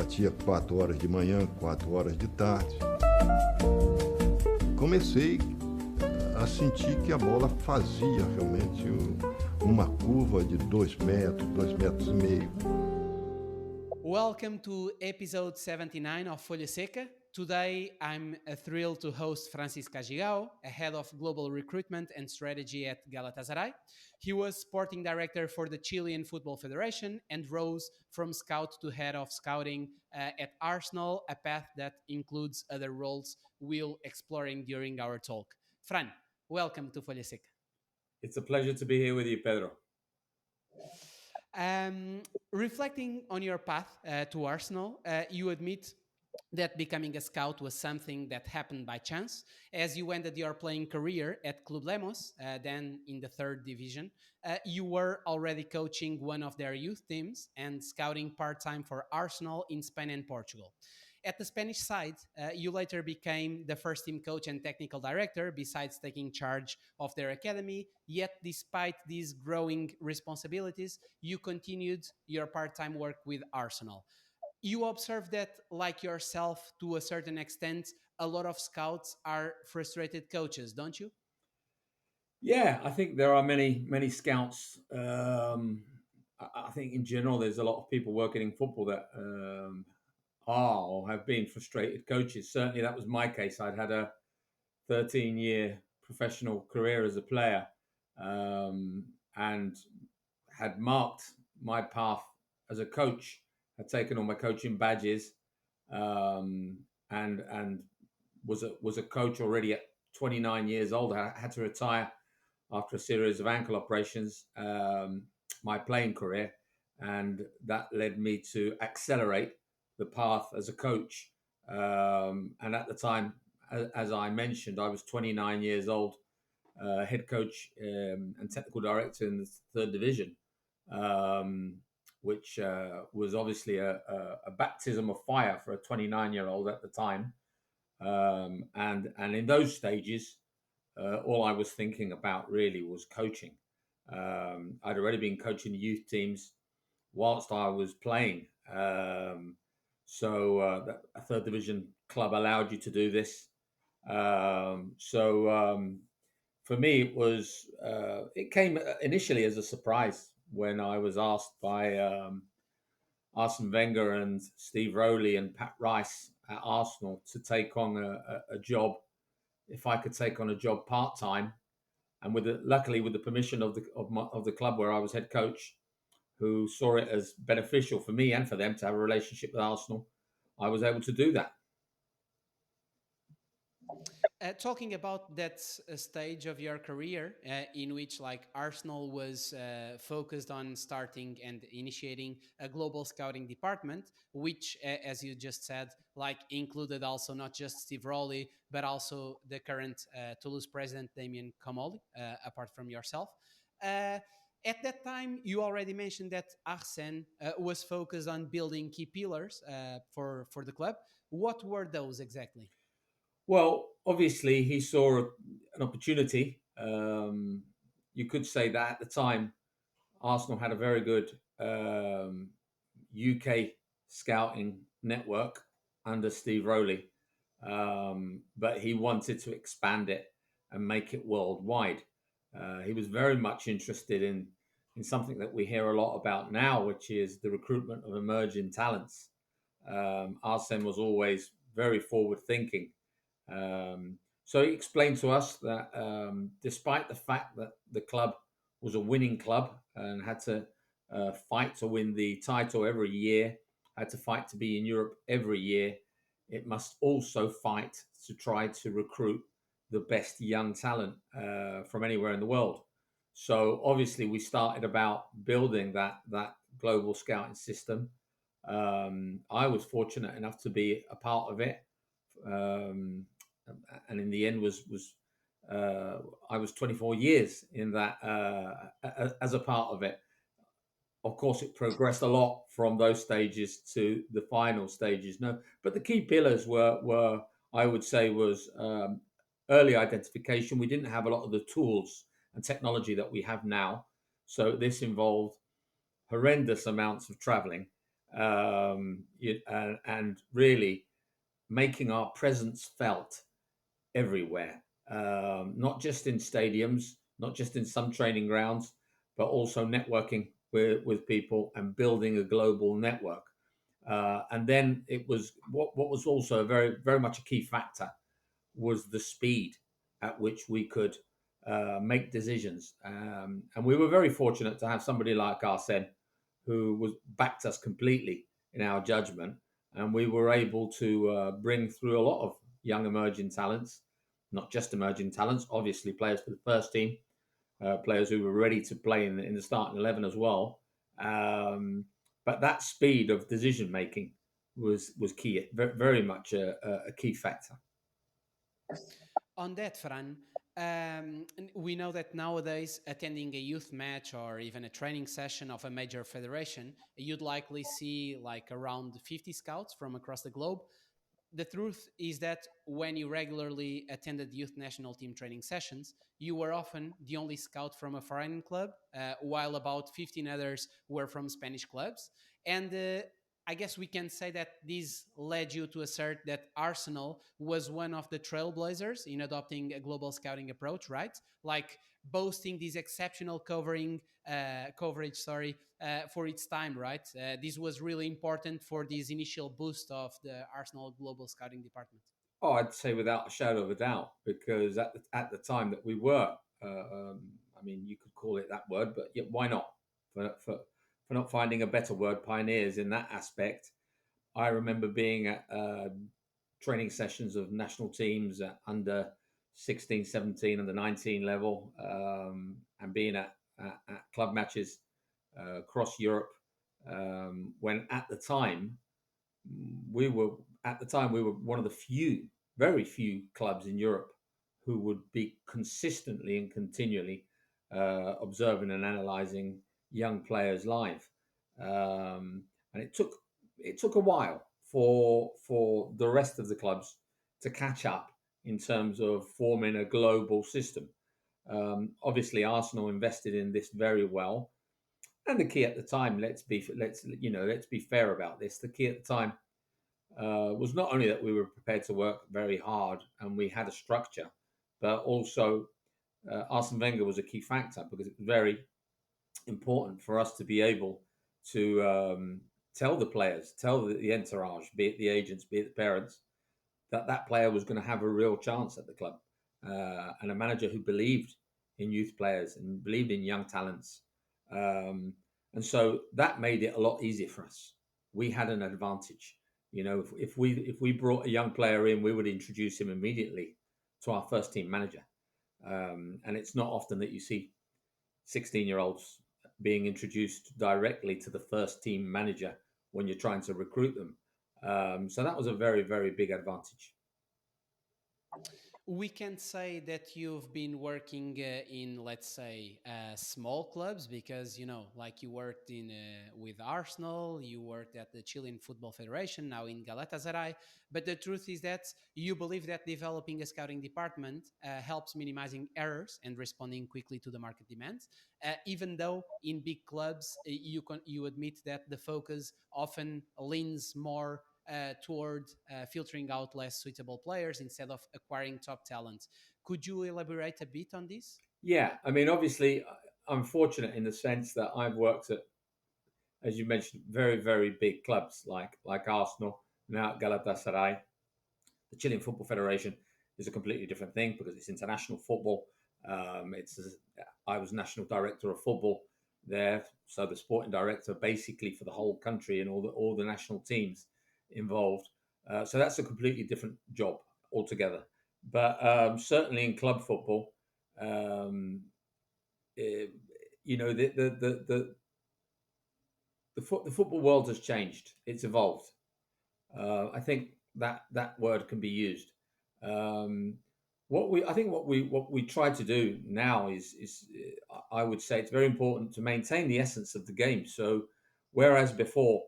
batia 4 horas de manhã, 4 horas de tarde. Comecei a sentir que a bola fazia realmente uma curva de 2 metros, 2 metros e meio. Welcome to episode 79 of Folha Seca. Today, I'm thrilled to host Francis Cagigao, a head of Global Recruitment and Strategy at Galatasaray. He was sporting director for the Chilean Football Federation and rose from scout to head of scouting at Arsenal, a path that includes other roles we'll exploring during our talk. Fran, welcome to Folha Seca. It's a pleasure to be here with you, Pedro. Reflecting on your path to Arsenal, you admit that becoming a scout was something that happened by chance, as you ended your playing career at Club Lemos, then in the third division. You were already coaching one of their youth teams and scouting part-time for Arsenal in Spain and Portugal. At the Spanish side, you later became the first team coach and technical director, besides taking charge of their academy. Yet, despite these growing responsibilities, you continued your part-time work with Arsenal. You observe that, like yourself, to a certain extent, a lot of scouts are frustrated coaches, don't you? Yeah, I think there are many scouts. I think in general, there's a lot of people working in football that are or have been frustrated coaches. Certainly, that was my case. I'd had a 13-year professional career as a player and had marked my path as a coach. Had taken all my coaching badges and was a coach already at 29 years old. I had to retire after a series of ankle operations, my playing career, and that led me to accelerate the path as a coach. And at the time, as I mentioned, I was 29 years old, head coach and technical director in the third division, which was obviously a baptism of fire for a 29-year-old at the time. And in those stages, all I was thinking about really was coaching. I'd already been coaching the youth teams whilst I was playing. So a third division club allowed you to do this. For me, it came initially as a surprise when I was asked by Arsène Wenger and Steve Rowley and Pat Rice at Arsenal to take on a job. If I could take on a job part-time, and luckily with the permission of the club where I was head coach, who saw it as beneficial for me and for them to have a relationship with Arsenal, I was able to do that. Talking about that stage of your career in which like Arsenal was focused on starting and initiating a global scouting department, which, as you just said, like included also not just Steve Rowley, but also the current Toulouse president, Damien Comolli, apart from yourself. At that time, you already mentioned that Arsène was focused on building key pillars for the club. What were those exactly? Well, obviously, he saw an opportunity. You could say that at the time, Arsenal had a very good UK scouting network under Steve Rowley, but he wanted to expand it and make it worldwide. He was very much interested in something that we hear a lot about now, which is the recruitment of emerging talents. Arsène was always very forward-thinking. So he explained to us that despite the fact that the club was a winning club and had to fight to win the title every year, had to fight to be in Europe every year, it must also fight to try to recruit the best young talent from anywhere in the world. So obviously we started about building that global scouting system. I was fortunate enough to be a part of it. And in the end I was 24 years in that as a part of it. Of course, it progressed a lot from those stages to the final stages. No, but the key pillars were I would say was early identification. We didn't have a lot of the tools and technology that we have now, so this involved horrendous amounts of traveling and really making our presence felt everywhere, not just in stadiums, not just in some training grounds, but also networking with people and building a global network. And then it was what was also very much a key factor was the speed at which we could make decisions. And we were very fortunate to have somebody like Arsène who was backed us completely in our judgment. And we were able to bring through a lot of young emerging talents, not just emerging talents, obviously players for the first team, players who were ready to play in the starting 11 as well. But that speed of decision making was key, very much a key factor. On that, Fran, we know that nowadays attending a youth match or even a training session of a major federation, you'd likely see like around 50 scouts from across the globe. The truth is that when you regularly attended youth national team training sessions, you were often the only scout from a foreign club, while about 15 others were from Spanish clubs. And I guess we can say that this led you to assert that Arsenal was one of the trailblazers in adopting a global scouting approach, right? Like boasting this exceptional coverage, for its time, right? This was really important for this initial boost of the Arsenal Global Scouting Department. Oh, I'd say without a shadow of a doubt, because at the time that we were, I mean, you could call it that word, but yeah, why not? For not finding a better word, pioneers in that aspect. I remember being at training sessions of national teams at under 16, 17, under 19 level, and being at club matches across Europe. When at the time we were one of the very few clubs in Europe who would be consistently and continually observing and analysing young players live, and it took a while for the rest of the clubs to catch up in terms of forming a global system. Obviously, Arsenal invested in this very well, and the key at the time, let's be fair about this. The key at the time was not only that we were prepared to work very hard and we had a structure, but also Arsène Wenger was a key factor because it was very important for us to be able to tell the players, tell the entourage, be it the agents, be it the parents, that player was going to have a real chance at the club, and a manager who believed in youth players and believed in young talents. And so that made it a lot easier for us. We had an advantage. You know, if we brought a young player in, we would introduce him immediately to our first team manager. And it's not often that you see 16-year-olds being introduced directly to the first team manager when you're trying to recruit them. So that was a very, very big advantage. We can say that you've been working in, let's say, small clubs because, you know, like you worked in with Arsenal, you worked at the Chilean Football Federation, now in Galatasaray. But the truth is that you believe that developing a scouting department helps minimizing errors and responding quickly to the market demands. Even though in big clubs, you admit that the focus often leans more toward filtering out less suitable players instead of acquiring top talent. Could you elaborate a bit on this? Yeah, I mean, obviously, I'm fortunate in the sense that I've worked at, as you mentioned, very, very big clubs like Arsenal, now at Galatasaray. The Chilean Football Federation is a completely different thing because it's international football. I was national director of football there, so the sporting director basically for the whole country and all the national teams involved. So that's a completely different job altogether. But certainly in club football, um, you know, the football world has changed. It's evolved. I think that word can be used. Um, what we try to do now is I would say it's very important to maintain the essence of the game. So whereas before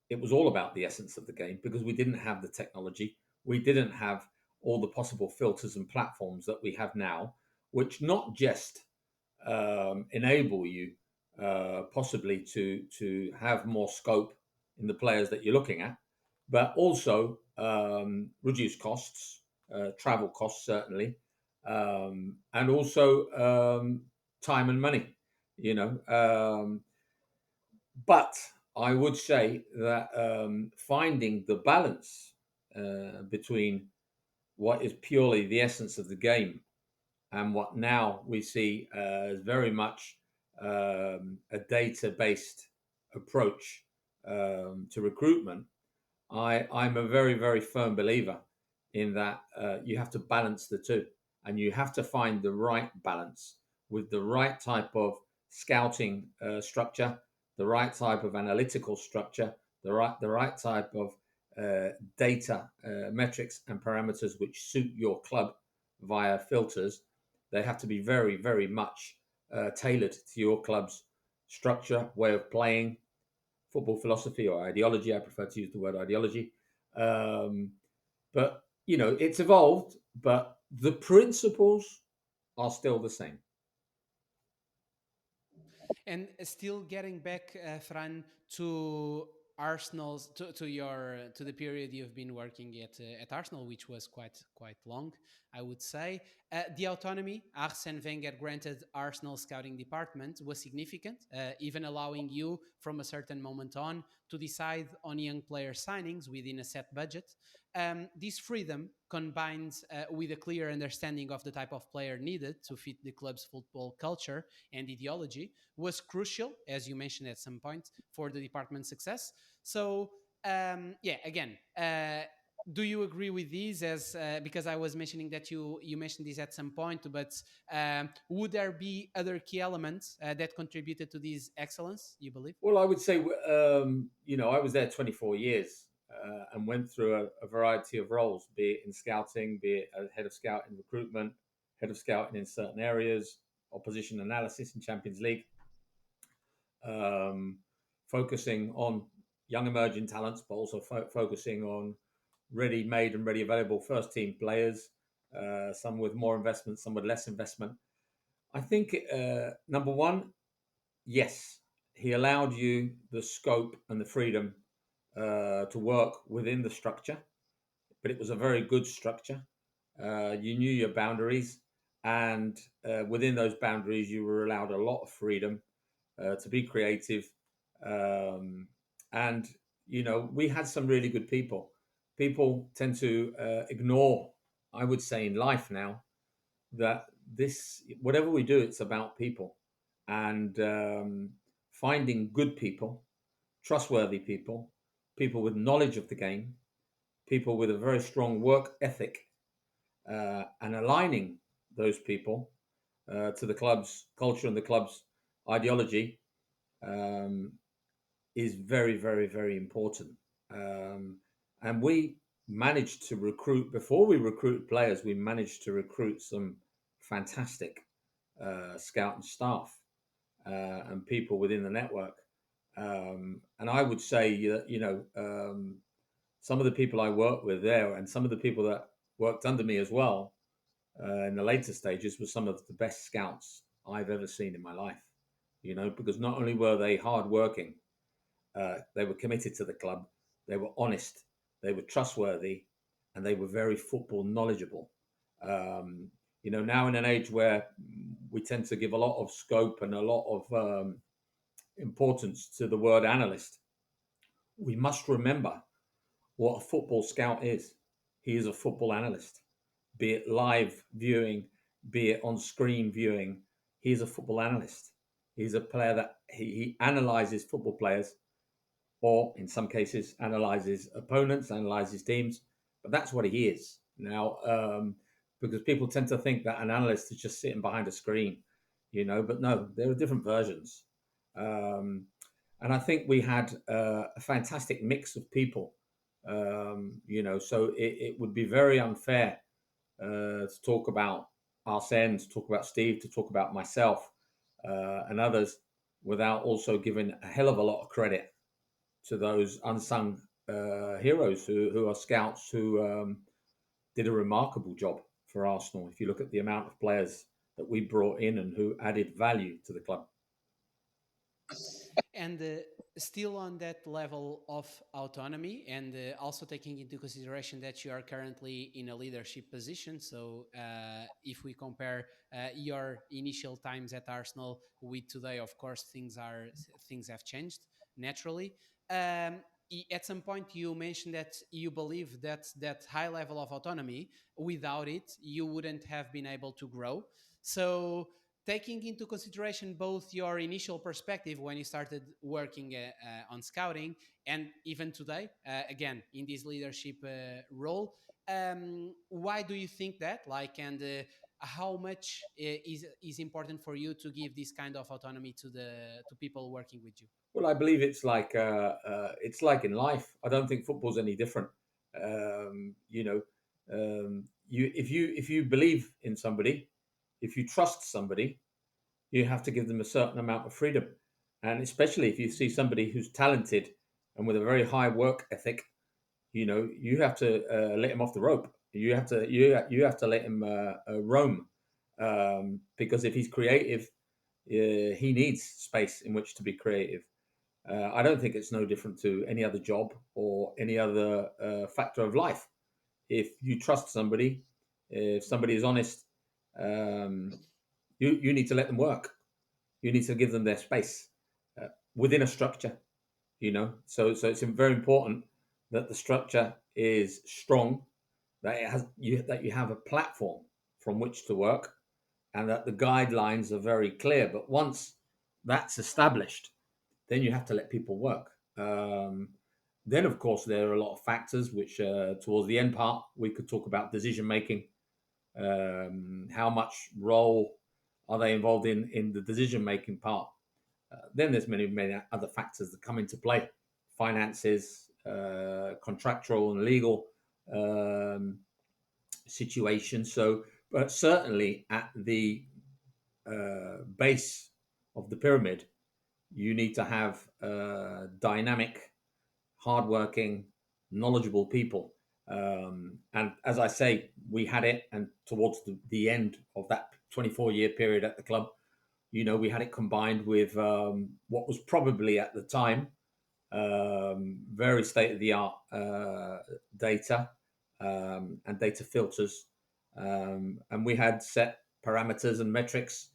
it was all about the essence of the game because we didn't have the technology, we didn't have all the possible filters and platforms that we have now, which not just enable you possibly to have more scope in the players that you're looking at, but also reduce costs, travel costs certainly, and also time and money. You know, but I would say that finding the balance between what is purely the essence of the game and what now we see as very much a data-based approach to recruitment, I'm a very, very firm believer in that you have to balance the two, and you have to find the right balance with the right type of scouting structure, the right type of analytical structure, the right type of data metrics and parameters which suit your club via filters. They have to be very, very much tailored to your club's structure, way of playing, football philosophy or ideology. I prefer to use the word ideology. Um, but, it's evolved, but the principles are still the same. And still getting back, Fran, to Arsenal's to the period you've been working at Arsenal, which was quite long, I would say. The autonomy Arsène Wenger granted Arsenal scouting department was significant, even allowing you from a certain moment on to decide on young player signings within a set budget. This freedom combined with a clear understanding of the type of player needed to fit the club's football culture and ideology was crucial, as you mentioned at some point, for the department's success. So, again, do you agree with these? As because I was mentioning that you mentioned this at some point, but would there be other key elements that contributed to this excellence? You believe? Well, I would say, I was there 24 years and went through a variety of roles, be it in scouting, be it as head of scouting recruitment, head of scouting in certain areas, opposition analysis in Champions League, um, focusing on young emerging talents, but also focusing on ready-made and ready available first team players, some with more investment, some with less investment. I think number one, yes, he allowed you the scope and the freedom to work within the structure, but it was a very good structure. You knew your boundaries, and within those boundaries, you were allowed a lot of freedom to be creative. Um, and, we had some really good people. People tend to ignore, I would say, in life now, that whatever we do, it's about people and finding good people, trustworthy people, people with knowledge of the game, people with a very strong work ethic, and aligning those people to the club's culture and the club's ideology um, is very, very, very important. And we managed to recruit, before we recruit players, we managed to recruit some fantastic scouting staff and people within the network. And I would say that, some of the people I worked with there and some of the people that worked under me as well in the later stages were some of the best scouts I've ever seen in my life. Because not only were they hardworking, they were committed to the club, they were honest, they were trustworthy, and they were very football knowledgeable. Now in an age where we tend to give a lot of scope and a lot of importance to the word analyst, we must remember what a football scout is. He is a football analyst, be it live viewing, be it on screen viewing. He is a football analyst. He's a player that he analyzes football players, or in some cases, analyzes opponents, analyzes teams. But that's what he is now, because people tend to think that an analyst is just sitting behind a screen, But no, there are different versions. And I think we had a fantastic mix of people, So it would be very unfair to talk about Arsène, to talk about Steve, to talk about myself and others without also giving a hell of a lot of credit to those unsung heroes who are scouts who did a remarkable job for Arsenal. If you look at the amount of players that we brought in and who added value to the club. And still on that level of autonomy, and also taking into consideration that you are currently in a leadership position. So if we compare your initial times at Arsenal with today, of course, things have changed naturally. Um, at some point, you mentioned that you believe that that high level of autonomy, without it, you wouldn't have been able to grow. So taking into consideration both your initial perspective when you started working on scouting and even today, again, in this leadership role, why do you think that? Like, and how much is important for you to give this kind of autonomy to the to people working with you? Well, I believe it's like in life. I don't think football's any different. You know, you if you believe in somebody, if you trust somebody, you have to give them a certain amount of freedom, and especially if you see somebody who's talented and with a very high work ethic, you have to let him off the rope. You have to let him roam, because if he's creative, he needs space in which to be creative. I don't think it's no different to any other job or any other factor of life. If you trust somebody, if somebody is honest, um, you need to let them work. You need to give them their space within a structure. So it's very important that the structure is strong, that you have a platform from which to work, and that the guidelines are very clear. But once that's established, then you have to let people work. Then, of course, there are a lot of factors which, towards the end part, we could talk about decision making. How much role are they involved in the decision making part? Then there's many other factors that come into play: finances, contractual and legal um, situations. So, but certainly at the base of the pyramid, you need to have dynamic, hardworking, knowledgeable people. And as I say, we had it, and towards the end of that 24-year period at the club, we had it combined with what was probably at the time very state of the art data and data filters. And we had set parameters and metrics,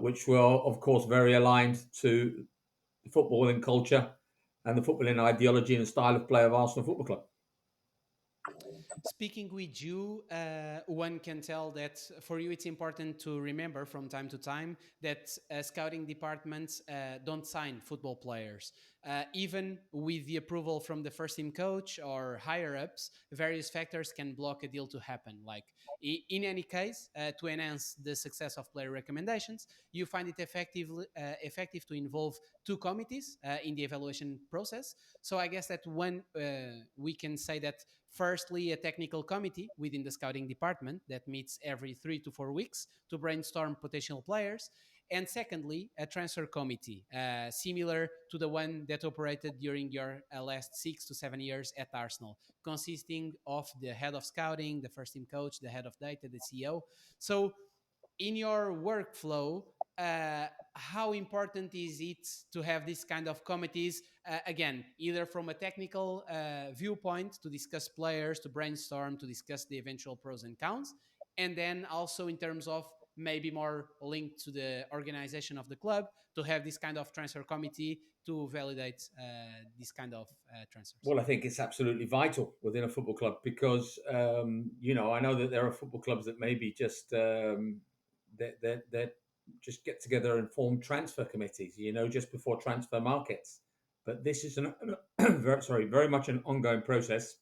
which were, of course, very aligned to the footballing culture and the footballing ideology and style of play of Arsenal Football Club. Speaking with you, one can tell that for you it's important to remember from time to time that scouting departments don't sign football players. Even with the approval from the first team coach or higher ups, various factors can block a deal to happen. Like in any case, to enhance the success of player recommendations, you find it effective to involve two committees in the evaluation process. So I guess that one we can say that firstly, a technical committee within the scouting department that meets every 3 to 4 weeks to brainstorm potential players. And secondly, a transfer committee, similar to the one that operated during your last 6 to 7 years at Arsenal, consisting of the head of scouting, the first team coach, the head of data, the CEO. So in your workflow, how important is it to have this kind of committees? Again, either from a technical viewpoint to discuss players, to brainstorm, to discuss the eventual pros and cons, and then also in terms of maybe more linked to the organization of the club to have this kind of transfer committee to validate this kind of transfers. Well, I think it's absolutely vital within a football club because, I know that there are football clubs that maybe just that just get together and form transfer committees, just before transfer markets. But this is very much an ongoing process.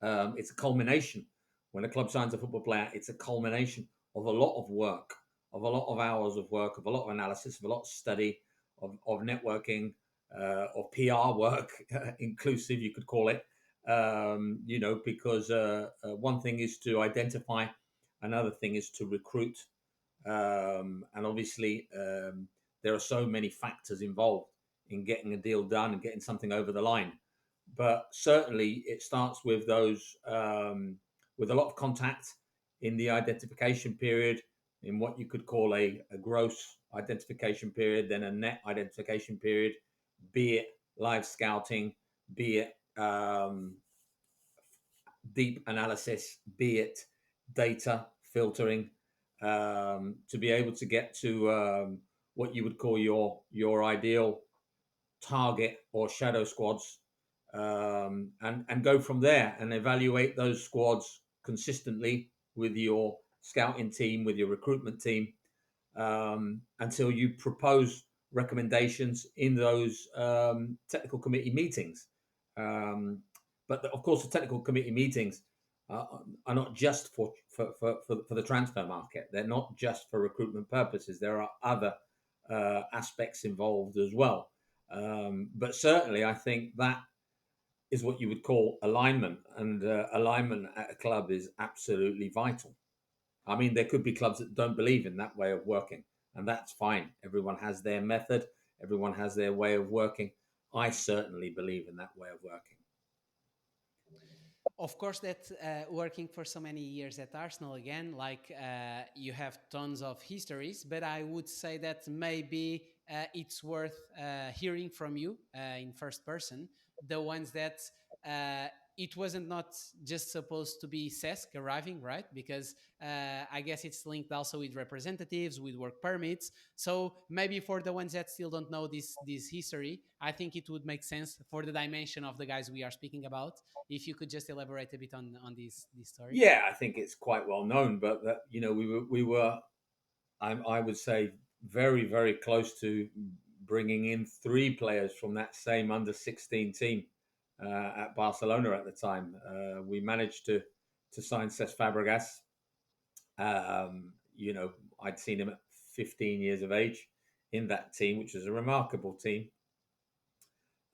It's a culmination. When a club signs a football player, it's a culmination of a lot of work, of a lot of hours of work, of a lot of analysis, of a lot of study, of networking, of PR work, inclusive, you could call it. Because one thing is to identify, another thing is to recruit. And obviously, there are so many factors involved in getting a deal done and getting something over the line. But certainly, it starts with those with a lot of contact in the identification period, in what you could call a gross identification period, then a net identification period, be it live scouting, be it deep analysis, be it data filtering, to be able to get to what you would call your ideal target or shadow squads, and go from there and evaluate those squads consistently with your scouting team, with your recruitment team, until you propose recommendations in those technical committee meetings. But of course, the technical committee meetings are not just for the transfer market. They're not just for recruitment purposes. There are other aspects involved as well. But certainly, I think that is what you would call alignment, and alignment at a club is absolutely vital. I mean, there could be clubs that don't believe in that way of working, and that's fine. Everyone has their method, everyone has their way of working. I certainly believe in that way of working. Of course, that working for so many years at Arsenal again, like you have tons of histories, but I would say that maybe it's worth hearing from you in first person, the ones that it wasn't not just supposed to be Cesc arriving, right? Because I guess it's linked also with representatives, with work permits. So maybe for the ones that still don't know this history, I think it would make sense for the dimension of the guys we are speaking about, if you could just elaborate a bit on this story. Yeah, I think it's quite well known, but that, you know, we were I would say very, very close to bringing in 3 players from that same under-16 team at Barcelona at the time. We managed to sign Cesc Fabregas. You know, I'd seen him at 15 years of age in that team, which was a remarkable team.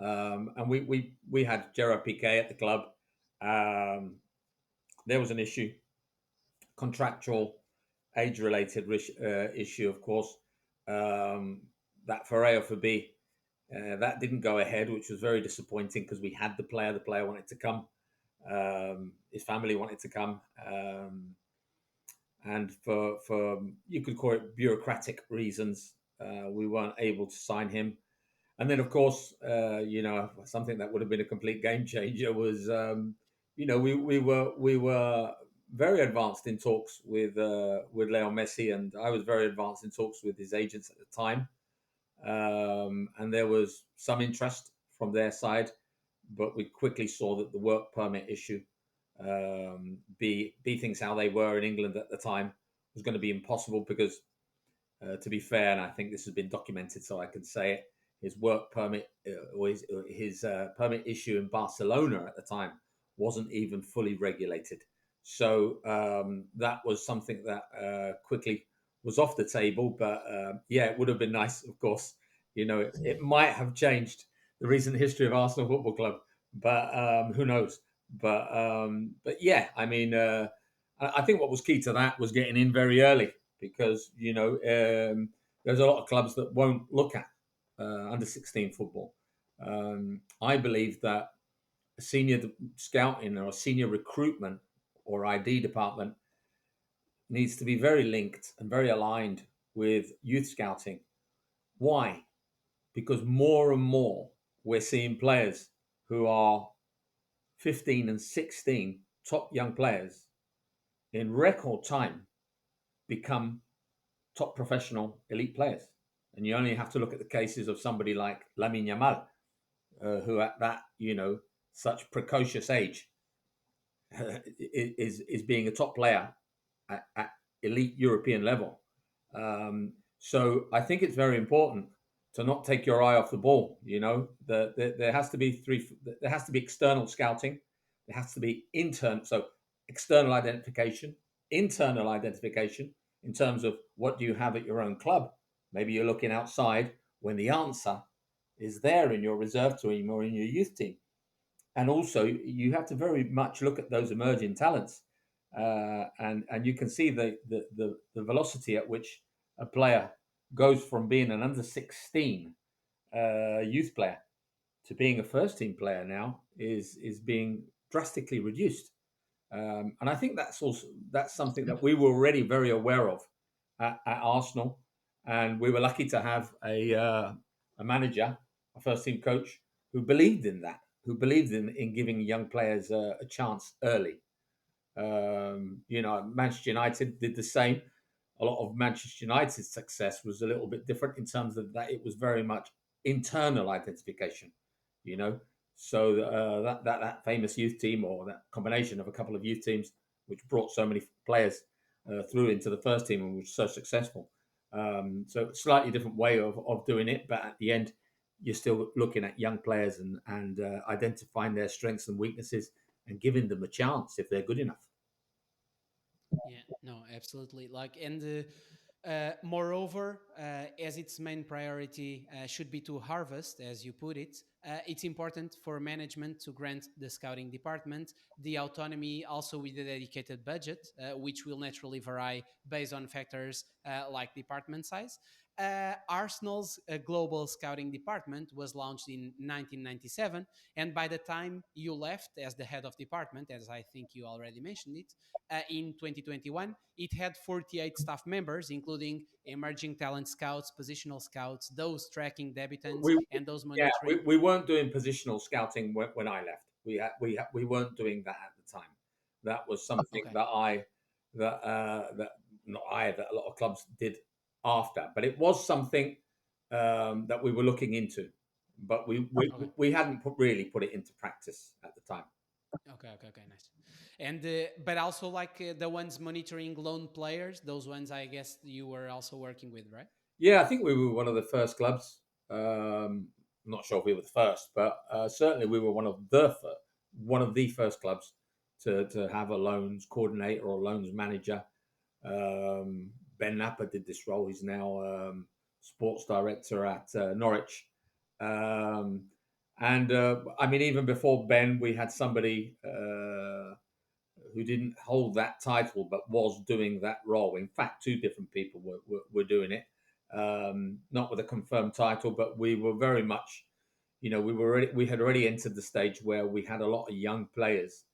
And we had Gerard Piqué at the club. There was an issue, contractual, age-related issue, of course. That Ferreira for B, that didn't go ahead, which was very disappointing because we had the player. The player wanted to come. His family wanted to come. And for you could call it bureaucratic reasons, we weren't able to sign him. And then, of course, you know, something that would have been a complete game changer was, you know, we were very advanced in talks with Leo Messi, and I was very advanced in talks with his agents at the time. And there was some interest from their side, but we quickly saw that the work permit issue, be things how they were in England at the time, was going to be impossible because, to be fair, and I think this has been documented, so I can say it, his work permit or his permit issue in Barcelona at the time wasn't even fully regulated. So that was something that quickly was off the table. But yeah, it would have been nice, of course. You know, it might have changed the recent history of Arsenal Football Club, but who knows? But yeah, I mean, I think what was key to that was getting in very early because, you know, there's a lot of clubs that won't look at under 16 football. I believe that a senior scouting or a senior recruitment or ID department needs to be very linked and very aligned with youth scouting. Why? Because more and more we're seeing players who are 15 and 16, top young players, in record time become top professional elite players. And you only have to look at the cases of somebody like Lamine Yamal, who at that, you know, such precocious age is being a top player at elite European level. So I think it's very important to not take your eye off the ball. You know, there has to be there has to be external scouting. There has to be so external identification, internal identification in terms of what do you have at your own club. Maybe you're looking outside when the answer is there in your reserve team or in your youth team. And also, you have to very much look at those emerging talents, and you can see the velocity at which a player goes from being an under 16 youth player to being a first team player now is being drastically reduced. And I think that's something that we were already very aware of at Arsenal. And we were lucky to have a manager, a first team coach, who believed in that, who believed in giving young players a chance early. Manchester United did the same. A lot of Manchester United's success was a little bit different in terms of that it was very much internal identification, you know. So that famous youth team, or that combination of a couple of youth teams, which brought so many players through into the first team and was so successful. So slightly different way of doing it, but at the end, you're still looking at young players and identifying their strengths and weaknesses and giving them a chance if they're good enough. Yeah, no, absolutely. Moreover, as its main priority should be to harvest, as you put it, it's important for management to grant the scouting department the autonomy, also with a dedicated budget, which will naturally vary based on factors like department size. Arsenal's global scouting department was launched in 1997, and by the time you left as the head of department, as I think you already mentioned it, in 2021, it had 48 staff members, including emerging talent scouts, positional scouts, those tracking debutants, We and those Yeah, monitoring. we weren't doing positional scouting when I left. We weren't doing that at the time. That was something Okay. that not I that a lot of clubs did after, but it was something that we were looking into, but Okay. we hadn't really put it into practice at the time. Okay, nice. And but also the ones monitoring loan players, those ones I guess you were also working with, right? Yeah, I think we were one of the first clubs. I'm not sure if we were the first, but certainly we were one of the first clubs to have a loans coordinator or loans manager. Ben Napper did this role. He's now sports director at Norwich. Um, and I mean, even before Ben, we had somebody who didn't hold that title but was doing that role. In fact, two different people were doing it, not with a confirmed title, but we were very much, we had already entered the stage where we had a lot of young players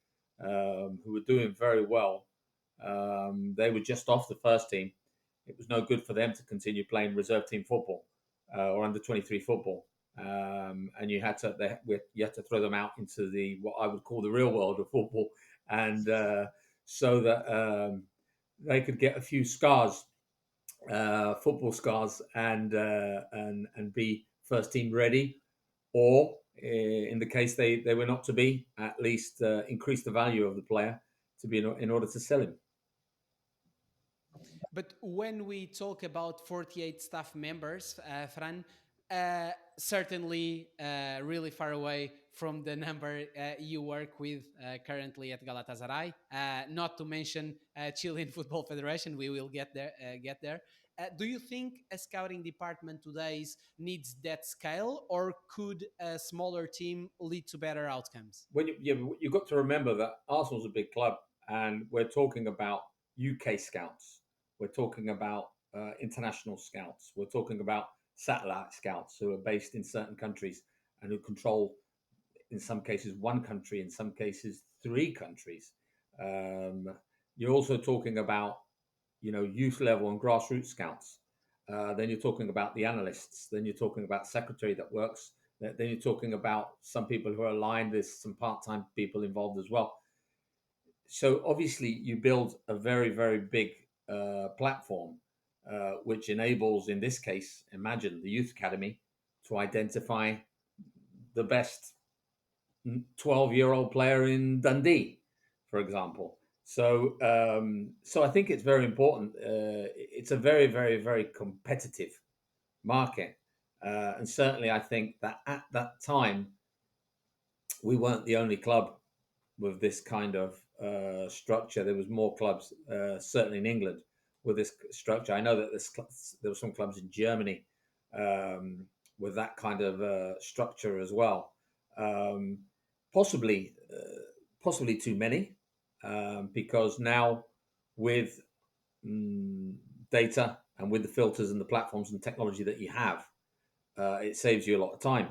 who were doing very well. They were just off the first team. It was no good for them to continue playing reserve team football or under 23 football. And you had to throw them out into the what I would call the real world of football, and so that they could get a few scars, football scars, and be first team ready, or in the case they were not to be, at least increase the value of the player to be in order to sell him. But when we talk about 48 staff members, Fran, certainly really far away from the number you work with currently at Galatasaray. Not to mention Chilean Football Federation. We will get there. Do you think a scouting department today needs that scale, or could a smaller team lead to better outcomes? You've got to remember that Arsenal's a big club, and we're talking about UK scouts. We're talking about international scouts. We're talking about satellite scouts who are based in certain countries and who control, in some cases, one country, in some cases, three countries. You're also talking about, youth level and grassroots scouts. Then you're talking about the analysts. Then you're talking about secretary that works. Then you're talking about some people who are aligned. There's some part-time people involved as well. So obviously, you build a very, very big platform, which enables, in this case, imagine the youth academy to identify the best 12-year-old player in Dundee, for example. So I think it's very important. It's a very, very, very competitive market, and certainly I think that at that time we weren't the only club with this kind of structure. There was more clubs, certainly in England, with this structure. I know that there were some clubs in Germany with that kind of structure as well. Um, possibly, possibly too many, because now with data and with the filters and the platforms and technology that you have, it saves you a lot of time.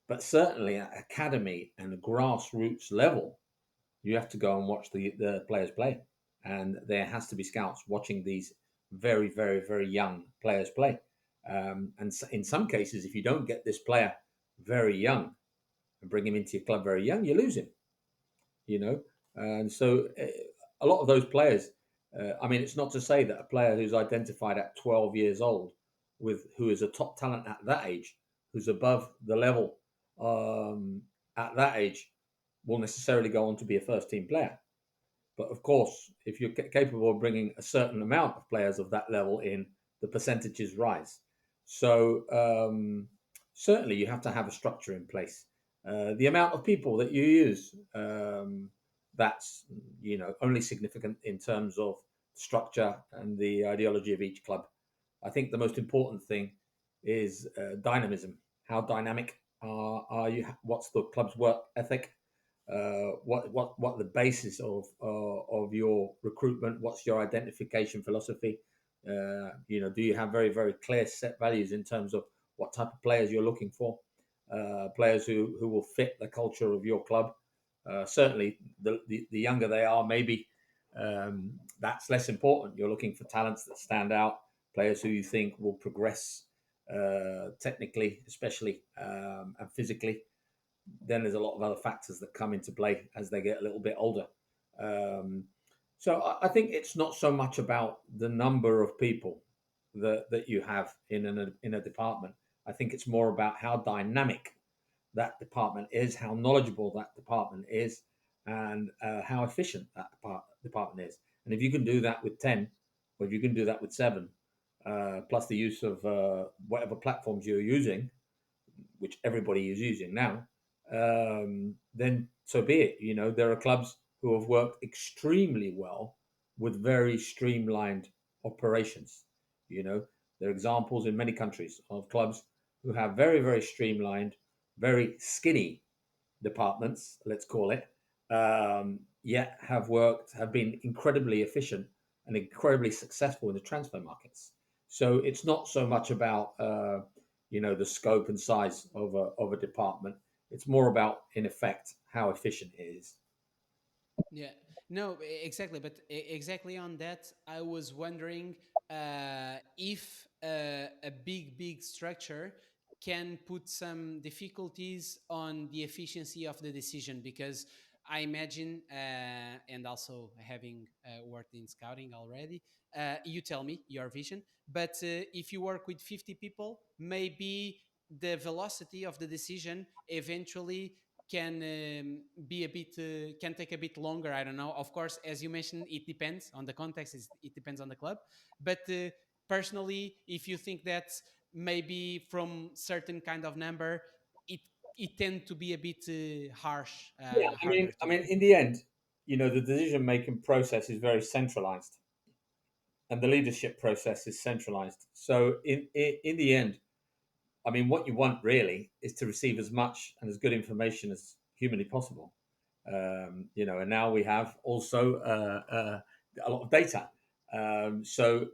But certainly at academy and the grassroots level, you have to go and watch the players play. And there has to be scouts watching these very, very, very young players play. And in some cases, if you don't get this player very young and bring him into your club very young, you lose him. And so a lot of those players. I mean, it's not to say that a player who's identified at 12 years old, who is a top talent at that age, who's above the level at that age, will necessarily go on to be a first team player. But of course, if you're capable of bringing a certain amount of players of that level in, the percentages rise. So certainly you have to have a structure in place. The amount of people that you use, that's only significant in terms of structure and the ideology of each club. I think the most important thing is dynamism. How dynamic are you? What's the club's work ethic? What the basis of your recruitment? What's your identification philosophy? Do you have very, very clear set values in terms of what type of players you're looking for? Players who will fit the culture of your club. Certainly, the younger they are, maybe that's less important. You're looking for talents that stand out, players who you think will progress technically, especially, and physically. Then there's a lot of other factors that come into play as they get a little bit older. So I think it's not so much about the number of people that you have in a department. I think it's more about how dynamic that department is, how knowledgeable that department is, and how efficient that department is. And if you can do that with 10, or if you can do that with 7, plus the use of whatever platforms you're using, which everybody is using now, then so be it. There are clubs who have worked extremely well with very streamlined operations. There are examples in many countries of clubs who have very, very streamlined, very skinny departments, let's call it, yet have been incredibly efficient and incredibly successful in the transfer markets. So it's not so much about the scope and size of a department. It's more about, in effect, how efficient it is. Yeah, no, exactly. But exactly on that, I was wondering if a big structure can put some difficulties on the efficiency of the decision, because I imagine, and also having worked in scouting already, you tell me your vision. But if you work with 50 people, maybe the velocity of the decision eventually can be a bit can take a bit longer. I don't know, of course, as you mentioned, it depends on the context, it depends on the club. But personally, if you think that maybe from certain kind of number, it it tend to be a bit harsh, Yeah, I mean, harder I to. mean, in the end, the decision-making process is very centralized, and the leadership process is centralized. So, in the end, I mean, what you want really is to receive as much and as good information as humanly possible. And now we have also a lot of data. So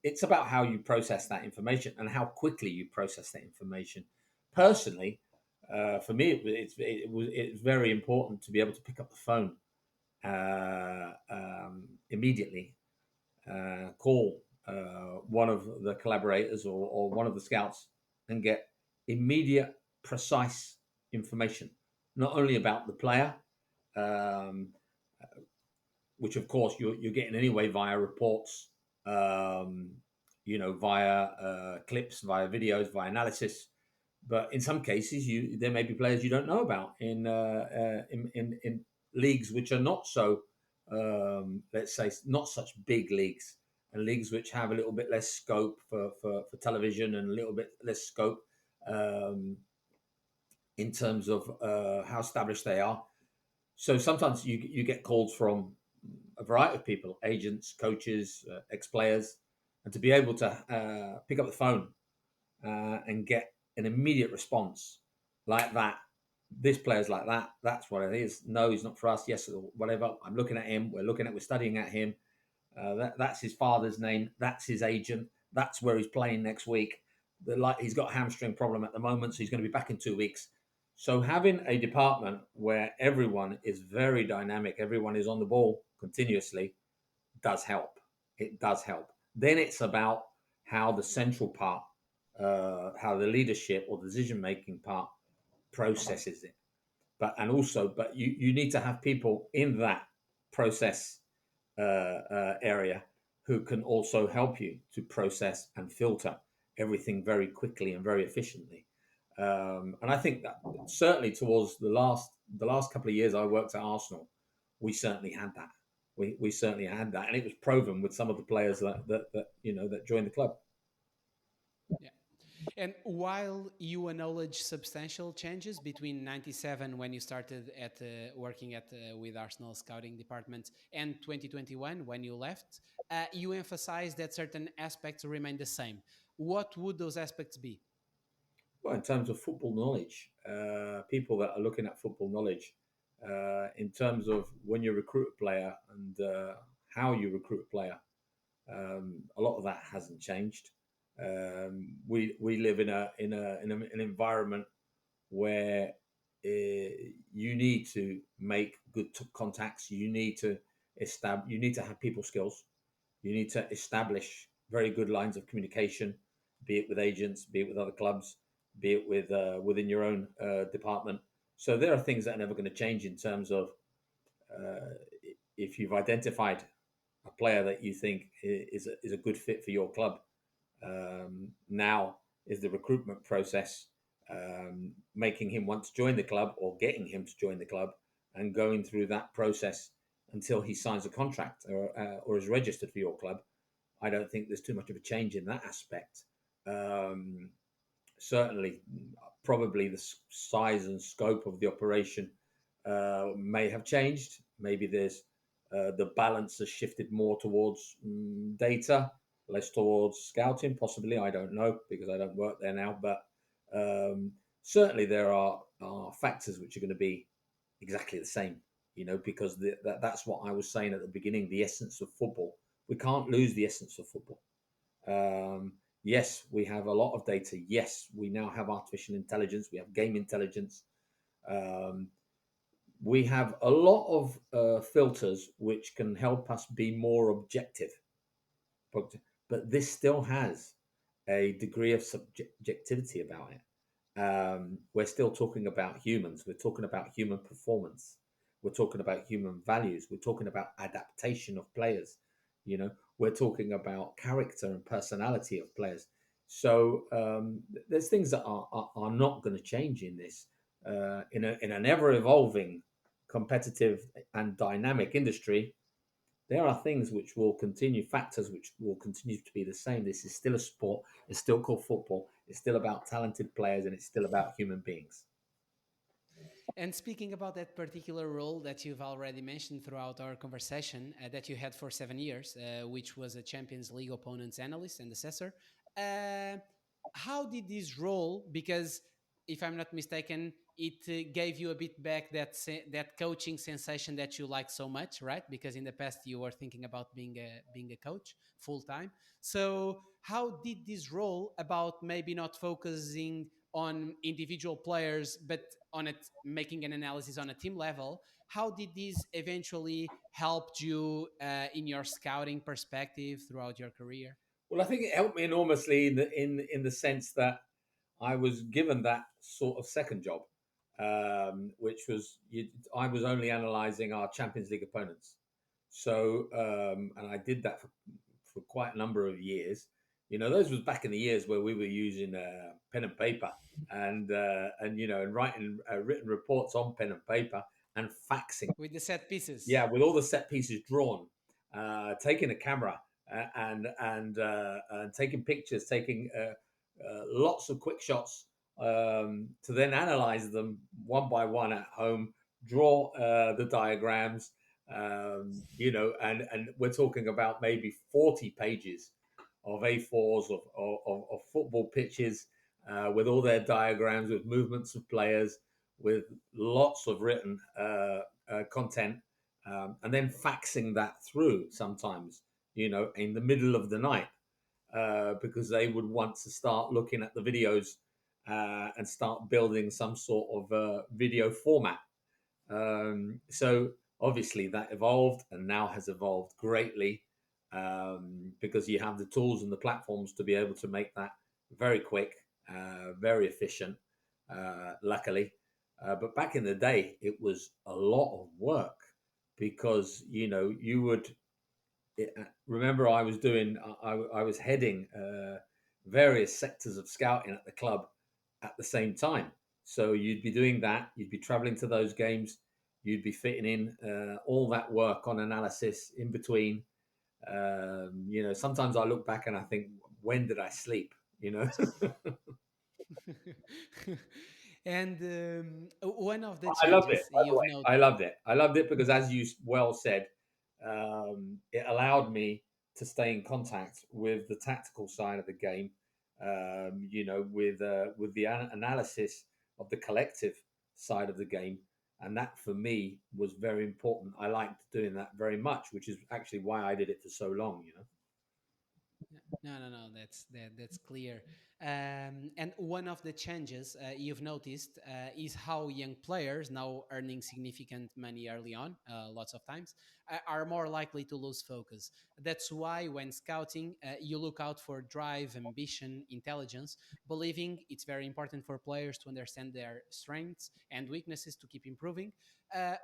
it's about how you process that information and how quickly you process that information. Personally, for me, it's very important to be able to pick up the phone immediately, call one of the collaborators or one of the scouts and get immediate, precise information, not only about the player, um, which of course you're getting anyway via reports, via clips, via videos, via analysis. But in some cases, there may be players you don't know about in leagues which are not so, let's say, not such big leagues, and leagues which have a little bit less scope for television and a little bit less scope um, in terms of how established they are. So sometimes you get calls from a variety of people, agents, coaches, ex-players, and to be able to pick up the phone and get an immediate response like that. This player's like that. That's what it is. No, he's not for us. Yes, or whatever. I'm looking at him. We're studying at him. That's his father's name. That's his agent. That's where he's playing next week. He's got a hamstring problem at the moment, so he's going to be back in 2 weeks. So having a department where everyone is very dynamic, everyone is on the ball continuously, does help. It does help. Then it's about how the central part how the leadership or the decision-making part processes it. But you need to have people in that process area who can also help you to process and filter everything very quickly and very efficiently. And I think that certainly towards the last couple of years I worked at Arsenal, we certainly had that. We certainly had that, and it was proven with some of the players that joined the club. Yeah. And while you acknowledge substantial changes between '97 when you started at working at with Arsenal scouting department and 2021 when you left, you emphasize that certain aspects remain the same. What would those aspects be? Well, in terms of football knowledge, people that are looking at football knowledge, in terms of when you recruit a player and how you recruit a player, a lot of that hasn't changed. We live in an environment where you need to make good contacts. You need to have people skills. You need to establish very good lines of communication, be it with agents, be it with other clubs, be it with within your own department. So there are things that are never going to change in terms of uh, if you've identified a player that you think is a good fit for your club. Now is the recruitment process, making him want to join the club or getting him to join the club and going through that process until he signs a contract or is registered for your club. I don't think there's too much of a change in that aspect. Um, Certainly, probably the size and scope of the operation may have changed. Maybe there's the balance has shifted more towards data, less towards scouting. Possibly, I don't know because I don't work there now. But certainly, there are factors which are going to be exactly the same. Because that's what I was saying at the beginning. The essence of football. We can't lose the essence of football. Yes, we have a lot of data. Yes, we now have artificial intelligence. We have game intelligence. Um, we have a lot of filters which can help us be more objective. But this still has a degree of subjectivity about it. We're still talking about humans. We're talking about human performance. We're talking about human values. We're talking about adaptation of players. We're talking about character and personality of players. So there's things that are not going to change in this. In an ever evolving, competitive, and dynamic industry, there are things which will continue, factors which will continue to be the same. This is still a sport. It's still called football. It's still about talented players, and it's still about human beings. And speaking about that particular role that you've already mentioned throughout our conversation, that you had for 7 years, which was a Champions League opponents analyst and assessor, uh, how did this role? Because if I'm not mistaken, it gave you a bit back that coaching sensation that you like so much, right? Because in the past you were thinking about being a coach full time. So how did this role about maybe not focusing on individual players, but on it making an analysis on a team level? How did this eventually helped you in your scouting perspective throughout your career? Well, I think it helped me enormously in the sense that I was given that sort of second job, which was I was only analysing our Champions League opponents. So, and I did that for quite a number of years. Those was back in the years where we were using pen and paper and writing written reports on pen and paper and faxing. With the set pieces. Yeah, with all the set pieces drawn, taking a camera and taking pictures, taking lots of quick shots to then analyze them one by one at home, draw the diagrams, and we're talking about maybe 40 pages of A4s of football pitches with all their diagrams, with movements of players, with lots of written content, and then faxing that through sometimes, in the middle of the night, because they would want to start looking at the videos and start building some sort of video format. So obviously that evolved and now has evolved greatly because you have the tools and the platforms to be able to make that very quick, very efficient, luckily. But back in the day, it was a lot of work because, you would remember I was doing, I was heading various sectors of scouting at the club at the same time. So you'd be doing that, you'd be traveling to those games, you'd be fitting in all that work on analysis in between. Sometimes I look back and I think, when did I sleep? And one of the I loved it, changes by the you've way. noticed. I loved it. I loved it because, as you well said, it allowed me to stay in contact with the tactical side of the game. With the analysis of the collective side of the game, and that for me was very important. I liked doing that very much, which is actually why I did it for so long. No. That's clear. And one of the changes you've noticed is how young players, now earning significant money early on, lots of times, are more likely to lose focus. That's why when scouting, you look out for drive, ambition, intelligence, believing it's very important for players to understand their strengths and weaknesses to keep improving.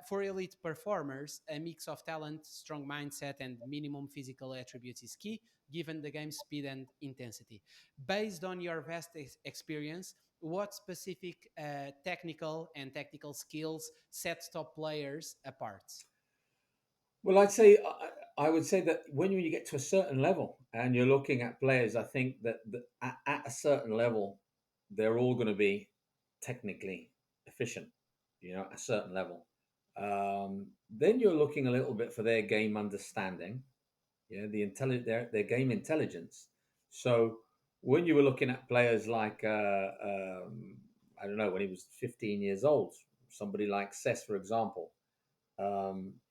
For elite performers, a mix of talent, strong mindset, and minimum physical attributes is key, given the game's speed and intensity. Based on your vast experience, what specific technical and tactical skills set top players apart? Well, I would say that when you get to a certain level and you're looking at players, I think that, at a certain level, they're all going to be technically efficient. At a certain level. Then you're looking a little bit for their game understanding, their game intelligence. So when you were looking at players like, I don't know, when he was 15 years old, somebody like Cess, for example,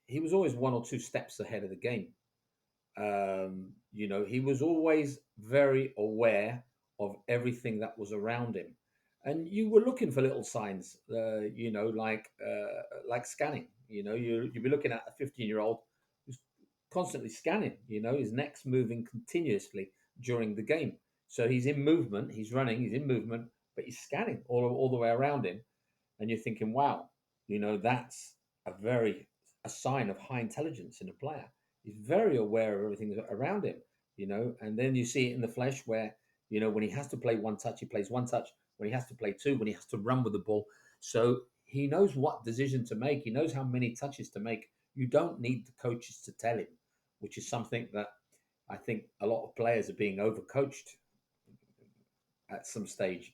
he was always one or two steps ahead of the game. He was always very aware of everything that was around him, and you were looking for little signs, like scanning. You'd be looking at a 15-year-old who's constantly scanning. His neck's moving continuously during the game, so he's in movement, he's running, he's in movement, but he's scanning all the way around him, and you're thinking, wow, that's a sign of high intelligence in a player. He's very aware of everything around him, and then you see it in the flesh where, when he has to play one touch, he plays one touch. When he has to play two, when he has to run with the ball. So he knows what decision to make. He knows how many touches to make. You don't need the coaches to tell him, which is something that I think a lot of players are being overcoached at some stage.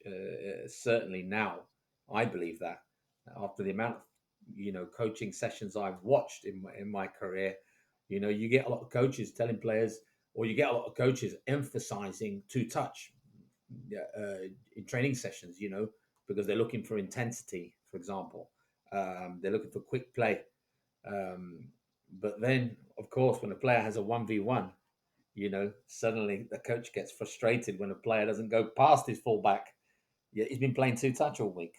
Certainly now, I believe that after the amount of coaching sessions I've watched in my career, you get a lot of coaches telling players, or you get a lot of coaches emphasizing two touch in training sessions, because they're looking for intensity, for example. They're looking for quick play. But then, of course, when a player has a 1v1, suddenly the coach gets frustrated when a player doesn't go past his fullback. Yeah, he's been playing two touch all week.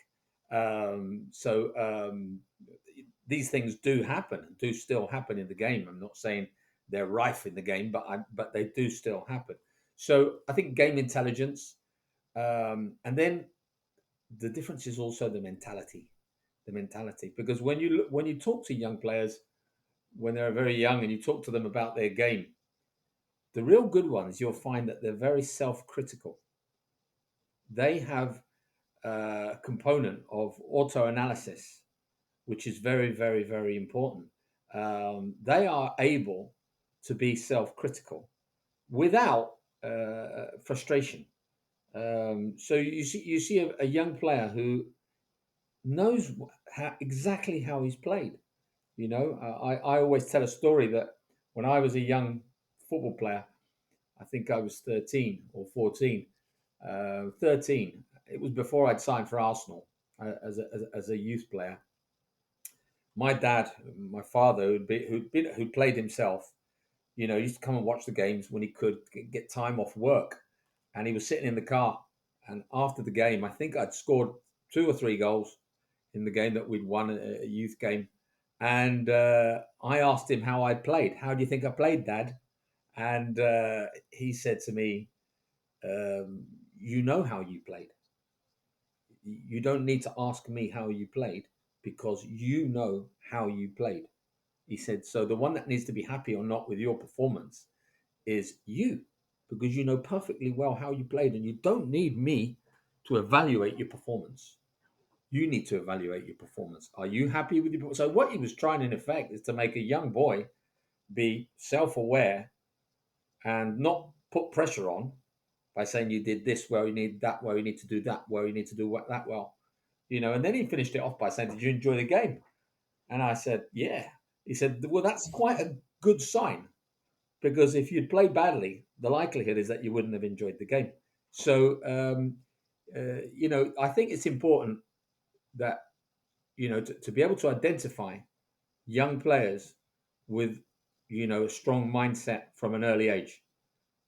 These things do happen, do still happen in the game. I'm not saying they're rife in the game, but they do still happen. So I think game intelligence, and then the difference is also the mentality. Because when you talk to young players when they're very young and you talk to them about their game, the real good ones, you'll find that they're very self-critical. They have a component of auto-analysis, which is very, very, very important. They are able to be self-critical without frustration. So you see a young player who knows exactly how he's played. I always tell a story that when I was a young football player, I think I was 13 or 14. 13. It was before I'd signed for Arsenal as a youth player. My dad, my father, who'd played himself, used to come and watch the games when he could get time off work, and he was sitting in the car. And after the game, I think I'd scored 2 or 3 goals in the game that we'd won, a youth game. And I asked him how I played. How do you think I played, Dad? And he said to me, you know how you played. You don't need to ask me how you played because you know how you played. He said, so the one that needs to be happy or not with your performance is you, because you know perfectly well how you played, and you don't need me to evaluate your performance. You need to evaluate your performance. Are you happy with your performance? So what he was trying in effect is to make a young boy be self-aware and not put pressure on by saying you did this well, you need that well, you need to do that well, you need to do that well, And then he finished it off by saying, "Did you enjoy the game?" And I said, "Yeah." He said, "Well, that's quite a good sign because if you'd played badly, the likelihood is that you wouldn't have enjoyed the game." So, I think it's important that to be able to identify young players with a strong mindset from an early age.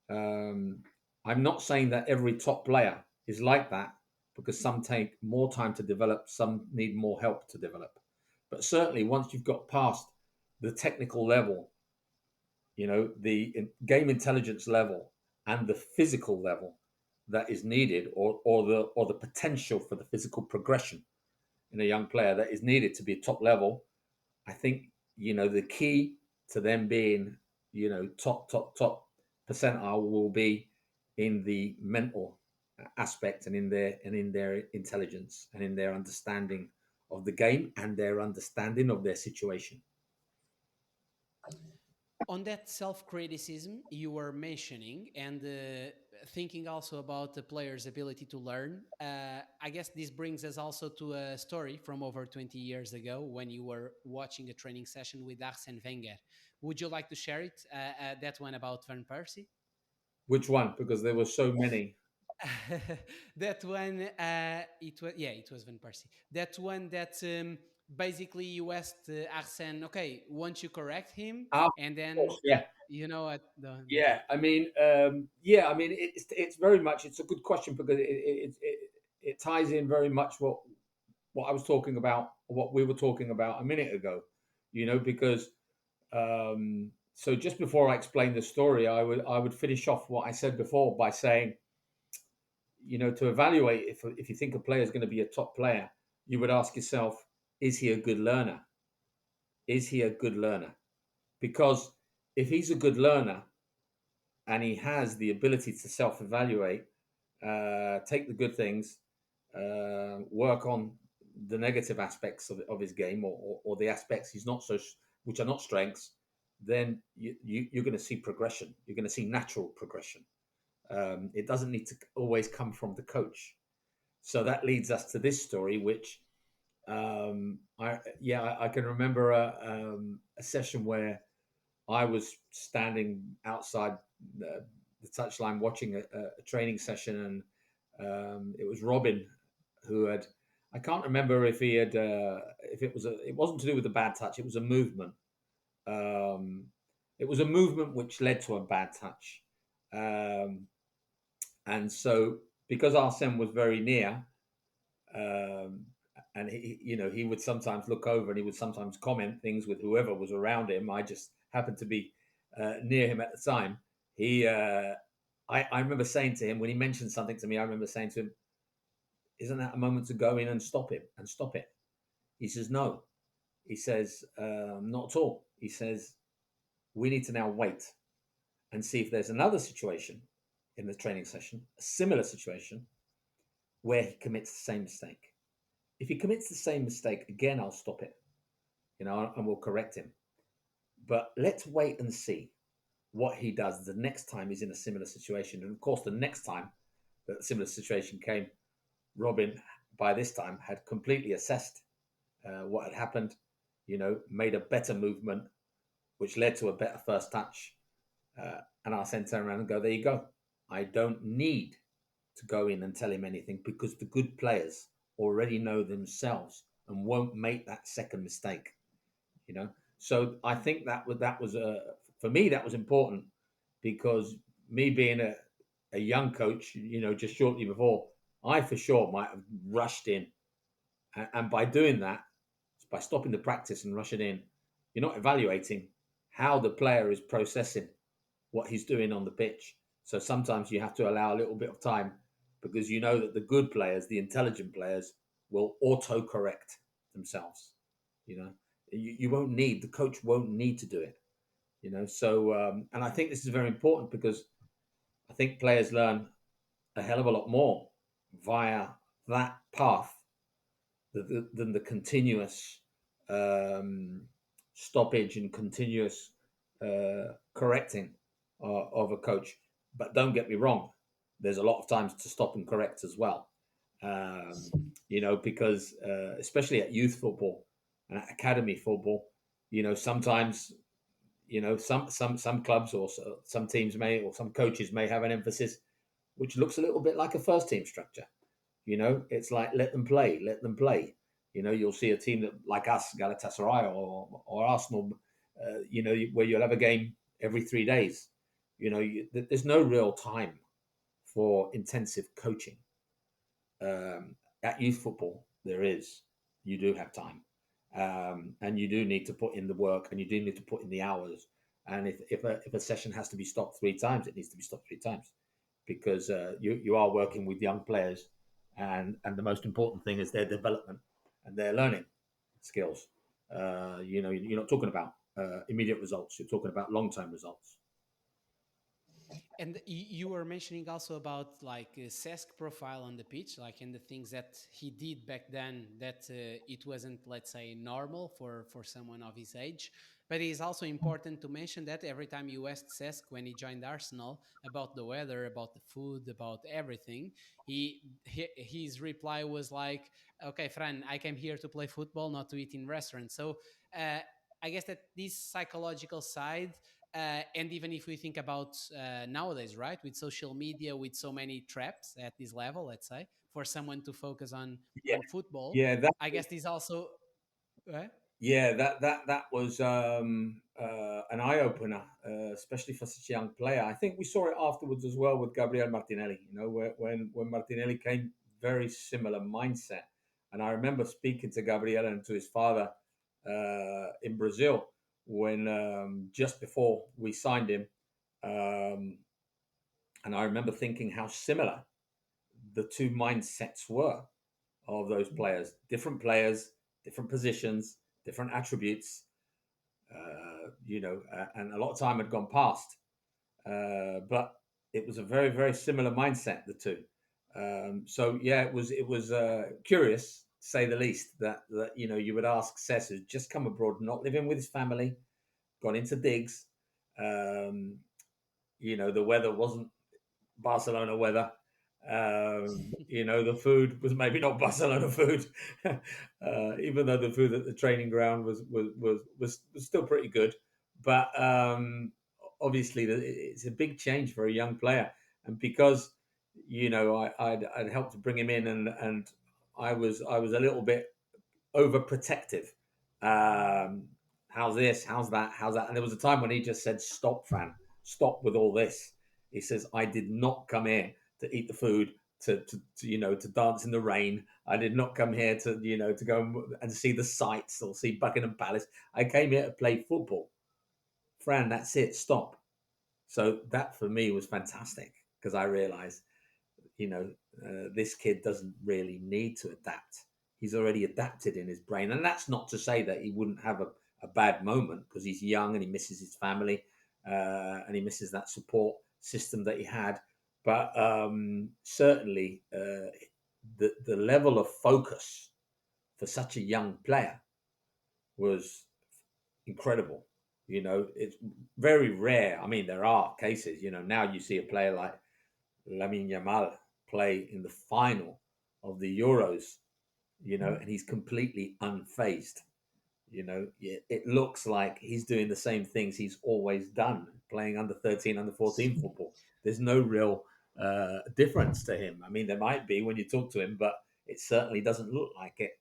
Um, I'm not saying that every top player is like that because some take more time to develop, some need more help to develop. But certainly, once you've got past the technical level, the game intelligence level and the physical level that is needed, or the potential for the physical progression in a young player that is needed to be top level, I think the key to them being top percentile will be in the mental aspect and in their intelligence and in their understanding of the game and their understanding of their situation. On that self-criticism you were mentioning, and thinking also about the player's ability to learn, I guess this brings us also to a story from over 20 years ago when you were watching a training session with Arsène Wenger. Would you like to share it, that one about Van Persie? Which one? Because there were so many. That one, it was Van Persie. That one that basically you asked Arsène, okay, won't you correct him? Of And then course, yeah. you know what Yeah, I mean, it's very much. It's a good question because it ties in very much what I was talking about, what we were talking about a minute ago. Because so just before I explain the story, I would finish off what I said before by saying, to evaluate if you think a player is going to be a top player, you would ask yourself, is he a good learner? Is he a good learner? Because if he's a good learner and he has the ability to self-evaluate, take the good things, work on the negative aspects of his game, or the aspects he's not so, which are not strengths, then you're going to see progression. You're going to see natural progression. It doesn't need to always come from the coach. So that leads us to this story, which I can remember a session where I was standing outside the touchline watching a training session, and it was Robin who had. I can't remember if he had. If it was it wasn't to do with the bad touch. It was a movement. Um, it was a movement which led to a bad touch, and so because Arsène was very near, um, and he would sometimes look over and he would sometimes comment things with whoever was around him. I just happened to be near him at the time. I remember saying to him when he mentioned something to me. I remember saying to him, "Isn't that a moment to go in and stop him and stop it?" He says, "No." He says, "Not at all." He says, "We need to now wait and see if there's another situation in the training session, a similar situation, where he commits the same mistake. If he commits the same mistake again, I'll stop it, and we'll correct him. But let's wait and see what he does the next time he's in a similar situation." And of course, the next time that a similar situation came, Robin, by this time, had completely assessed what had happened, made a better movement, which led to a better first touch. And Arsène turned around and go, "There you go. I don't need to go in and tell him anything because the good players already know themselves and won't make that second mistake." So I think that was for me, that was important, because me being a young coach, just shortly before, I for sure might have rushed in, and by doing that, by stopping the practice and rushing in, you're not evaluating how the player is processing what he's doing on the pitch. So sometimes you have to allow a little bit of time because you know that the good players, the intelligent players, will auto-correct themselves. You know, you won't need, the coach won't need to do it. You know, so and I think this is very important because I think players learn a hell of a lot more via that path than the continuous um, stoppage and continuous correcting of a coach. But don't get me wrong, there's a lot of times to stop and correct as well. You know, because especially at youth football and at academy football, you know, sometimes, you know, some clubs or some teams may, or some coaches may have an emphasis which looks a little bit like a first team structure. You know, it's like let them play, let them play. You know, you'll see a team that like us, Galatasaray or Arsenal, you know, where you'll have a game every 3 days. You know, there's no real time for intensive coaching. At youth football, there is. You do have time, and you do need to put in the work, and you do need to put in the hours. And if a session has to be stopped 3 times, it needs to be stopped 3 times because you are working with young players, and the most important thing is their development and their learning skills. You know, you're not talking about immediate results; you're talking about long-term results. And you were mentioning also about like Cesc profile on the pitch, like in the things that he did back then that it wasn't, let's say, normal for someone of his age. But it is also important to mention that every time you asked Cesc when he joined Arsenal about the weather, about the food, about everything, his reply was like, "Okay, Fran, I came here to play football, not to eat in restaurants." So I guess that this psychological side and even if we think about nowadays, right, with social media, with so many traps at this level, let's say, for someone to focus Yeah, on football, yeah, that I guess this also. Uh, yeah, that was an eye opener, especially for such a young player. I think we saw it afterwards as well with Gabriel Martinelli. You know, when Martinelli came, very similar mindset. And I remember speaking to Gabriel and to his father in Brazil when just before we signed him, um, and I remember thinking how similar the two mindsets were of those players, different positions, different attributes, you know, and a lot of time had gone past, but it was a very, very similar mindset, the two. So yeah, it was curious, to say the least, that you know you would ask Cesc, who's just come abroad, not living with his family, gone into digs. Um, you know, the weather wasn't Barcelona weather. You know, the food was maybe not Barcelona food, even though the food at the training ground was still pretty good. But obviously, it's a big change for a young player, and because you know I'd helped to bring him in, and I was a little bit overprotective. Um, how's this? How's that? How's that? And there was a time when he just said, "Stop, Fran. Stop with all this." He says, "I did not come here to eat the food, to you know, to dance in the rain. I did not come here to, you know, to go and see the sights or see Buckingham Palace. I came here to play football. Fran, that's it. Stop." So that for me was fantastic because I realized, you know, this kid doesn't really need to adapt. He's already adapted in his brain. And that's not to say that he wouldn't have a bad moment because he's young and he misses his family and he misses that support system that he had. But certainly the level of focus for such a young player was incredible. You know, it's very rare. I mean, there are cases, you know, now you see a player like Lamine Yamal play in the final of the Euros, you know, and he's completely unfazed. You know, it looks like he's doing the same things he's always done, playing under 13, under 14 football. There's no real difference to him. I mean, there might be when you talk to him, but it certainly doesn't look like it.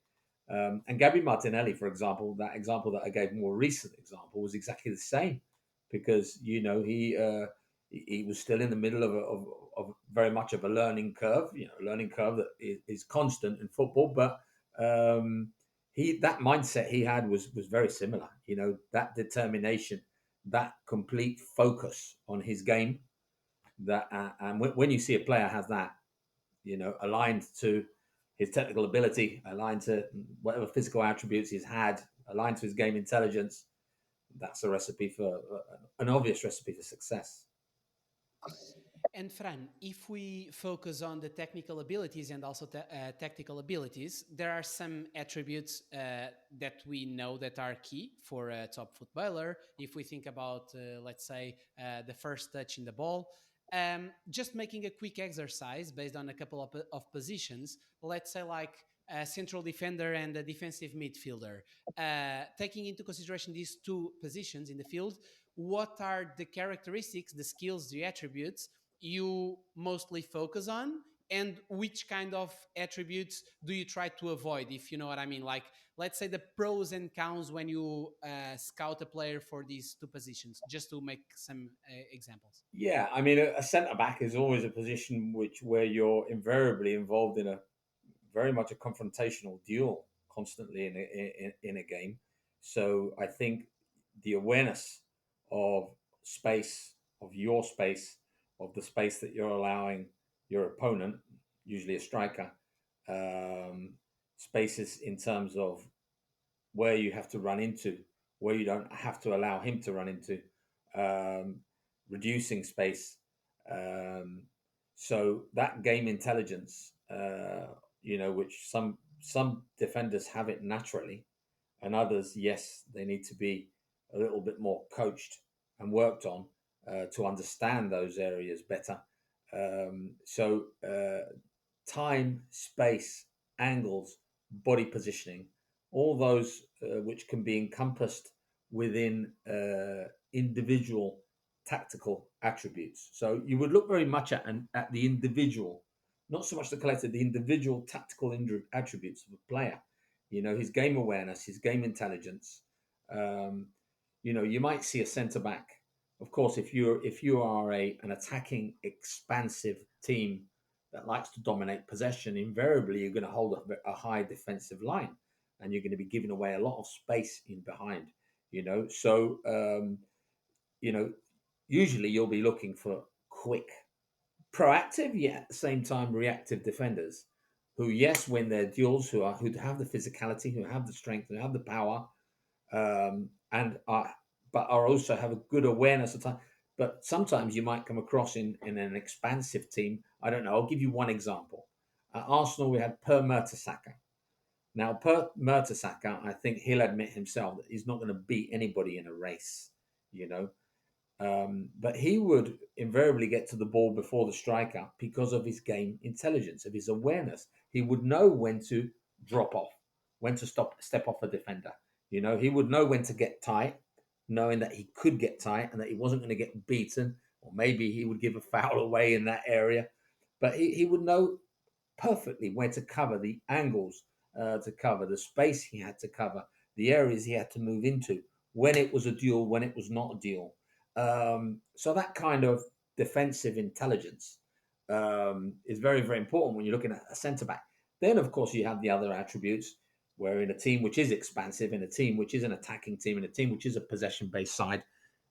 And Gabby Martinelli, for example, that example that I gave, more recent example, was exactly the same, because you know he was still in the middle of very much of a learning curve, you know, learning curve that is constant in football, but that mindset he had was very similar. You know, that determination, that complete focus on his game. That and when you see a player has that, aligned to his technical ability, aligned to whatever physical attributes he's had, aligned to his game intelligence. That's a recipe for an obvious recipe for success. And Fran, if we focus on the technical abilities and also tactical abilities, there are some attributes that we know that are key for a top footballer. If we think about, let's say, the first touch in the ball, just making a quick exercise based on a couple of positions, let's say like a central defender and a defensive midfielder, taking into consideration these two positions in the field, what are the characteristics, the skills, the attributes you mostly focus on, and which kind of attributes do you try to avoid, if you know what I mean? Like, let's say the pros and cons when you scout a player for these two positions, just to make some examples. Yeah, I mean, a centre back is always a position where you're invariably involved in a very much a confrontational duel constantly in a game. So I think the awareness of space, of your space, of the space that you're allowing your opponent, usually a striker, spaces in terms of where you have to run into, where you don't have to allow him to run into, um, reducing space. Um, so that game intelligence, which some defenders have it naturally, and others, yes, they need to be a little bit more coached and worked on to understand those areas better. Time, space, angles, body positioning, all those which can be encompassed within individual tactical attributes. So you would look very much at the individual, not so much the collective, the individual tactical attributes of a player. His game awareness, his game intelligence. Um, you might see a centre back. Of course, if you are an attacking, expansive team that likes to dominate possession, invariably you're going to hold a high defensive line, and you're going to be giving away a lot of space in behind. So usually you'll be looking for quick, proactive, yet at the same time reactive defenders who, yes, win their duels, who have the physicality, who have the strength, who have the power, and are also have a good awareness of time. But sometimes you might come across in an expansive team. I don't know. I'll give you one example. At Arsenal, we had Per Mertesacker. Now, Per Mertesacker, I think he'll admit himself that he's not going to beat anybody in a race, you know. But he would invariably get to the ball before the striker because of his game intelligence, of his awareness. He would know when to drop off, when to step off a defender. He would know when to get tight, knowing that he could get tight and that he wasn't going to get beaten, or maybe he would give a foul away in that area. But he would know perfectly where to cover, the angles to cover, the space he had to cover, the areas he had to move into, when it was a duel, when it was not a duel. So that kind of defensive intelligence is very, very important when you're looking at a centre back. Then, of course, you have the other attributes where in a team which is expansive, in a team which is an attacking team, in a team which is a possession-based side,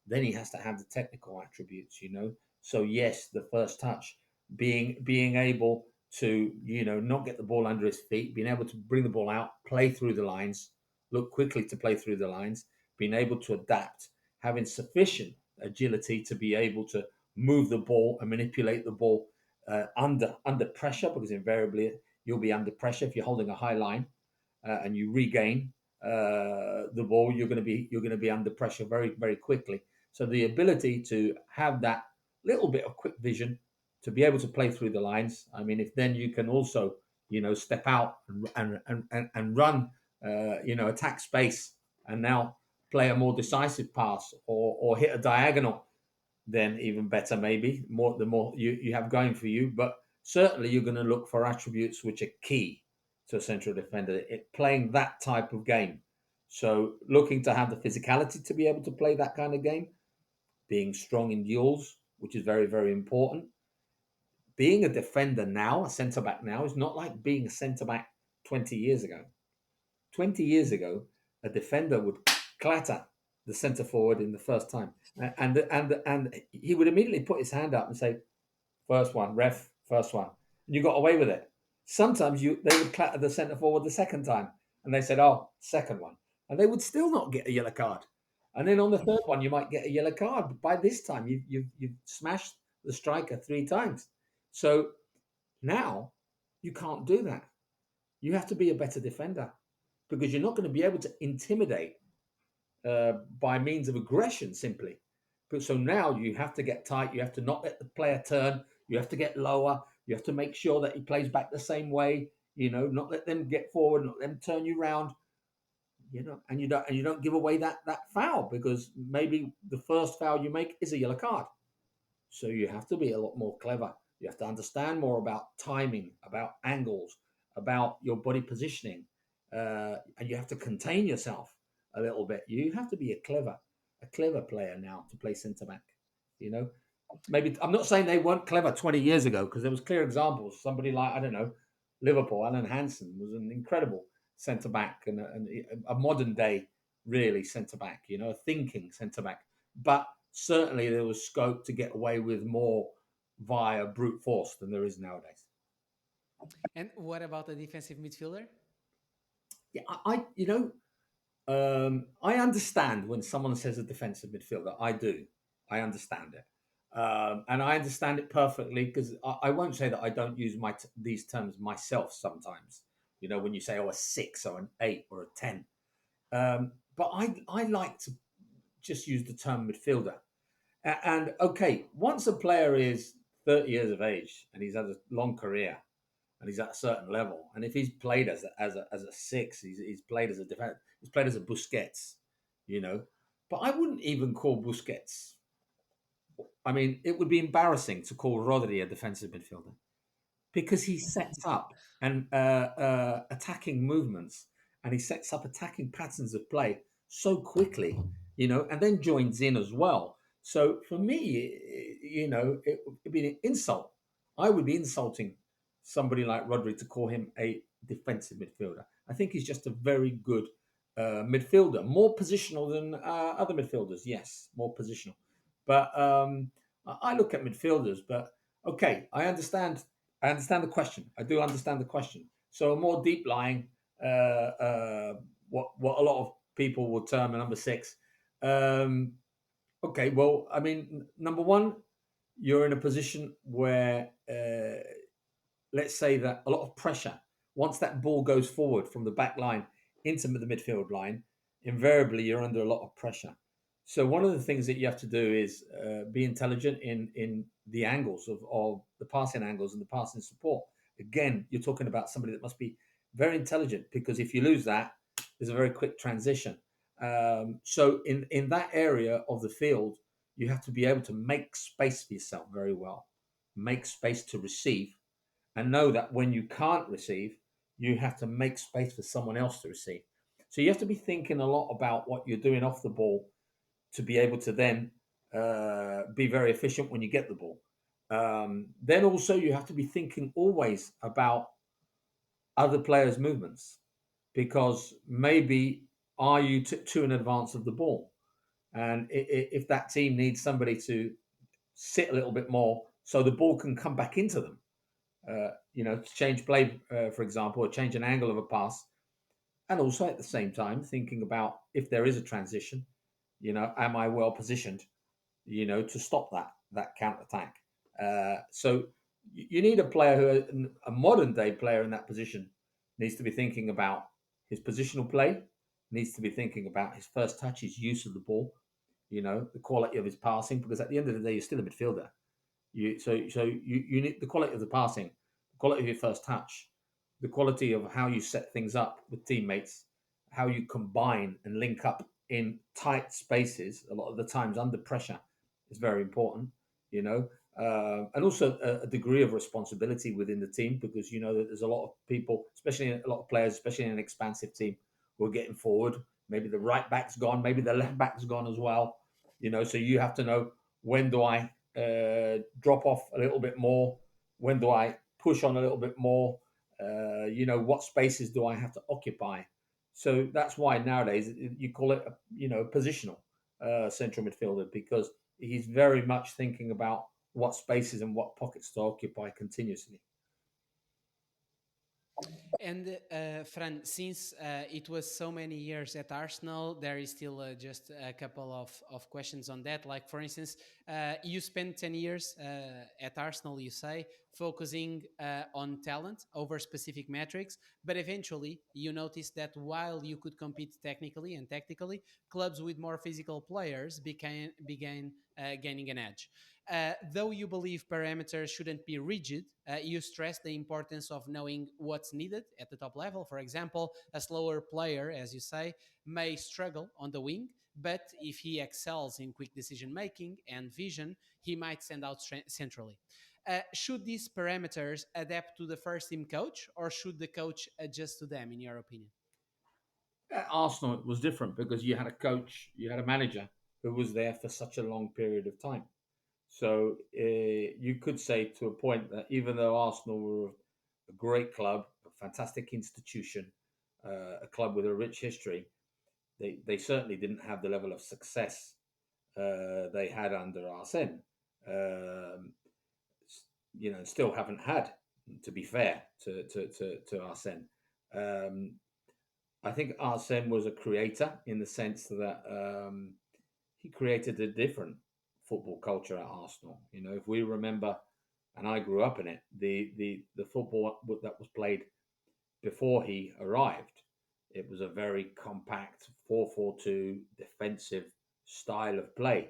then he has to have the technical attributes, So yes, the first touch, being able to, not get the ball under his feet, being able to bring the ball out, play through the lines, look quickly to play through the lines, being able to adapt, having sufficient agility to be able to move the ball and manipulate the ball under pressure, because invariably you'll be under pressure if you're holding a high line and you regain the ball. You're going to be under pressure very, very quickly. So the ability to have that little bit of quick vision to be able to play through the lines. I mean, if then you can also step out and run, attack space, and now play a more decisive pass or hit a diagonal, then even better, maybe the more you have going for you. But certainly you're going to look for attributes which are key to a central defender playing that type of game. So looking to have the physicality to be able to play that kind of game, being strong in duels, which is very, very important. Being a defender now, a centre back now, is not like being a centre back 20 years ago. 20 years ago, a defender would clatter the centre forward in the first time, and he would immediately put his hand up and say, "First one, ref, first one." and you got away with it. Sometimes they would clatter the centre forward the second time, and they said, "Oh, second one," and they would still not get a yellow card. And then on the third one, you might get a yellow card. But by this time, you've smashed the striker 3 times. So now you can't do that. You have to be a better defender because you're not going to be able to intimidate by means of aggression simply. But so now you have to get tight. You have to not let the player turn. You have to get lower. You have to make sure that he plays back the same way. Not let them get forward, not let them turn you round. And you don't give away that foul because maybe the first foul you make is a yellow card. So you have to be a lot more clever. You have to understand more about timing, about angles, about your body positioning, and you have to contain yourself a little bit. You have to be a clever player now to play centre back. Maybe I'm not saying they weren't clever 20 years ago because there was clear examples. Somebody like I don't know, Liverpool, Alan Hansen was an incredible centre back and a modern day really centre back. A thinking centre back, but certainly there was scope to get away with more via brute force than there is nowadays. And what about the defensive midfielder? Yeah, I understand when someone says a defensive midfielder. I do. I understand it. And I understand it perfectly because I won't say that I don't use these terms myself sometimes. When you say, a 6 or an 8 or a 10. But I like to just use the term midfielder. And okay, once a player is 30 years of age and he's had a long career and he's at a certain level, and if he's played as a 6, he's played as a defender, he's played as a Busquets, But I wouldn't even call Busquets. I mean, it would be embarrassing to call Rodri a defensive midfielder because he sets up and attacking movements and he sets up attacking patterns of play so quickly, and then joins in as well. So for me, it would be an insult. I would be insulting somebody like Rodri to call him a defensive midfielder. I think he's just a very good midfielder, more positional than other midfielders. Yes, more positional. But I look at midfielders, but okay, I understand the question. I do understand the question. So a more deep lying, what a lot of people would term a number 6. Okay, well, I mean, number one, you're in a position where, let's say that a lot of pressure, once that ball goes forward from the back line into the midfield line, invariably you're under a lot of pressure. So one of the things that you have to do is be intelligent in the angles of the passing angles and the passing support. Again, you're talking about somebody that must be very intelligent because if you lose that, there's a very quick transition. So in that area of the field, you have to be able to make space for yourself very well, make space to receive, and know that when you can't receive, you have to make space for someone else to receive. So you have to be thinking a lot about what you're doing off the ball to be able to then be very efficient when you get the ball. Then also you have to be thinking always about other players' movements because maybe are you too in advance of the ball? And if that team needs somebody to sit a little bit more so the ball can come back into them, to change play, for example, or change an angle of a pass, and also at the same time thinking about if there is a transition, am I well positioned, to stop that counter attack? So you need a player a modern day player in that position needs to be thinking about his positional play, needs to be thinking about his first touch, his use of the ball, the quality of his passing, because at the end of the day, you're still a midfielder. You need the quality of the passing, the quality of your first touch, the quality of how you set things up with teammates, how you combine and link up in tight spaces. A lot of the times under pressure is very important, and also a degree of responsibility within the team because you know that there's a lot of people, especially a lot of players, especially in an expansive team, who are getting forward. Maybe the right back's gone, maybe the left back's gone as well. So you have to know when do I drop off a little bit more? When do I push on a little bit more? What spaces do I have to occupy? So that's why nowadays you call it, positional central midfielder because he's very much thinking about what spaces and what pockets to occupy continuously. And Fran, since it was so many years at Arsenal, there is still just a couple of questions on that. Like, for instance, you spent 10 years at Arsenal, you say, focusing on talent over specific metrics, but eventually you noticed that while you could compete technically and tactically, clubs with more physical players began gaining an edge. Though you believe parameters shouldn't be rigid, you stress the importance of knowing what's needed at the top level. For example, a slower player, as you say, may struggle on the wing, but if he excels in quick decision making and vision, he might stand out centrally. Should these parameters adapt to the first team coach, or should the coach adjust to them, in your opinion? At Arsenal, it was different because you had a coach, you had a manager who was there for such a long period of time. So you could say to a point that even though Arsenal were a great club, a fantastic institution, a club with a rich history, they certainly didn't have the level of success they had under Arsène. Um, still haven't had, to be fair to Arsène. Um, I think Arsène was a creator in the sense that he created a different football culture at Arsenal. If we remember, and I grew up in it, the football that was played before he arrived, it was a very compact 4-4-2 defensive style of play.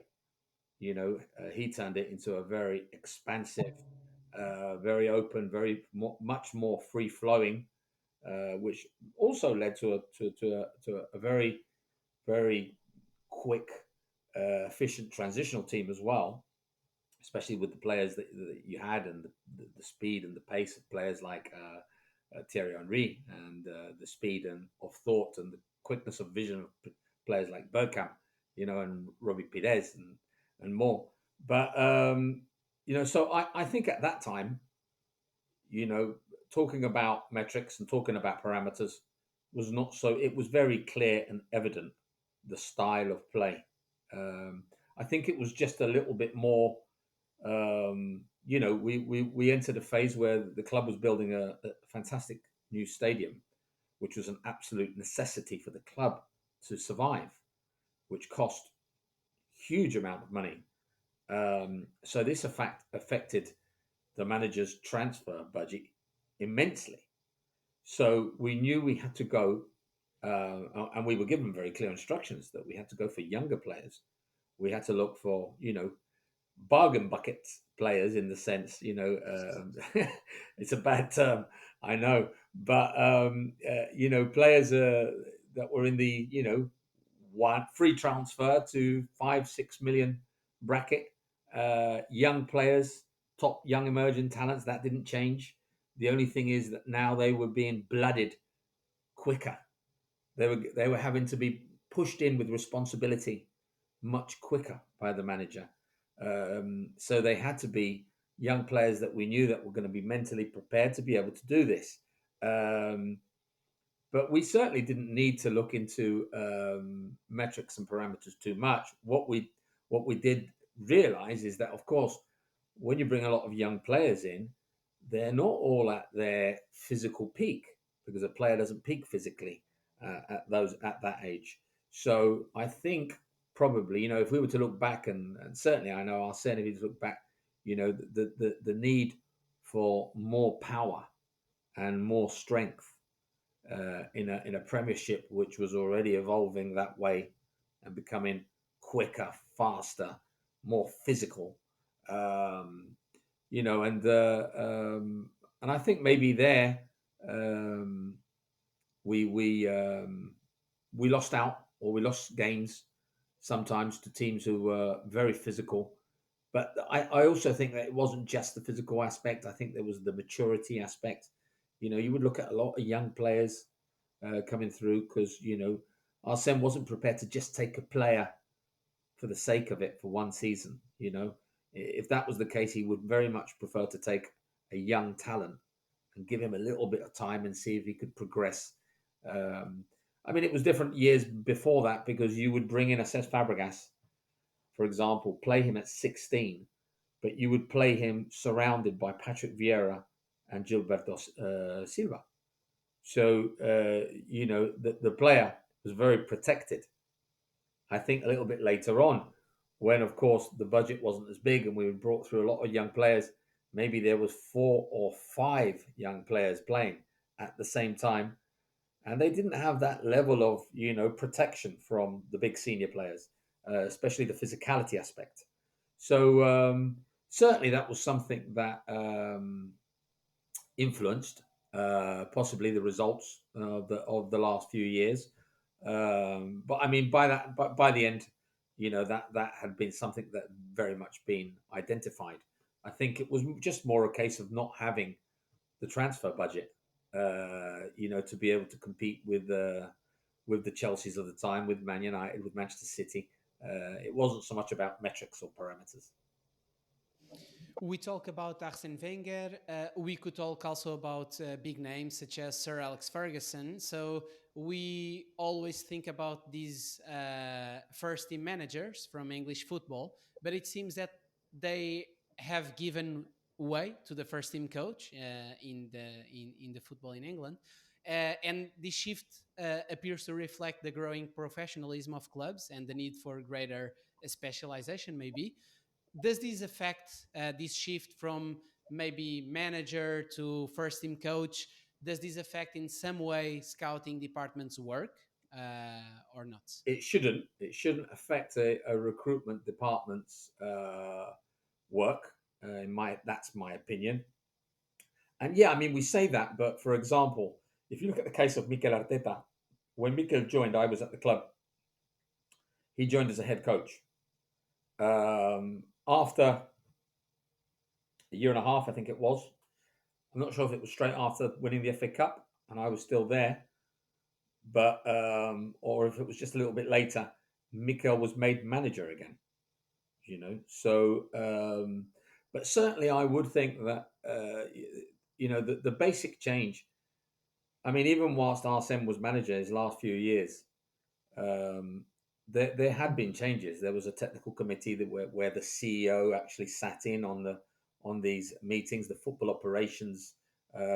He turned it into a very expansive, very open, much more free flowing, which also led to a very very quick, efficient transitional team as well, especially with the players that you had and the speed and the pace of players like Thierry Henry and the speed and of thought and the quickness of vision of players like Bergkamp, and Robbie Pires and more. But so I think at that time, you know, talking about metrics and talking about parameters was not so. It was very clear and evident the style of play. Um, I think it was just a little bit more. We entered a phase where the club was building a fantastic new stadium, which was an absolute necessity for the club to survive, which cost huge amount of money. So this effect affected the manager's transfer budget immensely. So we knew we had to go, and we were given very clear instructions that we had to go for younger players. We had to look for, bargain bucket players in the sense, it's a bad term, I know, but players that were in the, one free transfer to 5-6 million bracket, young players, top young emerging talents. That didn't change. The only thing is that now they were being blooded quicker. They were having to be pushed in with responsibility much quicker by the manager. So they had to be young players that we knew that were going to be mentally prepared to be able to do this. But we certainly didn't need to look into metrics and parameters too much. What we did realize is that, of course, when you bring a lot of young players in, they're not all at their physical peak because a player doesn't peak physically at that age. So I think probably, if we were to look back, and certainly I know Arsène, if he look back, the need for more power and more strength in a Premiership which was already evolving that way and becoming quicker, faster, more physical. Um, and I think maybe there um, we lost out, or we lost games sometimes to teams who were very physical. But I also think that it wasn't just the physical aspect. I think there was the maturity aspect. You would look at a lot of young players coming through because, Arsene wasn't prepared to just take a player for the sake of it for one season. If that was the case, he would very much prefer to take a young talent and give him a little bit of time and see if he could progress. It was different years before that because you would bring in a Cesc Fabregas, for example, play him at 16, but you would play him surrounded by Patrick Vieira and Gilberto Silva. So the player was very protected. I think a little bit later on, when of course the budget wasn't as big and we brought through a lot of young players, maybe there was 4 or 5 young players playing at the same time, and they didn't have that level of protection from the big senior players, especially the physicality aspect. So certainly that was something that influenced possibly the results of the last few years. But I mean, by the end, that had been something that very much been identified. I think it was just more a case of not having the transfer budget, to be able to compete with the Chelseas of the time, with Man United, with Manchester City. It wasn't so much about metrics or parameters. We talk about Arsène Wenger. We could talk also about big names such as Sir Alex Ferguson. So we always think about these first team managers from English football, but it seems that they have given way to the first team coach in the football in England. And this shift appears to reflect the growing professionalism of clubs and the need for greater specialization, maybe. Does this affect this shift from maybe manager to first team coach? Does this affect in some way scouting department's work or not? It shouldn't. It shouldn't affect a recruitment department's work. That's my opinion. And yeah, I mean, we say that, but for example, if you look at the case of Mikel Arteta, when Mikel joined, I was at the club. He joined as a head coach. After a year and a half, I think it was. I'm not sure if it was straight after winning the FA Cup, and I was still there, but or if it was just a little bit later. Mikel was made manager again. So but certainly I would think that the basic change. I mean, even whilst Arsène was manager his last few years, there had been changes. There was a technical committee where the CEO actually sat in on these meetings. The football operations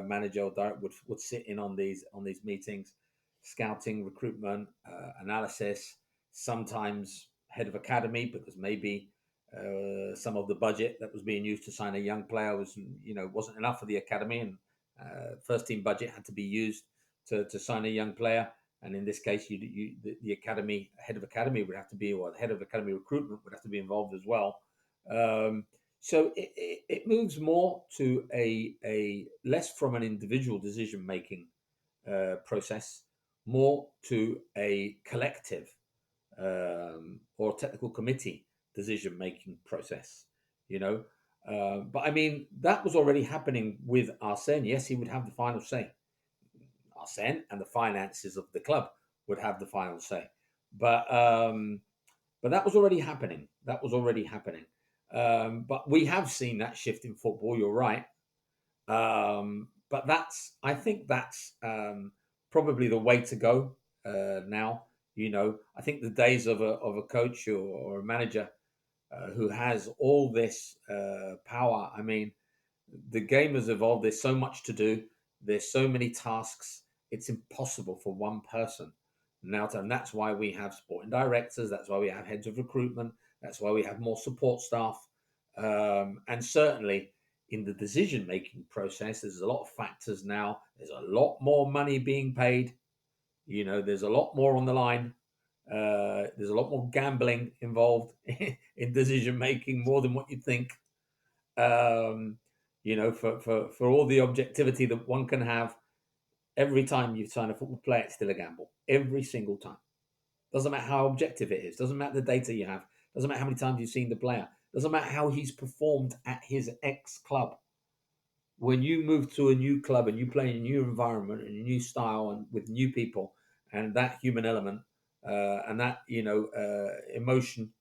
manager or director would sit in on these meetings, scouting, recruitment, analysis. Sometimes head of academy, because maybe some of the budget that was being used to sign a young player wasn't enough for the academy, and first team budget had to be used to sign a young player. And in this case, the academy head of academy would have to be, or the head of academy recruitment would have to be involved as well. So it moves more to a less from an individual decision making process, more to a collective or technical committee decision making process. But I mean, that was already happening with Arsène. Yes, he would have the final say. Arsène and the finances of the club would have the final say. But that was already happening. But we have seen that shift in football. You're right. But I think that's probably the way to go now. I think the days of a coach or a manager who has all this power. I mean, the game has evolved. There's so much to do. There's so many tasks. It's impossible for one person now to, and that's why we have sporting directors. That's why we have heads of recruitment. That's why we have more support staff. And certainly in the decision-making process, there's a lot of factors now. There's a lot more money being paid. There's a lot more on the line. There's a lot more gambling involved in decision-making, more than what you'd think. For all the objectivity that one can have, every time you sign a football player, it's still a gamble. Every single time. Doesn't matter how objective it is. Doesn't matter the data you have. Doesn't matter how many times you've seen the player. Doesn't matter how he's performed at his ex-club. When you move to a new club and you play in a new environment and a new style and with new people and that human element and that emotion,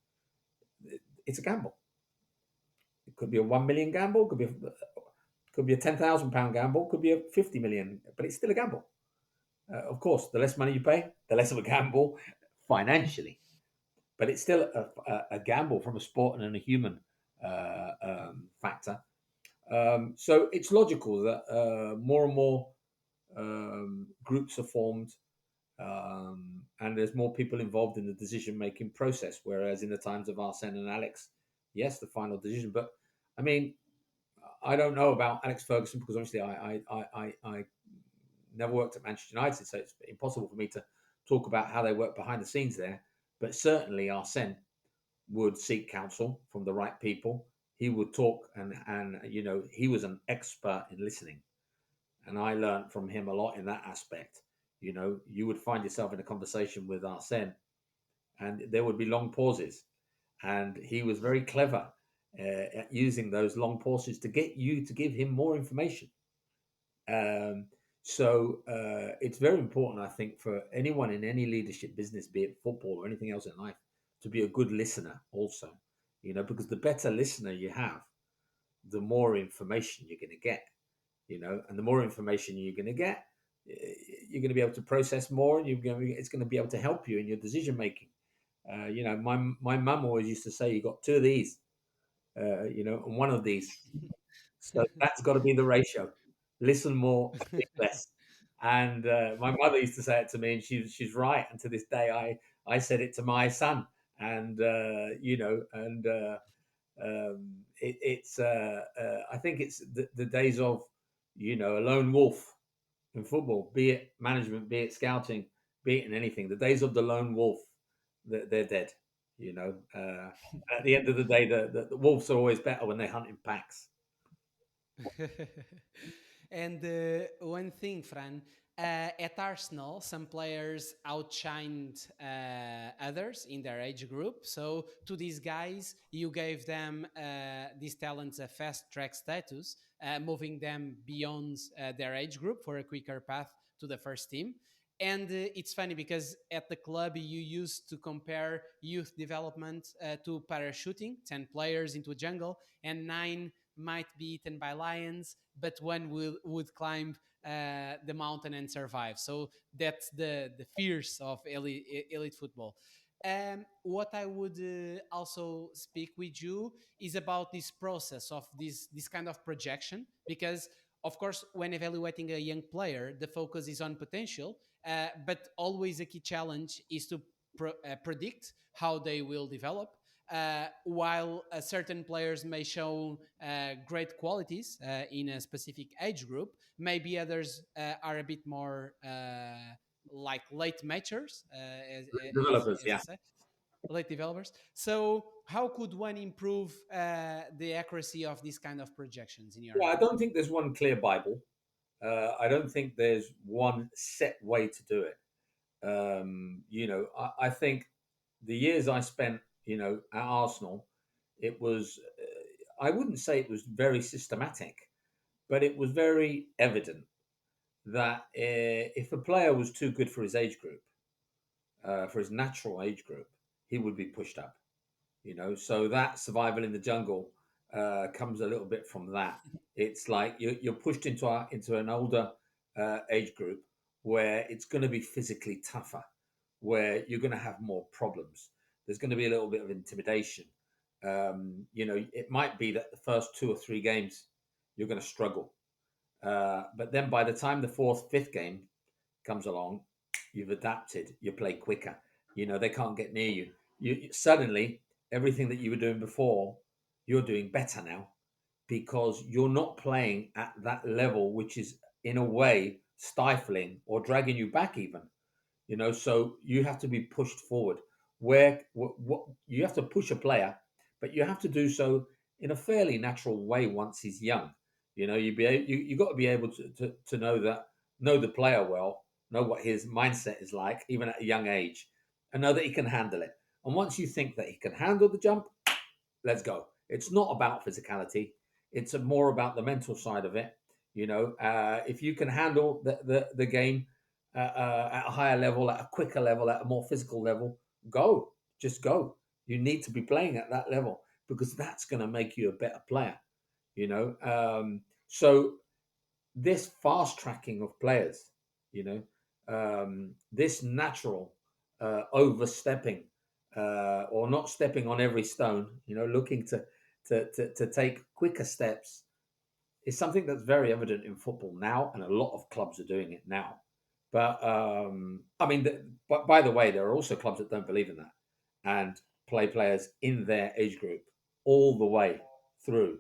it's a gamble. It could be a 1 million gamble. Could be a £10,000 gamble. Could be a 50 million, but it's still a gamble. Of course, the less money you pay, the less of a gamble financially. But it's still a gamble from a sport and a human factor. So it's logical that more and more groups are formed, and there's more people involved in the decision-making process. Whereas in the times of Arsène and Alex, yes, the final decision. But I mean, I don't know about Alex Ferguson because obviously I never worked at Manchester United, so it's impossible for me to talk about how they work behind the scenes there. But certainly Arsène would seek counsel from the right people. He would talk, and he was an expert in listening, and I learned from him a lot in that aspect. You would find yourself in a conversation with Arsène, and there would be long pauses, and he was very clever at using those long pauses to get you to give him more information. So it's very important, I think, for anyone in any leadership business, be it football or anything else in life, to be a good listener also, because the better listener you have, the more information you're going to get, and the more information you're going to get, you're going to be able to process more, and it's going to be able to help you in your decision making. My mum always used to say, you got two of these, and one of these. So that's got to be the ratio. Listen more, speak less. And my mother used to say it to me, and she's right. And to this day, I said it to my son, and it's I think it's the days of a lone wolf in football, be it management, be it scouting, be it in anything. The days of the lone wolf, they're dead. At the end of the day, the wolves are always better when they hunt in packs. And one thing, Fran, at Arsenal, some players outshined others in their age group. So to these guys, you gave them these talents a fast track status, moving them beyond their age group for a quicker path to the first team. And it's funny because at the club you used to compare youth development to parachuting, 10 players into a jungle, and 9 might be eaten by lions, but one would climb the mountain and survive. So that's the fears of elite football. What I would also speak with you is about this process of this kind of projection, because of course, when evaluating a young player, the focus is on potential, but always a key challenge is to predict how they will develop. While certain players may show great qualities in a specific age group, maybe others are a bit more like late matures, Developers, as I yeah. say, late developers. So, how could one improve the accuracy of these kind of projections, in your Yeah, I opinion? don't think there's one clear Bible. I don't think there's one set way to do it. I think the years I spent, at Arsenal, it was, I wouldn't say it was very systematic, but it was very evident that if a player was too good for his age group, for his natural age group, he would be pushed up. So that survival in the jungle comes a little bit from that. It's like you're pushed into an older age group where it's going to be physically tougher, where you're going to have more problems. There's going to be a little bit of intimidation. It might be that the first 2 or 3 games you're going to struggle, but then by the time the fourth, fifth game comes along, you've adapted. You play quicker. They can't get near you. You suddenly everything that you were doing before, you're doing better now because you're not playing at that level, which is in a way stifling or dragging you back even. So you have to be pushed forward. Where what you have to push a player, but you have to do so in a fairly natural way once he's young. You got to be able to know the player well, know what his mindset is like, even at a young age, and know that he can handle it. And once you think that he can handle the jump, let's go. It's not about physicality. It's more about the mental side of it. If you can handle the game at a higher level, at a quicker level, at a more physical level, go. Just go. You need to be playing at that level because that's going to make you a better player. So this fast tracking of players, this natural overstepping or not stepping on every stone, looking to take quicker steps is something that's very evident in football now, and a lot of clubs are doing it now. But I mean, but by the way, there are also clubs that don't believe in that and play players in their age group all the way through.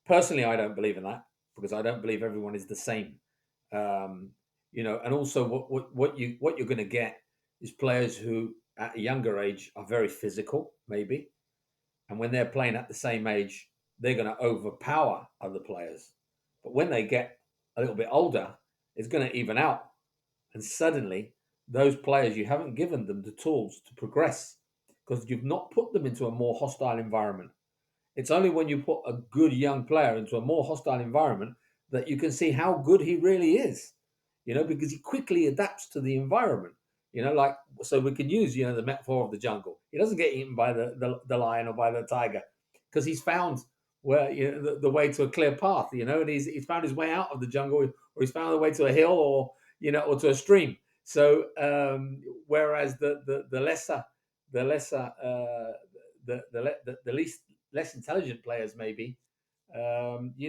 Personally, I don't believe in that because I don't believe everyone is the same. Um, and also what you're going to get is players who at a younger age are very physical, maybe, and when they're playing at the same age, they're going to overpower other players. But when they get a little bit older, it's going to even out. And suddenly, those players, you haven't given them the tools to progress because you've not put them into a more hostile environment. It's only when you put a good young player into a more hostile environment that you can see how good he really is, because he quickly adapts to the environment. Like, so we can use, the metaphor of the jungle. He doesn't get eaten by the lion or by the tiger because he's found where the way to a clear path, and he's found his way out of the jungle, or he's found the way to a hill, or to a stream. So whereas the lesser the least less intelligent players maybe they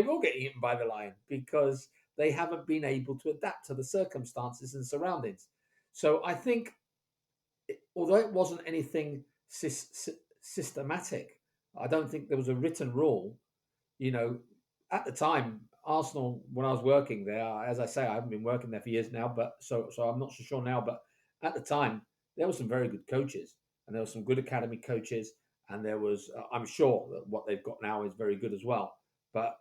will get eaten by the lion because they haven't been able to adapt to the circumstances and surroundings. So I think, although it wasn't anything systematic, I don't think there was a written rule. At the time, Arsenal, when I was working there, as I say, I haven't been working there for years now, but so I'm not so sure now. But at the time, there were some very good coaches, and there were some good academy coaches, and there was, I'm sure that what they've got now is very good as well. But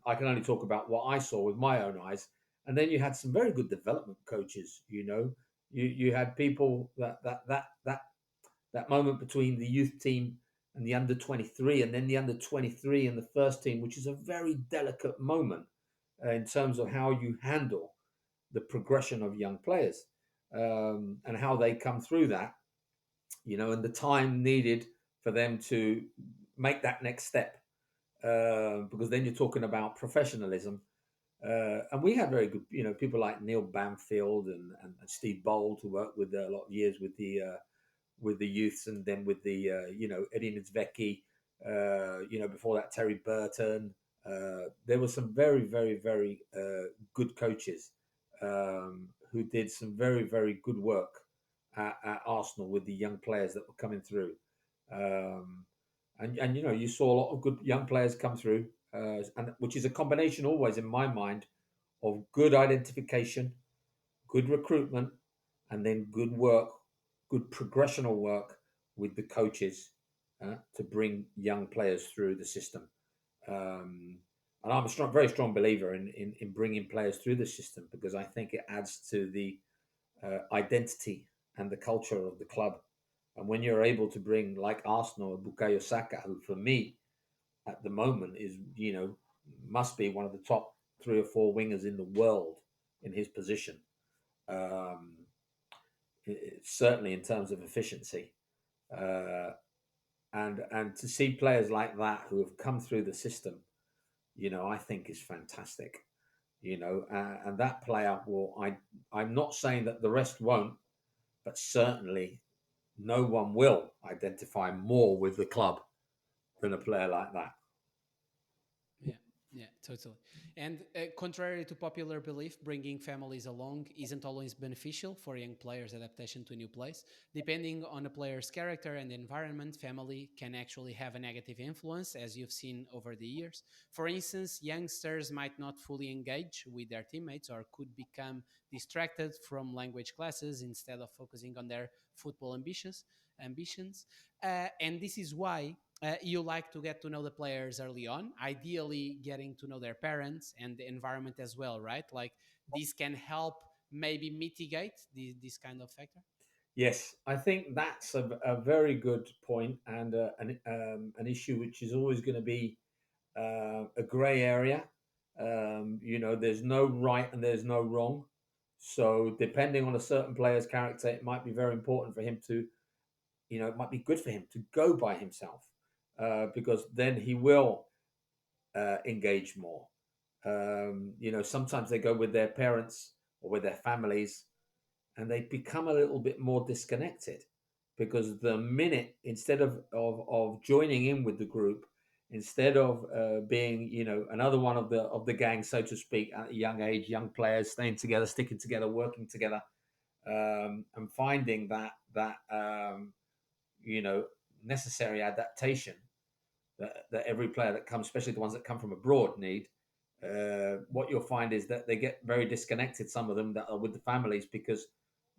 I can only talk about what I saw with my own eyes. And then you had some very good development coaches. You had people that moment between the youth team and the under 23, and then the under 23 and the first team, which is a very delicate moment in terms of how you handle the progression of young players and how they come through that, and the time needed for them to make that next step. Because then you're talking about professionalism. And we had very good, people like Neil Bamfield and Steve Bold, who worked with a lot of years with the youths, and then with the Eddie Niedzwiecki, before that Terry Burton. There were some very, very, very good coaches who did some very, very good work at Arsenal with the young players that were coming through. And you saw a lot of good young players come through, and which is a combination always in my mind of good identification, good recruitment, and then good work, good progressional work with the coaches to bring young players through the system. And I'm a very strong believer in bringing players through the system because I think it adds to the identity and the culture of the club. And when you're able to bring, like Arsenal, Bukayo Saka, who for me at the moment is, must be one of the top 3 or 4 wingers in the world in his position. Certainly in terms of efficiency, and to see players like that who have come through the system, I think is fantastic. And that player will. I'm not saying that the rest won't, but certainly no one will identify more with the club than a player like that. Yeah, totally. And contrary to popular belief, bringing families along isn't always beneficial for young players' adaptation to a new place. Depending on a player's character and environment, family can actually have a negative influence, as you've seen over the years. For instance, youngsters might not fully engage with their teammates or could become distracted from language classes instead of focusing on their football ambitions. And this is why you like to get to know the players early on, ideally getting to know their parents and the environment as well, right? Like this can help maybe mitigate this kind of factor. Yes, I think that's a very good point, and an issue which is always going to be a grey area. There's no right and there's no wrong. So depending on a certain player's character, it might be very important for him to, it might be good for him to go by himself because then he will engage more. Sometimes they go with their parents or with their families, and they become a little bit more disconnected because the minute instead of joining in with the group, instead of being, another one of the gang, so to speak, at a young age, young players staying together, sticking together, working together, and finding that necessary adaptation that every player that comes, especially the ones that come from abroad, need. What you'll find is that they get very disconnected. Some of them that are with the families because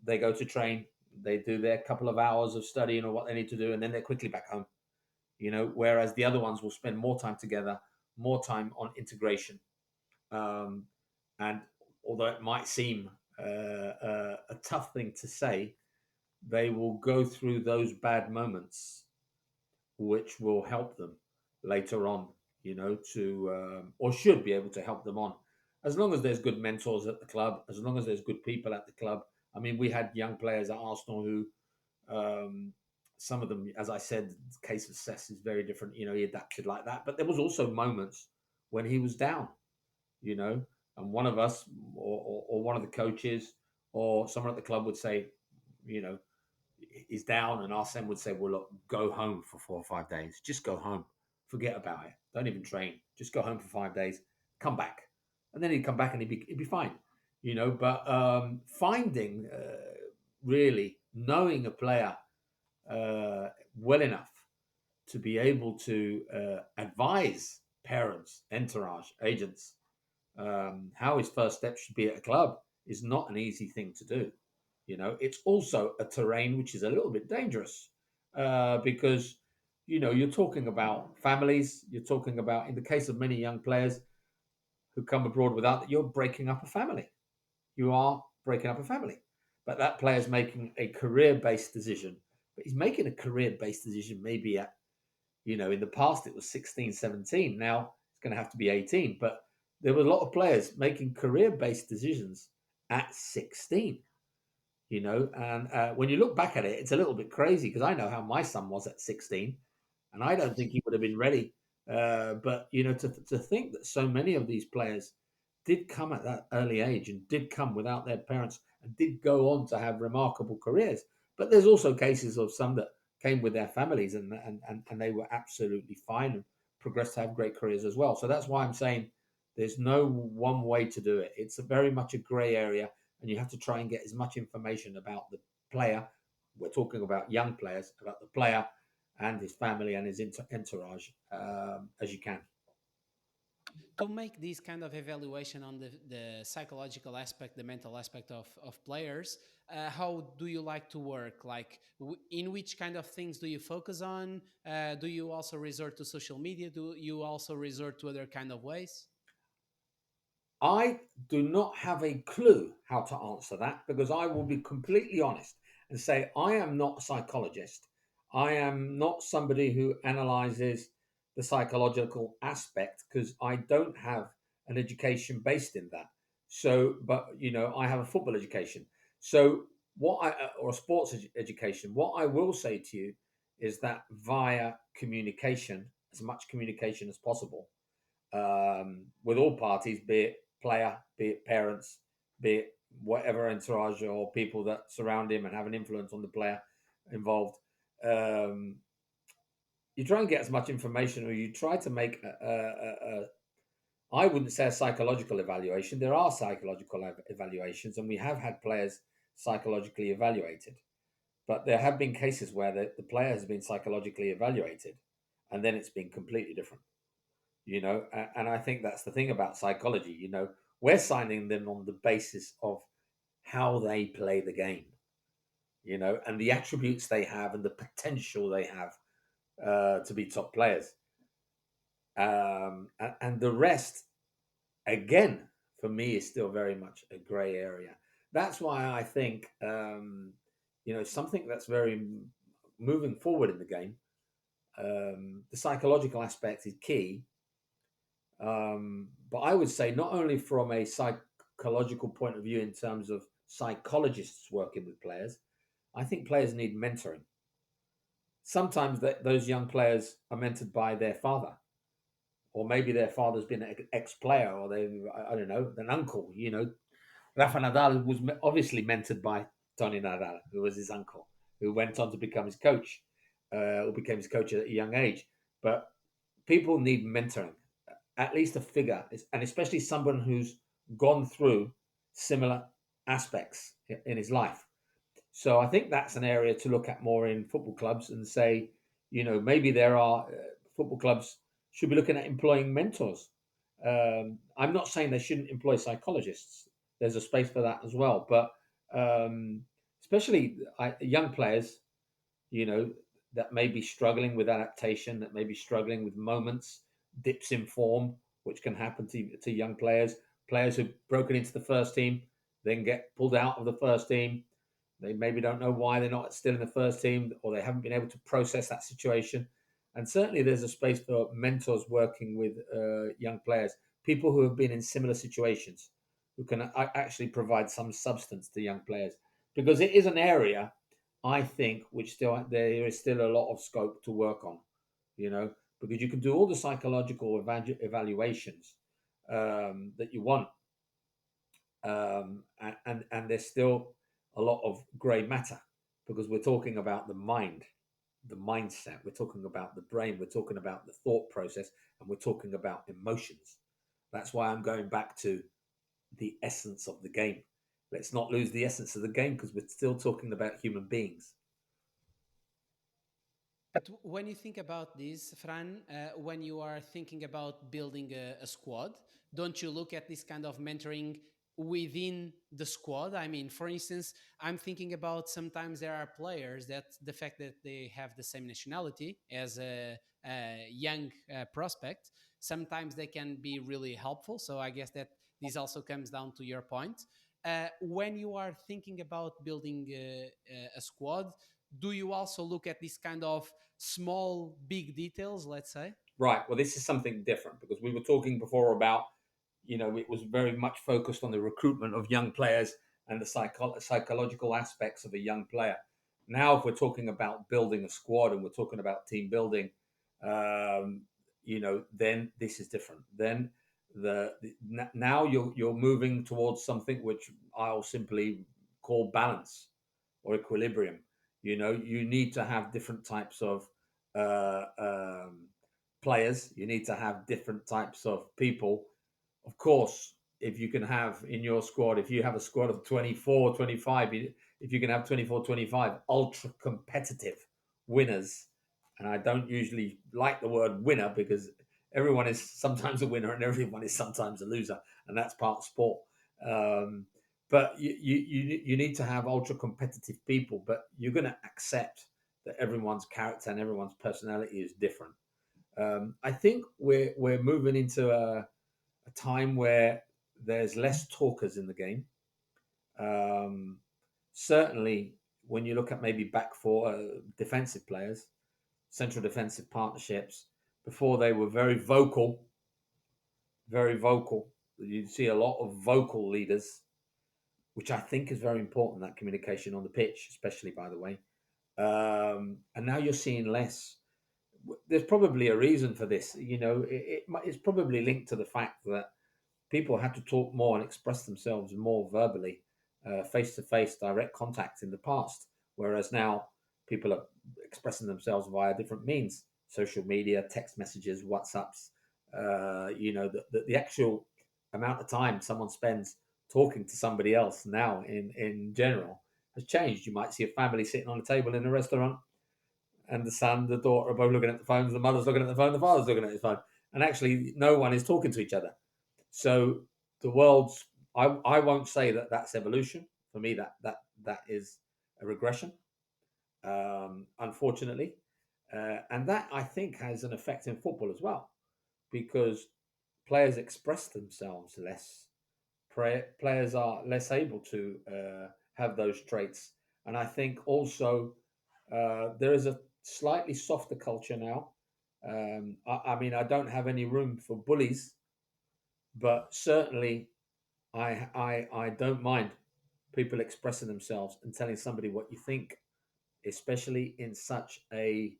they go to train, they do their couple of hours of studying or what they need to do, and then they're quickly back home. Whereas the other ones will spend more time together, more time on integration. And although it might seem a tough thing to say, they will go through those bad moments, which will help them later on, or should be able to help them on. As long as there's good mentors at the club, as long as there's good people at the club. I mean, we had young players at Arsenal who, some of them, as I said, the case of Cess is very different. He adapted like that. But there was also moments when he was down, and one of us or one of the coaches or someone at the club would say, he's down, and Arsène would say, well, look, go home for 4 or 5 days. Just go home. Forget about it. Don't even train. Just go home for 5 days. Come back. And then he'd come back and he'd be fine. But finding, really knowing a player well enough to be able to advise parents, entourage, agents, how his first step should be at a club is not an easy thing to do. It's also a terrain which is a little bit dangerous because, you're talking about families. You're talking about, in the case of many young players who come abroad without that, you're breaking up a family. You are breaking up a family. But that player's making a career-based decision. But he's making a career-based decision maybe at, in the past it was 16, 17. Now it's going to have to be 18. But there were a lot of players making career-based decisions at 16. And when you look back at it, it's a little bit crazy because I know how my son was at 16, and I don't think he would have been ready. But to think that so many of these players did come at that early age and did come without their parents and did go on to have remarkable careers. But there's also cases of some that came with their families and they were absolutely fine and progressed to have great careers as well. So that's why I'm saying there's no one way to do it. It's very much a grey area. And you have to try and get as much information about the player. We're talking about young players, about the player and his family and his entourage as you can. To make this kind of evaluation on the psychological aspect, the mental aspect of players, how do you like to work? Like, in which kind of things do you focus on? Do you also resort to social media? Do you also resort to other kind of ways? I do not have a clue how to answer that because I will be completely honest and say I am not a psychologist. I am not somebody who analyzes the psychological aspect because I don't have an education based in that. So, but I have a football education. So, or a sports education. What I will say to you is that via communication, as much communication as possible, with all parties, be it player, be it parents, be it whatever entourage or people that surround him and have an influence on the player involved. You try and get as much information, or you try to make I wouldn't say a psychological evaluation. There are psychological evaluations, and we have had players psychologically evaluated. But there have been cases where the player has been psychologically evaluated, and then it's been completely different. And I think that's the thing about psychology. We're signing them on the basis of how they play the game, and the attributes they have and the potential they have to be top players. And the rest, again, for me, is still very much a gray area. That's why I think, something that's very moving forward in the game, the psychological aspect is key. But I would say not only from a psychological point of view in terms of psychologists working with players, I think players need mentoring. Sometimes those young players are mentored by their father, or maybe their father's been an ex-player, or I don't know, an uncle. Rafa Nadal was obviously mentored by Tony Nadal, who was his uncle, who went on to become his coach, or became his coach at a young age. But people need mentoring, at least a figure, and especially someone who's gone through similar aspects in his life. So I think that's an area to look at more in football clubs and say, maybe there are football clubs should be looking at employing mentors. I'm not saying they shouldn't employ psychologists. There's a space for that as well. But especially young players, you know, that may be struggling with adaptation, that may be struggling with moments, dips in form, which can happen to young players who've broken into the first team, then get pulled out of the first team. They maybe don't know why they're not still in the first team, or they haven't been able to process that situation. And certainly there's a space for mentors working with young players, people who have been in similar situations, who can actually provide some substance to young players. Because it is an area, I think, which still there is still a lot of scope to work on, because you can do all the psychological evaluations that you want, and there's still a lot of grey matter, because we're talking about the mind, the mindset, we're talking about the brain, we're talking about the thought process, and we're talking about emotions. That's why I'm going back to the essence of the game. Let's not lose the essence of the game, because we're still talking about human beings. But when you think about this, Fran, when you are thinking about building a squad, don't you look at this kind of mentoring within the squad? I mean, for instance, I'm thinking about sometimes there are players that the fact that they have the same nationality as a young prospect, sometimes they can be really helpful. So I guess that this also comes down to your point. When you are thinking about building a squad, do you also look at this kind of small, big details, let's say? Right. Well, this is something different, because we were talking before about, it was very much focused on the recruitment of young players and the psychological aspects of a young player. Now, if we're talking about building a squad and we're talking about team building, then this is different. Then now you're moving towards something which I'll simply call balance or equilibrium. You need to have different types of uh, um, players. You need to have different types of people. Of course, if you can have in your squad, if you have a squad of 24, 25, if you can have 24, 25 ultra competitive winners, and I don't usually like the word winner, because everyone is sometimes a winner and everyone is sometimes a loser, and that's part of sport. Um, but you need to have ultra competitive people, but you're going to accept that everyone's character and everyone's personality is different. I think we're moving into a time where there's less talkers in the game. Um, Certainly, when you look at maybe back four defensive players, central defensive partnerships, before they were very vocal, very vocal. You'd see a lot of vocal leaders, which I think is very important, that communication on the pitch, especially, by the way. And now you're seeing less. There's probably a reason for this. It's probably linked to the fact that people had to talk more and express themselves more verbally, face to face, direct contact in the past, whereas now people are expressing themselves via different means: social media, text messages, WhatsApps. The actual amount of time someone spends talking to somebody else now, in general, has changed. You might see a family sitting on a table in a restaurant, and the son, the daughter are both looking at the phones. The mother's looking at the phone, the father's looking at his phone, and actually no one is talking to each other. So the world's, I won't say that that's evolution. For me, that is a regression, unfortunately, and that, I think, has an effect in football as well, because players express themselves less. Players are less able to have those traits, and I think also there is a slightly softer culture now. I mean, I don't have any room for bullies, but certainly I don't mind people expressing themselves and telling somebody what you think, especially in such a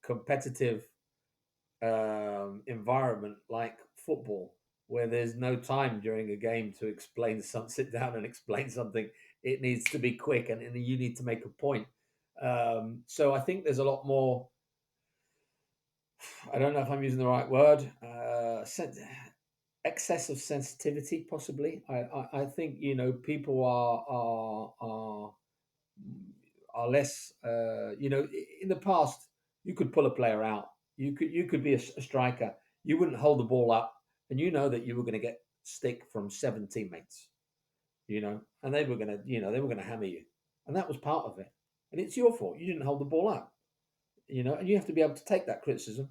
competitive environment like football, where there's no time during a game to explain some, sit down and explain something. It needs to be quick, and you need to make a point. So I think there's a lot more I don't know if I'm using the right word. Excess of sensitivity, possibly. I think people are less. In the past, you could pull a player out. You could be a striker. You wouldn't hold the ball up, and you know that you were going to get stick from 7 teammates. And they were gonna hammer you, and that was part of it. And it's your fault. You didn't hold the ball up. And you have to be able to take that criticism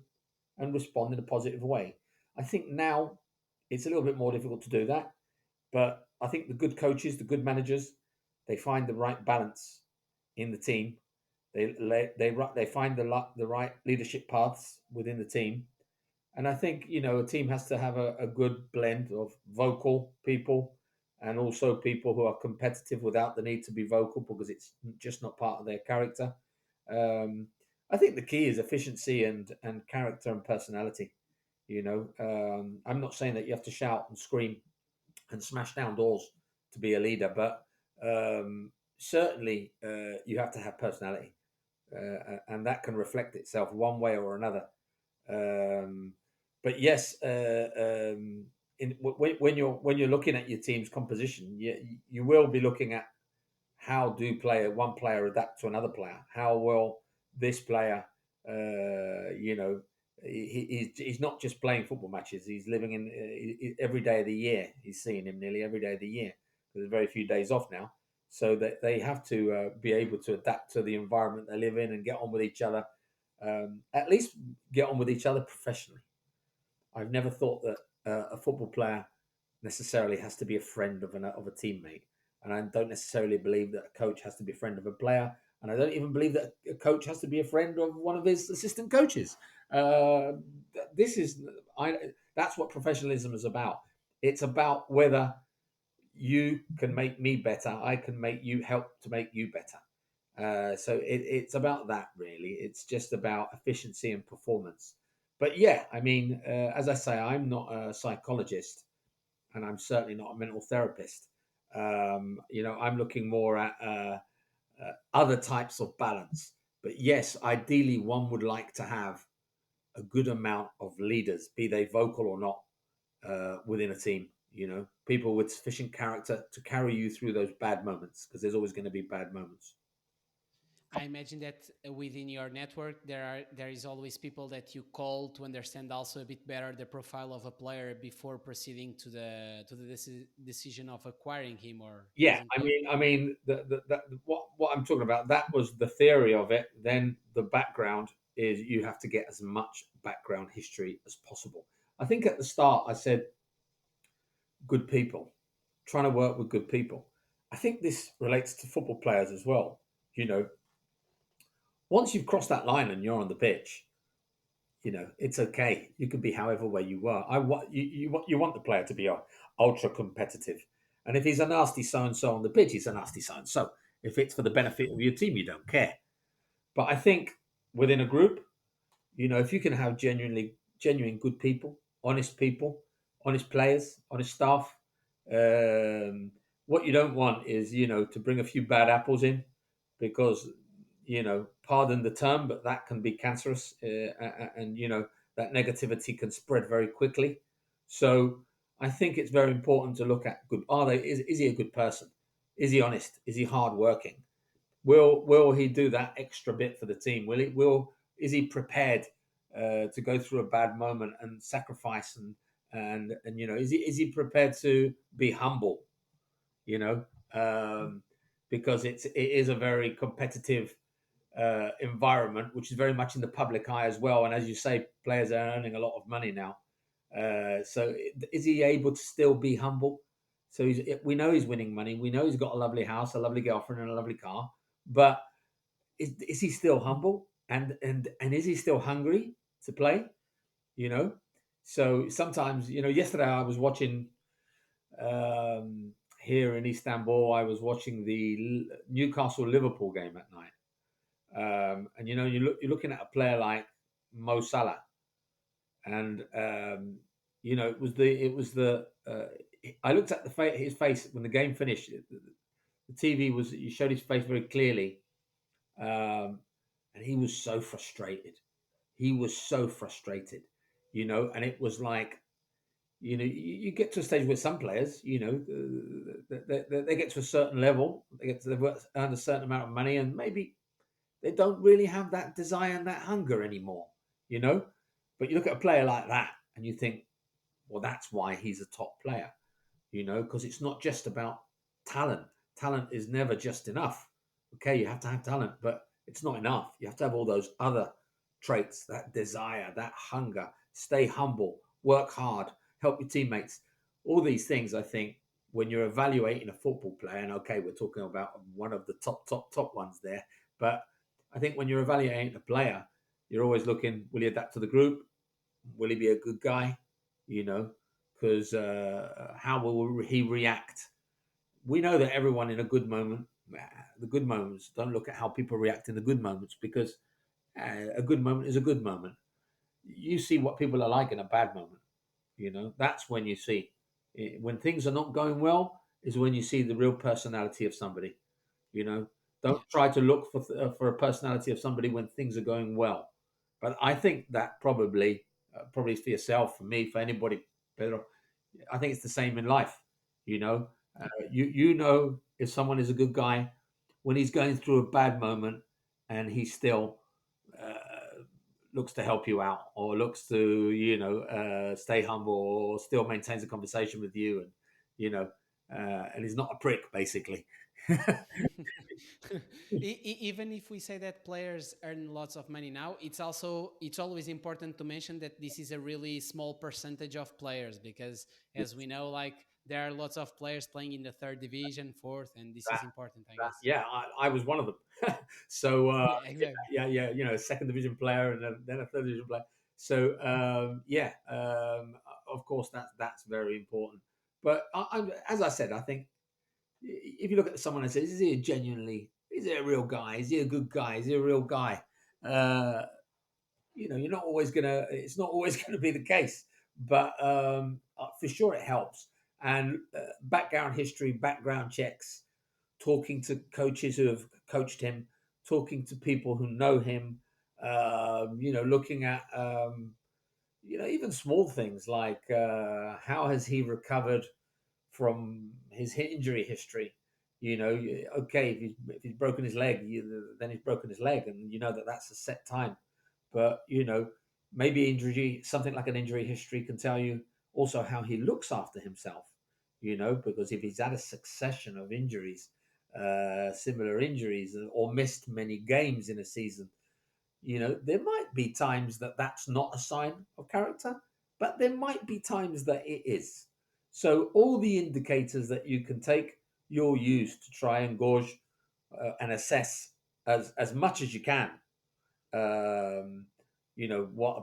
and respond in a positive way. I think now it's a little bit more difficult to do that, but I think the good coaches, the good managers, they find the right balance in the team. They find the right leadership paths within the team, and I think a team has to have a good blend of vocal people and also people who are competitive without the need to be vocal because it's just not part of their character. Um, I think the key is efficiency and character and personality. I'm not saying that you have to shout and scream and smash down doors to be a leader, but certainly you have to have personality, and that can reflect itself one way or another. Um, but yes, when you're looking at your team's composition, you will be looking at how do one player adapt to another player? How will this player, he's not just playing football matches. He's living in every day of the year. He's seeing him nearly every day of the year. There's very few days off now, so that they have to be able to adapt to the environment they live in and get on with each other. At least get on with each other professionally. I've never thought that a football player necessarily has to be a friend of a teammate, and I don't necessarily believe that a coach has to be a friend of a player, and I don't even believe that a coach has to be a friend of one of his assistant coaches. Uh, this is that's what professionalism is about. It's about whether you can make me better, I can help to make you better. So it's about that, really. It's just about efficiency and performance. But yeah, I mean, as I say, I'm not a psychologist, and I'm certainly not a mental therapist. I'm looking more at other types of balance. But yes, ideally, one would like to have a good amount of leaders, be they vocal or not, within a team. People with sufficient character to carry you through those bad moments, because there's always going to be bad moments. I imagine that within your network there is always people that you call to understand also a bit better the profile of a player before proceeding to the decision of acquiring him or Yeah, isn't I it? mean, I mean, what I'm talking about, that was the theory of it. Then the background is you have to get as much background history as possible. I think at the start I said good people, trying to work with good people. I think this relates to football players as well. You know, once you've crossed that line and you're on the pitch, it's okay. You can be however way you were. I want you want the player to be ultra competitive, and if he's a nasty so and so on the pitch, he's a nasty so and so. If it's for the benefit of your team, you don't care. But I think within a group, if you can have genuine good people, honest players, honest staff. Um, what you don't want is to bring a few bad apples in, because pardon the term, but that can be cancerous, and that negativity can spread very quickly. So I think it's very important to look at good. Is he a good person? Is he honest? Is he hardworking? Will he do that extra bit for the team? Is he prepared to go through a bad moment and sacrifice, and is he prepared to be humble? You know, because it is a very competitive environment, which is very much in the public eye as well. And as you say, players are earning a lot of money now. So is he able to still be humble? So we know he's winning money. We know he's got a lovely house, a lovely girlfriend, and a lovely car. But is he still humble? And is he still hungry to play? You know. So sometimes, yesterday I was watching here in Istanbul. I was watching the Newcastle Liverpool game at night. And you're looking at a player like Mo Salah, and it was the I looked at his face when the game finished. The TV you showed his face very clearly, and he was so frustrated. he was so frustrated, and it was like, you get to a stage where some players, they get to a certain level, they've earned a certain amount of money, and maybe they don't really have that desire and that hunger anymore, you know. But you look at a player like that, and you think, well, that's why he's a top player, because it's not just about talent. Talent is never just enough. Okay, you have to have talent, but it's not enough. You have to have all those other traits, that desire, that hunger, stay humble, work hard, help your teammates. All these things, I think, when you're evaluating a football player, and okay, we're talking about one of the top ones there, but I think when you're evaluating a player, you're always looking, will he adapt to the group? Will he be a good guy? Because how will he react? We know that everyone in a good moment, the good moments, don't look at how people react in the good moments, because a good moment is a good moment. You see what people are like in a bad moment. That's when you see when things are not going well, is when you see the real personality of somebody. You know, Yeah. don't try to look for a personality of somebody when things are going well. But I think that probably for yourself, for me, for anybody, Pedro, I think it's the same in life. You know, you know if someone is a good guy when he's going through a bad moment, and he still looks to help you out, or looks to stay humble, or still maintains a conversation with you, and and he's not a prick, basically. Even if we say that players earn lots of money now, it's always important to mention that this is a really small percentage of players, because as we know, like, there are lots of players playing in the third division, fourth, and this that, is important, I guess. yeah, I was one of them. So Yeah, exactly. yeah, second division player, and then a third division player. So of course that's very important. But as I said, I think if you look at someone and say, is he a real guy? Is he a good guy? Is he a real guy? Uh, you're not always gonna. It's not always going to be the case, but for sure it helps. And background history, background checks, talking to coaches who have coached him, talking to people who know him, looking at even small things like how has he recovered from his injury history. Okay, if he's broken his leg, then he's broken his leg, and you know that's a set time. But maybe something like an injury history can tell you also how he looks after himself. Because if he's had a succession of injuries, similar injuries, or missed many games in a season, there might be times that that's not a sign of character, but there might be times that it is. So all the indicators that you can take, you'll use to try and gauge and assess as much as you can. Um,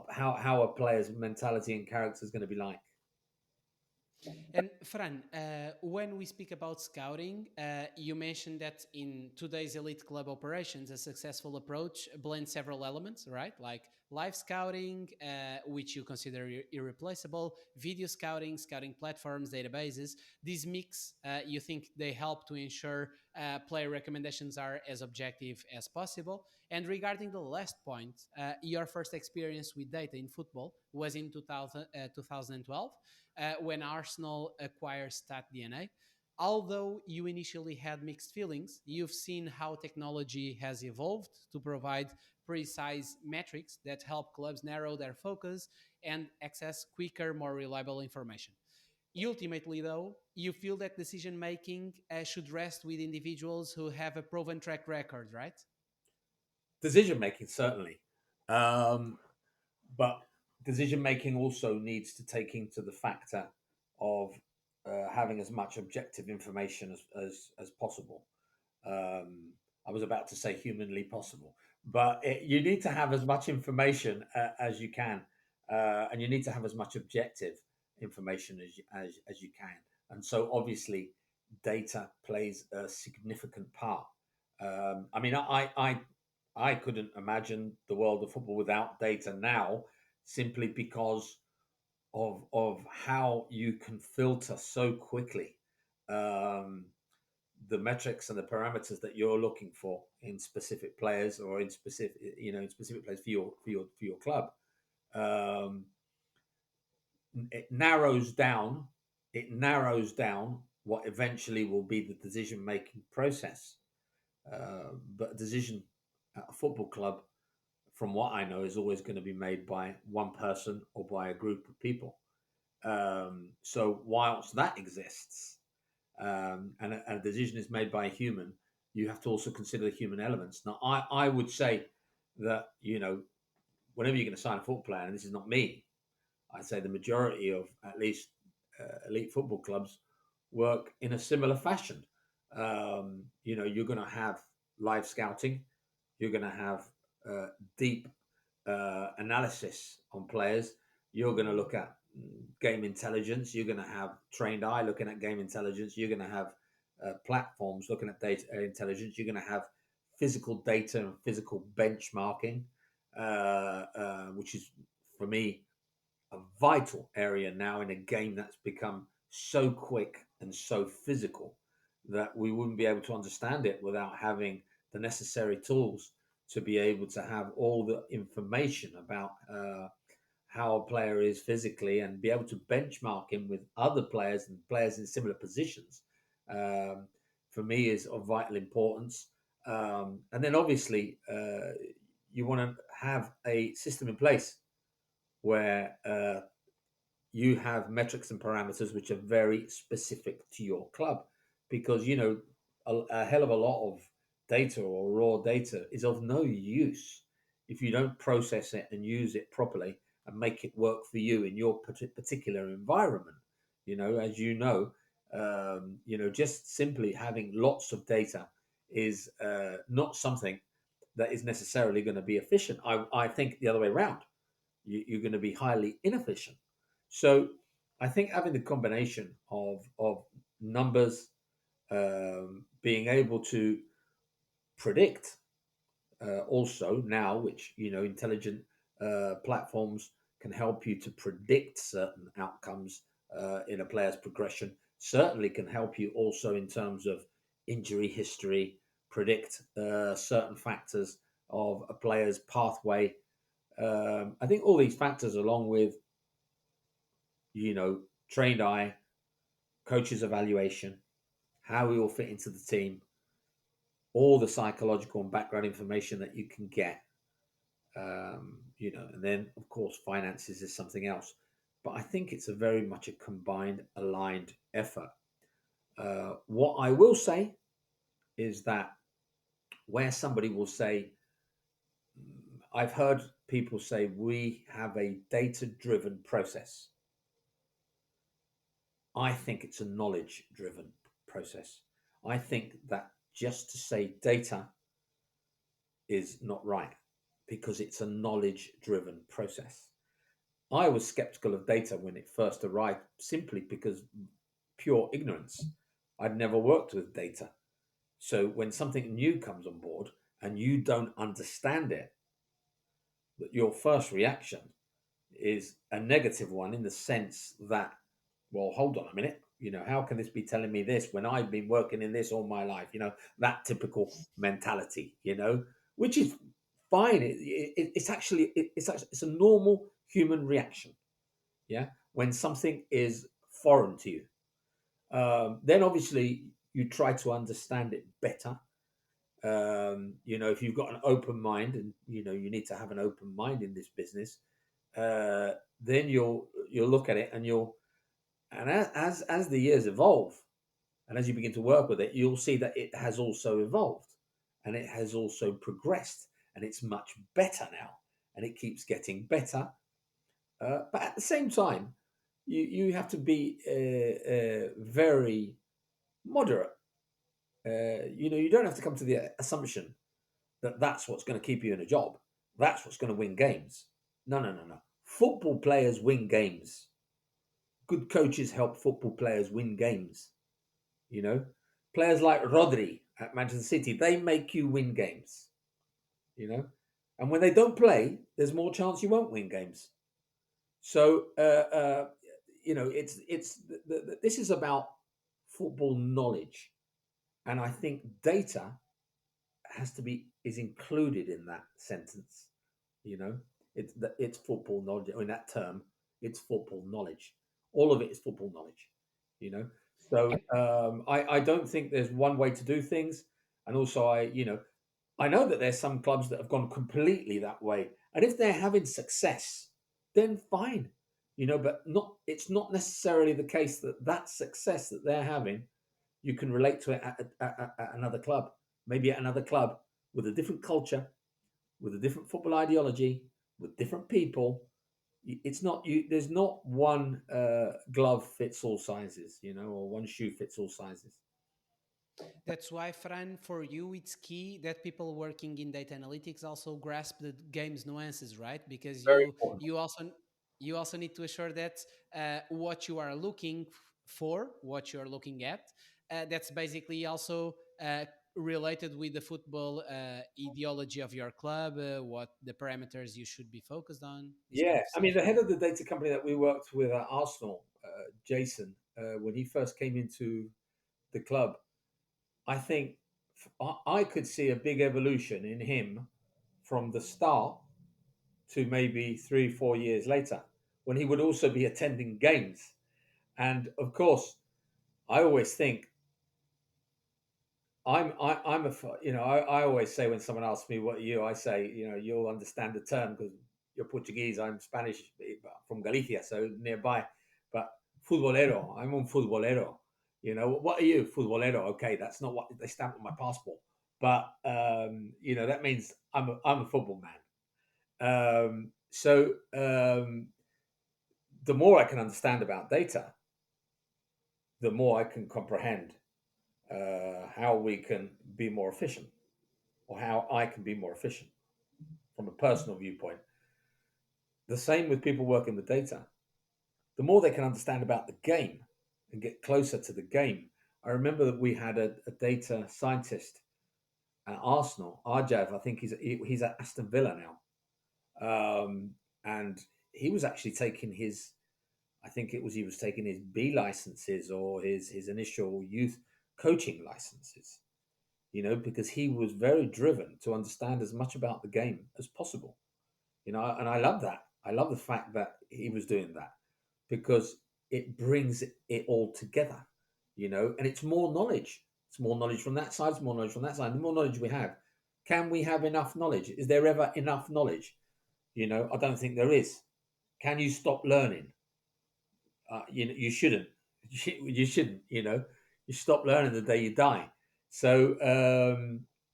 how a player's mentality and character is going to be like. And Fran, when we speak about scouting, you mentioned that in today's elite club operations, a successful approach blends several elements, right? Like live scouting, which you consider irreplaceable, video scouting, scouting platforms, databases. These mix, you think they help to ensure player recommendations are as objective as possible. And regarding the last point, your first experience with data in football was in 2012 when Arsenal acquired StatDNA. Although you initially had mixed feelings, you've seen how technology has evolved to provide precise metrics that help clubs narrow their focus and access quicker, more reliable information. Ultimately, though, you feel that decision making should rest with individuals who have a proven track record, right? Decision making, certainly. Um, but decision making also needs to take into the factor of having as much objective information as possible. I was about to say humanly possible, but you need to have as much information as you can, and you need to have as much objective information as you can. And so, obviously, data plays a significant part. I mean, I couldn't imagine the world of football without data now, simply because of how you can filter so quickly. Um, the metrics and the parameters that you're looking for in specific players or in specific players for your club. Um, it narrows down what eventually will be the decision making process. But a decision at a football club, from what I know, is always going to be made by one person or by a group of people. So whilst that exists, and a decision is made by a human, you have to also consider the human elements. Now, I would say that, whenever you're going to sign a football player, and this is not me, I'd say the majority of at least elite football clubs work in a similar fashion. You're going to have live scouting, you're going to have deep analysis on players, you're going to look at game intelligence, you're going to have trained eye looking at game intelligence, you're going to have platforms looking at data intelligence, you're going to have physical data and physical benchmarking, which is, for me, a vital area now in a game that's become so quick and so physical that we wouldn't be able to understand it without having the necessary tools to be able to have all the information about how a player is physically and be able to benchmark him with other players and players in similar positions, for me, is of vital importance. And then obviously, you want to have a system in place where you have metrics and parameters which are very specific to your club, because a hell of a lot of data or raw data is of no use if you don't process it and use it properly and make it work for you in your particular environment. As just simply having lots of data is not something that is necessarily going to be efficient. I think the other way around. You're going to be highly inefficient. So I think having the combination of numbers, being able to predict, also now, which intelligent platforms can help you to predict certain outcomes in a player's progression. Certainly can help you also in terms of injury history, predict certain factors of a player's pathway. I think all these factors, along with trained eye, coach's evaluation, how we will fit into the team, all the psychological and background information that you can get, and then of course finances is something else. But I think it's a very much a combined, aligned effort. What I will say is that where somebody will say, I've heard people say, we have a data-driven process. I think it's a knowledge-driven process. I think that just to say data is not right, because it's a knowledge-driven process. I was skeptical of data when it first arrived, simply because pure ignorance. I'd never worked with data. So when something new comes on board and you don't understand it, your first reaction is a negative one, in the sense that, well, hold on a minute, how can this be telling me this when I've been working in this all my life? That typical mentality, which is fine. It's actually it's a normal human reaction. Yeah. When something is foreign to you, then obviously you try to understand it better. If you've got an open mind, and you need to have an open mind in this business, then you'll look at it, and as the years evolve, and as you begin to work with it, you'll see that it has also evolved, and it has also progressed, and it's much better now, and it keeps getting better. But at the same time, you have to be very moderate. You don't have to come to the assumption that that's what's going to keep you in a job. That's what's going to win games. No. Football players win games. Good coaches help football players win games. Players like Rodri at Manchester City, they make you win games. And when they don't play, there's more chance you won't win games. So this is about football knowledge. And I think data is included in that sentence. You know, it's football knowledge. In that term, it's football knowledge. All of it is football knowledge. You know, so I don't think there's one way to do things. And also, I know that there's some clubs that have gone completely that way, and if they're having success, then fine. But not. It's not necessarily the case that that success that they're having, you can relate to it at another club. Maybe at another club with a different culture, with a different football ideology, with different people. It's not you. There's not one glove fits all sizes, or one shoe fits all sizes. That's why, Fran, for you, it's key that people working in data analytics also grasp the game's nuances, right? Because Very you important. you also you also need to assure that what you are looking for, what you are looking at, that's basically also related with the football ideology of your club, what the parameters you should be focused on, this kind Yeah, of I stuff. mean, the head of the data company that we worked with at Arsenal, Jason, when he first came into the club, I think I could see a big evolution in him from the start to maybe 3, 4 years later, when he would also be attending games. And of course, I always think I'm I always say when someone asks me what are you, I say you'll understand the term because you're Portuguese, I'm Spanish, from Galicia, so nearby. But futbolero, I'm un futbolero. What are you, futbolero? Okay, that's not what they stamp on my passport, but that means I'm a football man. So the more I can understand about data, the more I can comprehend how we can be more efficient, or how I can be more efficient from a personal viewpoint. The same with people working with data. The more they can understand about the game and get closer to the game. I remember that we had a data scientist at Arsenal, Arjav. I think he's at Aston Villa now, and he was actually taking his. I think it was he was taking his B licenses or his initial youth coaching licenses. Because he was very driven to understand as much about the game as possible. And I love that. I love the fact that he was doing that because it brings it all together, and it's more knowledge. It's more knowledge from that side, it's more knowledge from that side. The more knowledge we have, can we have enough knowledge? Is there ever enough knowledge? I don't think there is. Can you stop learning? You shouldn't. You shouldn't. You stop learning the day you die. So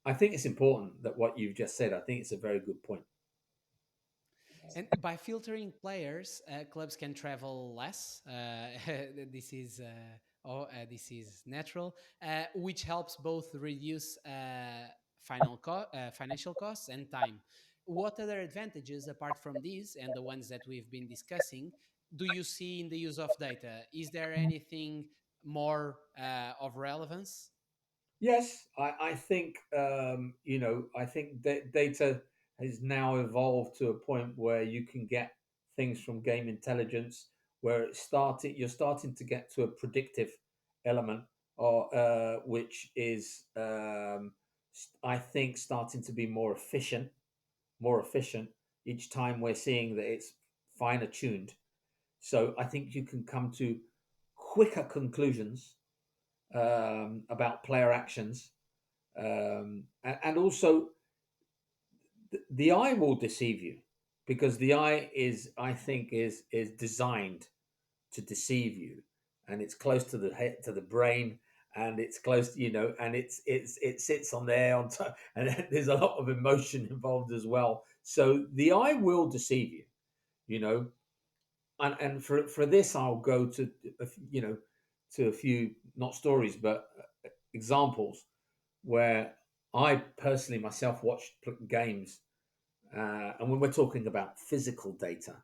I think it's important that what you've just said. I think it's a very good point. And by filtering players, clubs can travel less. This is this is natural, which helps both reduce financial costs and time. What other advantages, apart from these and the ones that we've been discussing, do you see in the use of data? Is there anything more of relevance? Yes, I think I think data has now evolved to a point where you can get things from game intelligence, where you're starting to get to a predictive element, or which is I think starting to be more efficient each time we're seeing that it's finer tuned. So I think you can come to quicker conclusions about player actions, and also the eye will deceive you because the eye is, I think, is designed to deceive you, and it's close to the head, to the brain, and it's close, and it sits on there on top, and there's a lot of emotion involved as well. So the eye will deceive you, you know, and for this, I'll go to to a few, not stories but examples where I personally myself watched games, and when we're talking about physical data,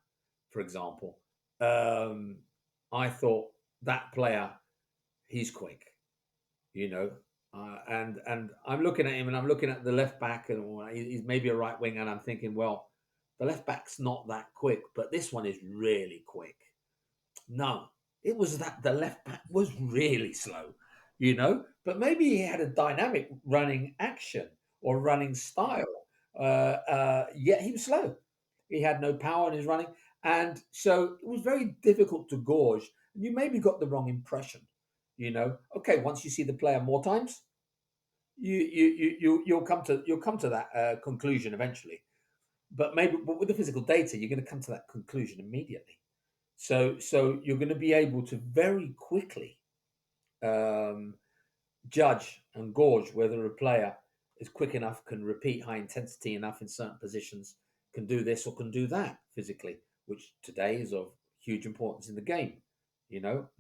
for example, I thought that player, he's quick, you know, and I'm looking at him, and I'm looking at the left back, and he's maybe a right wing, and I'm thinking, well, the left back's not that quick, but this one is really quick. No, it was that the left back was really slow. but maybe he had a dynamic running action or running style. Yet he was slow. He had no power in his running. And so it was very difficult to gauge. And you maybe got the wrong impression. Okay, once you see the player more times, you'll come to that conclusion eventually. But with the physical data, you're going to come to that conclusion immediately. So you're going to be able to very quickly um, judge and gauge whether a player is quick enough, can repeat high intensity enough in certain positions, can do this or can do that physically, which today is of huge importance in the game.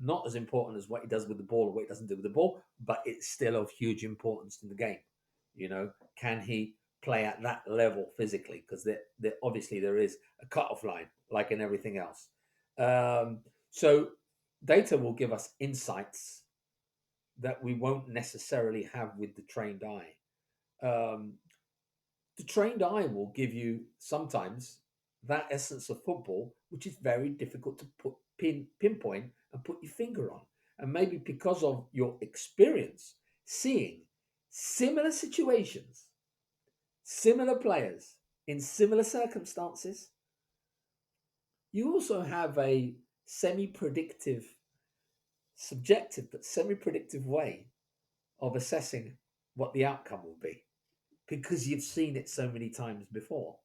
Not as important as what he does with the ball or what he doesn't do with the ball, but it's still of huge importance in the game. Can he play at that level physically? Because obviously there is a cutoff line, like in everything else. So data will give us insights that we won't necessarily have with the trained eye. The trained eye will give you sometimes that essence of football, which is very difficult to pinpoint and put your finger on. And maybe because of your experience seeing similar situations, similar players in similar circumstances, you also have a semi-predictive, subjective but semi-predictive way of assessing what the outcome will be because you've seen it so many times before,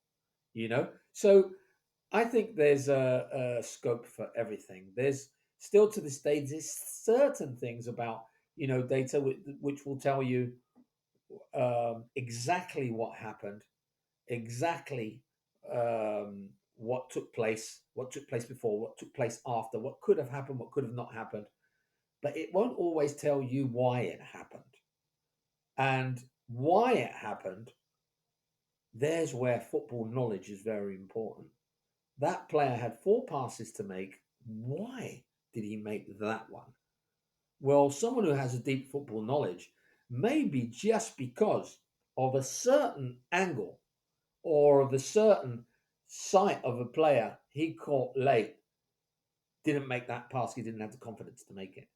So I think there's a scope for everything. There's still to this day, there's certain things about, data which will tell you exactly what happened, exactly what took place before, what took place after, what could have happened, what could have not happened. But it won't always tell you why it happened. And why it happened, there's where football knowledge is very important. That player had 4 passes to make. Why did he make that one? Well, someone who has a deep football knowledge, maybe just because of a certain angle or of a certain sight of a player he caught late, didn't make that pass, he didn't have the confidence to make it.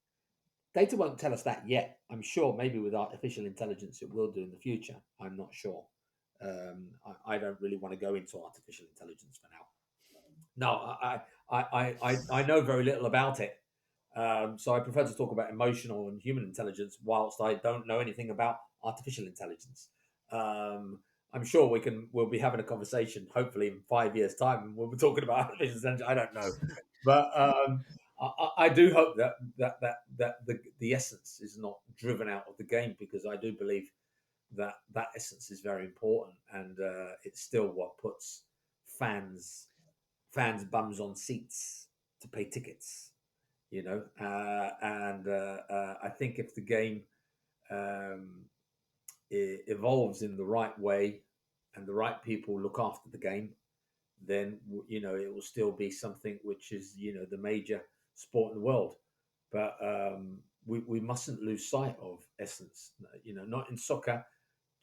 Data won't tell us that yet. I'm sure maybe with artificial intelligence it will do in the future. I'm not sure. I don't really want to go into artificial intelligence for now. No, I know very little about it. So I prefer to talk about emotional and human intelligence whilst I don't know anything about artificial intelligence. I'm sure we'll be having a conversation hopefully in 5 years' time and we'll be talking about artificial intelligence. I don't know. But I do hope that the essence is not driven out of the game, because I do believe that essence is very important, and it's still what puts fans bums on seats to pay tickets. And I think if the game evolves in the right way and the right people look after the game, then it will still be something which is the major sport in the world. But we mustn't lose sight of essence. Not in soccer,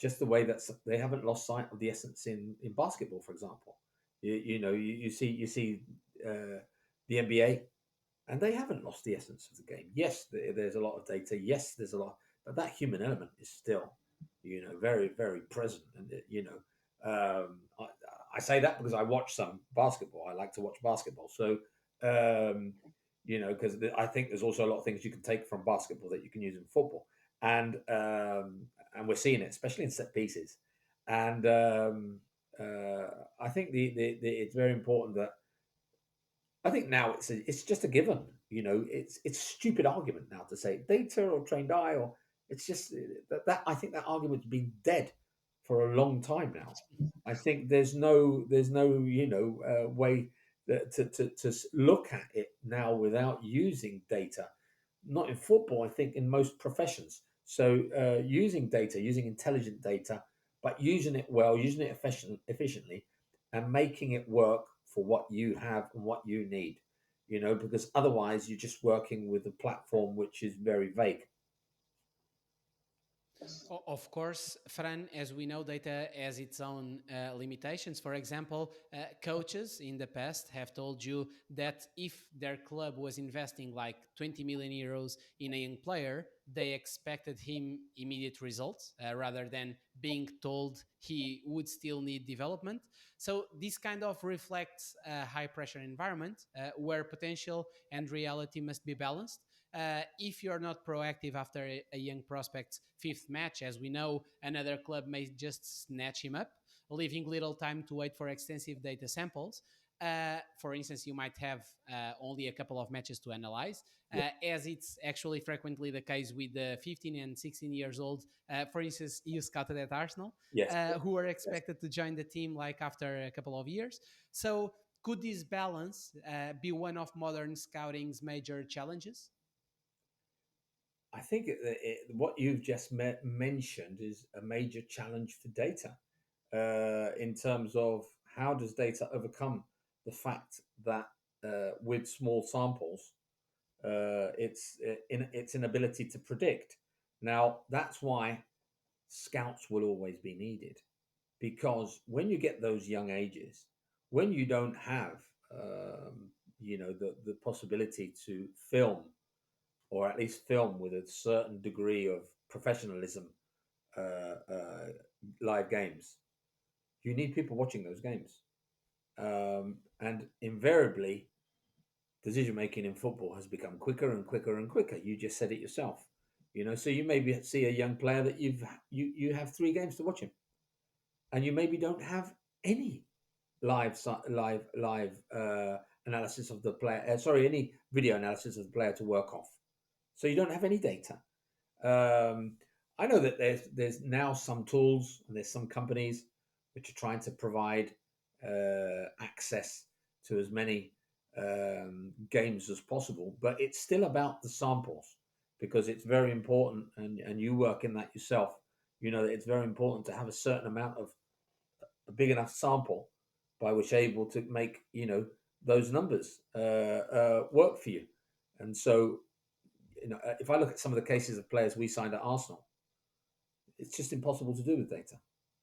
just the way that they haven't lost sight of the essence in basketball, for example. You see the NBA, and they haven't lost the essence of the game. Yes, there's a lot of data. Yes, there's a lot, but that human element is still, very, very present. And I say that because I watch some basketball. I like to watch basketball. So, because I think there's also a lot of things you can take from basketball that you can use in football, and we're seeing it, especially in set pieces. And I think it's very important that. I think now it's just a given. It's a stupid argument now to say data or trained eye, or it's just that I think that argument's been dead for a long time now. I think there's no way to look at it now without using data. Not in football, I think in most professions. So using data, using intelligent data, but using it well, using it efficiently, and making it work for what you have and what you need, because otherwise you're just working with a platform which is very vague. Of course, Fran, as we know, data has its own limitations. For example, coaches in the past have told you that if their club was investing like 20 million euros in a young player, they expected him immediate results rather than being told he would still need development. So this kind of reflects a high pressure environment where potential and reality must be balanced. If you're not proactive after a young prospect's fifth match, as we know, another club may just snatch him up, leaving little time to wait for extensive data samples. For instance, you might have only a couple of matches to analyze, as it's actually frequently the case with the 15 and 16 years old, for instance, you scouted at Arsenal, Yes. who are expected to join the team like after a couple of years. So could this balance be one of modern scouting's major challenges? I think what you've just mentioned is a major challenge for data in terms of how does data overcome the fact that with small samples, its inability to predict. Now, that's why scouts will always be needed, because when you get those young ages, when you don't have the possibility to film, or at least film with a certain degree of professionalism, live games, you need people watching those games. And invariably, decision making in football has become quicker and quicker and quicker. You just said it yourself. So you maybe see a young player that you have 3 games to watch him, and you maybe don't have any live analysis of the player. Any video analysis of the player to work off. So you don't have any data. I know that there's now some tools, and there's some companies which are trying to provide access to as many games as possible, but it's still about the samples, because it's very important, and you work in that yourself. You know that it's very important to have a certain amount of a big enough sample by which able to make those numbers work for you. And so, if I look at some of the cases of players we signed at Arsenal, it's just impossible to do with data.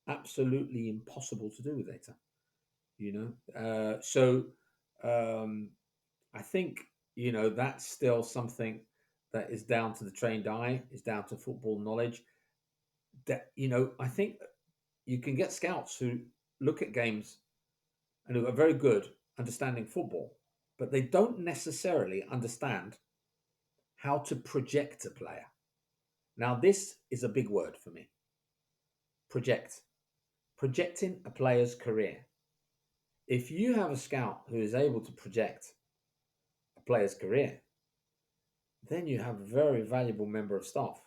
Absolutely impossible to do with data. I think that's still something that is down to the trained eye, is down to football knowledge. That I think you can get scouts who look at games and who are very good understanding football, but they don't necessarily understand how to project a player. Now, this is a big word for me. Project. Projecting a player's career. If you have a scout who is able to project a player's career, then you have a very valuable member of staff.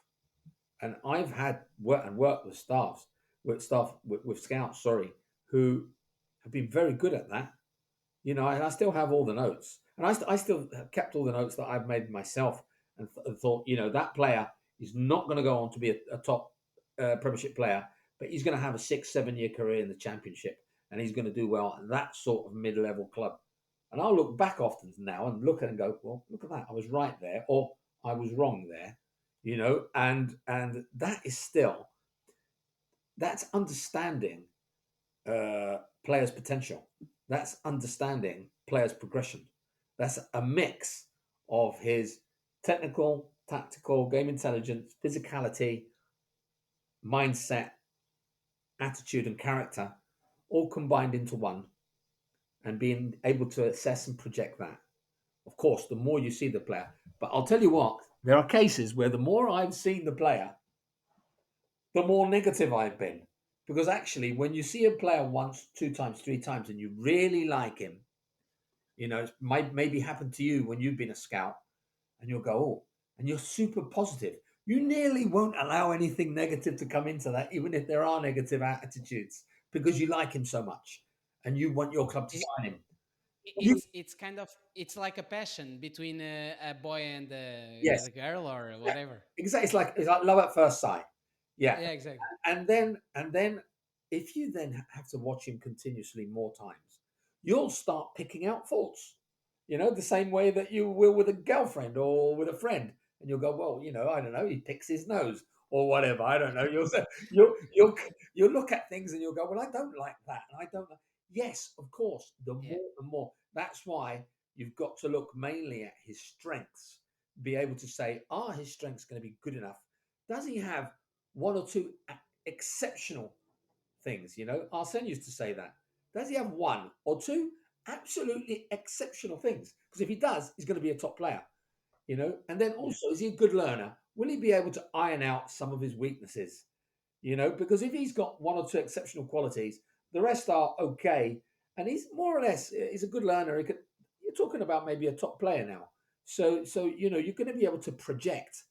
And I've had worked with scouts, who have been very good at that. And I still have all the notes, and I still have kept all the notes that I've made myself, and thought, that player is not going to go on to be a top Premiership player, but he's going to have a 6-7 year career in the Championship, and he's going to do well at that sort of mid-level club. And I'll look back often now and look at it and go, well, look at that, I was right there, or I was wrong there, and that is that's understanding players' potential. That's understanding players' progression. That's a mix of his technical, tactical, game intelligence, physicality, mindset, attitude, and character, all combined into one, and being able to assess and project that. Of course, the more you see the player. But I'll tell you what, there are cases where the more I've seen the player, the more negative I've been. Because actually, when you see a player once, 2 times, 3 times, and you really like him, it might maybe happen to you when you've been a scout, and you'll go, oh, and you're super positive. You nearly won't allow anything negative to come into that, even if there are negative attitudes, because you like him so much, and you want your club to sign him. It's like a passion between a boy and Yes. a girl, or whatever. Yeah, exactly. It's like love at first sight. Yeah. Yeah, exactly. And then if you then have to watch him continuously more times, you'll start picking out faults. The same way that you will with a girlfriend or with a friend, and you'll go, well, I don't know, he picks his nose or whatever. I don't know. You'll look at things and you'll go, well, I don't like that, and I don't. Yes, of course. The more. That's why you've got to look mainly at his strengths, be able to say, are his strengths going to be good enough? Does he have one or two exceptional things? Arsène used to say that. Does he have one or two absolutely exceptional things? Because if he does, he's going to be a top player. And then also, is he a good learner? Will he be able to iron out some of his weaknesses? Because if he's got one or two exceptional qualities, the rest are okay, and he's more or less, he's a good learner. You're talking about maybe a top player now. So you're going to be able to project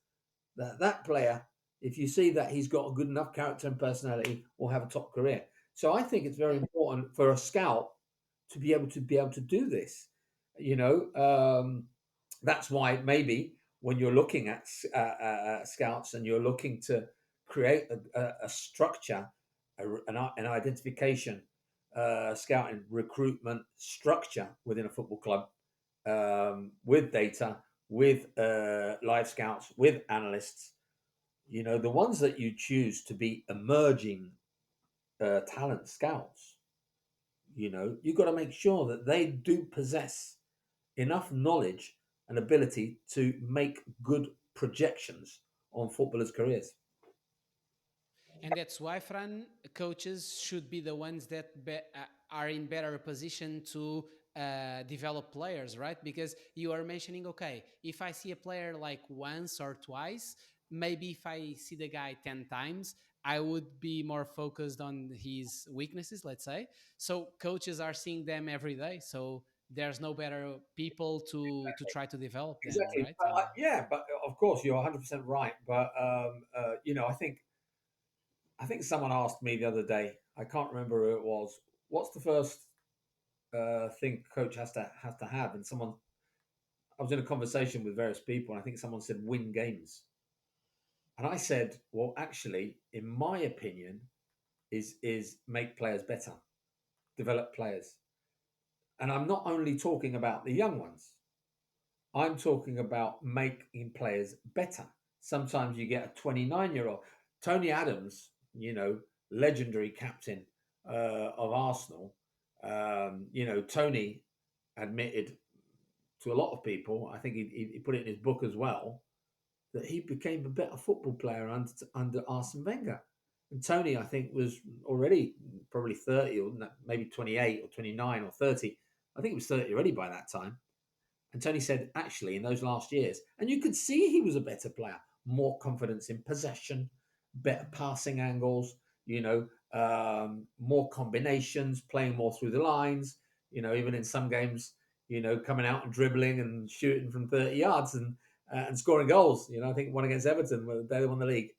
that player, if you see that he's got a good enough character and personality, will have a top career. So I think it's very important for a scout to be able to do this. That's why maybe when you're looking at scouts and you're looking to create a structure, an identification, scouting recruitment structure within a football club, with data, with live scouts, with analysts, the ones that you choose to be emerging talent scouts, you've got to make sure that they do possess enough knowledge and ability to make good projections on footballers' careers. And that's why, Fran, coaches should be the ones that are in better position to develop players, right? Because you are mentioning, okay, if I see a player like once or twice, maybe if I see the guy 10 times, I would be more focused on his weaknesses, let's say. So coaches are seeing them every day. So there's no better people to try to develop them, Exactly. right? But of course you're 100% right. But I think someone asked me the other day. I can't remember who it was. What's the first thing coach has to have? And I was in a conversation with various people, and I think someone said win games. And I said, well, actually, in my opinion, is make players better, develop players. And I'm not only talking about the young ones. I'm talking about making players better. Sometimes you get a 29-year-old. Tony Adams, legendary captain of Arsenal. Tony admitted to a lot of people, I think he put it in his book as well, that he became a better football player under Arsène Wenger. And Tony, I think, was already probably 30 or maybe 28 or 29 or 30. I think he was 30 already by that time. And Tony said, actually, in those last years, and you could see he was a better player, more confidence in possession, better passing angles, more combinations, playing more through the lines, even in some games, coming out and dribbling and shooting from 30 yards and scoring goals. I think one against Everton, they won the league.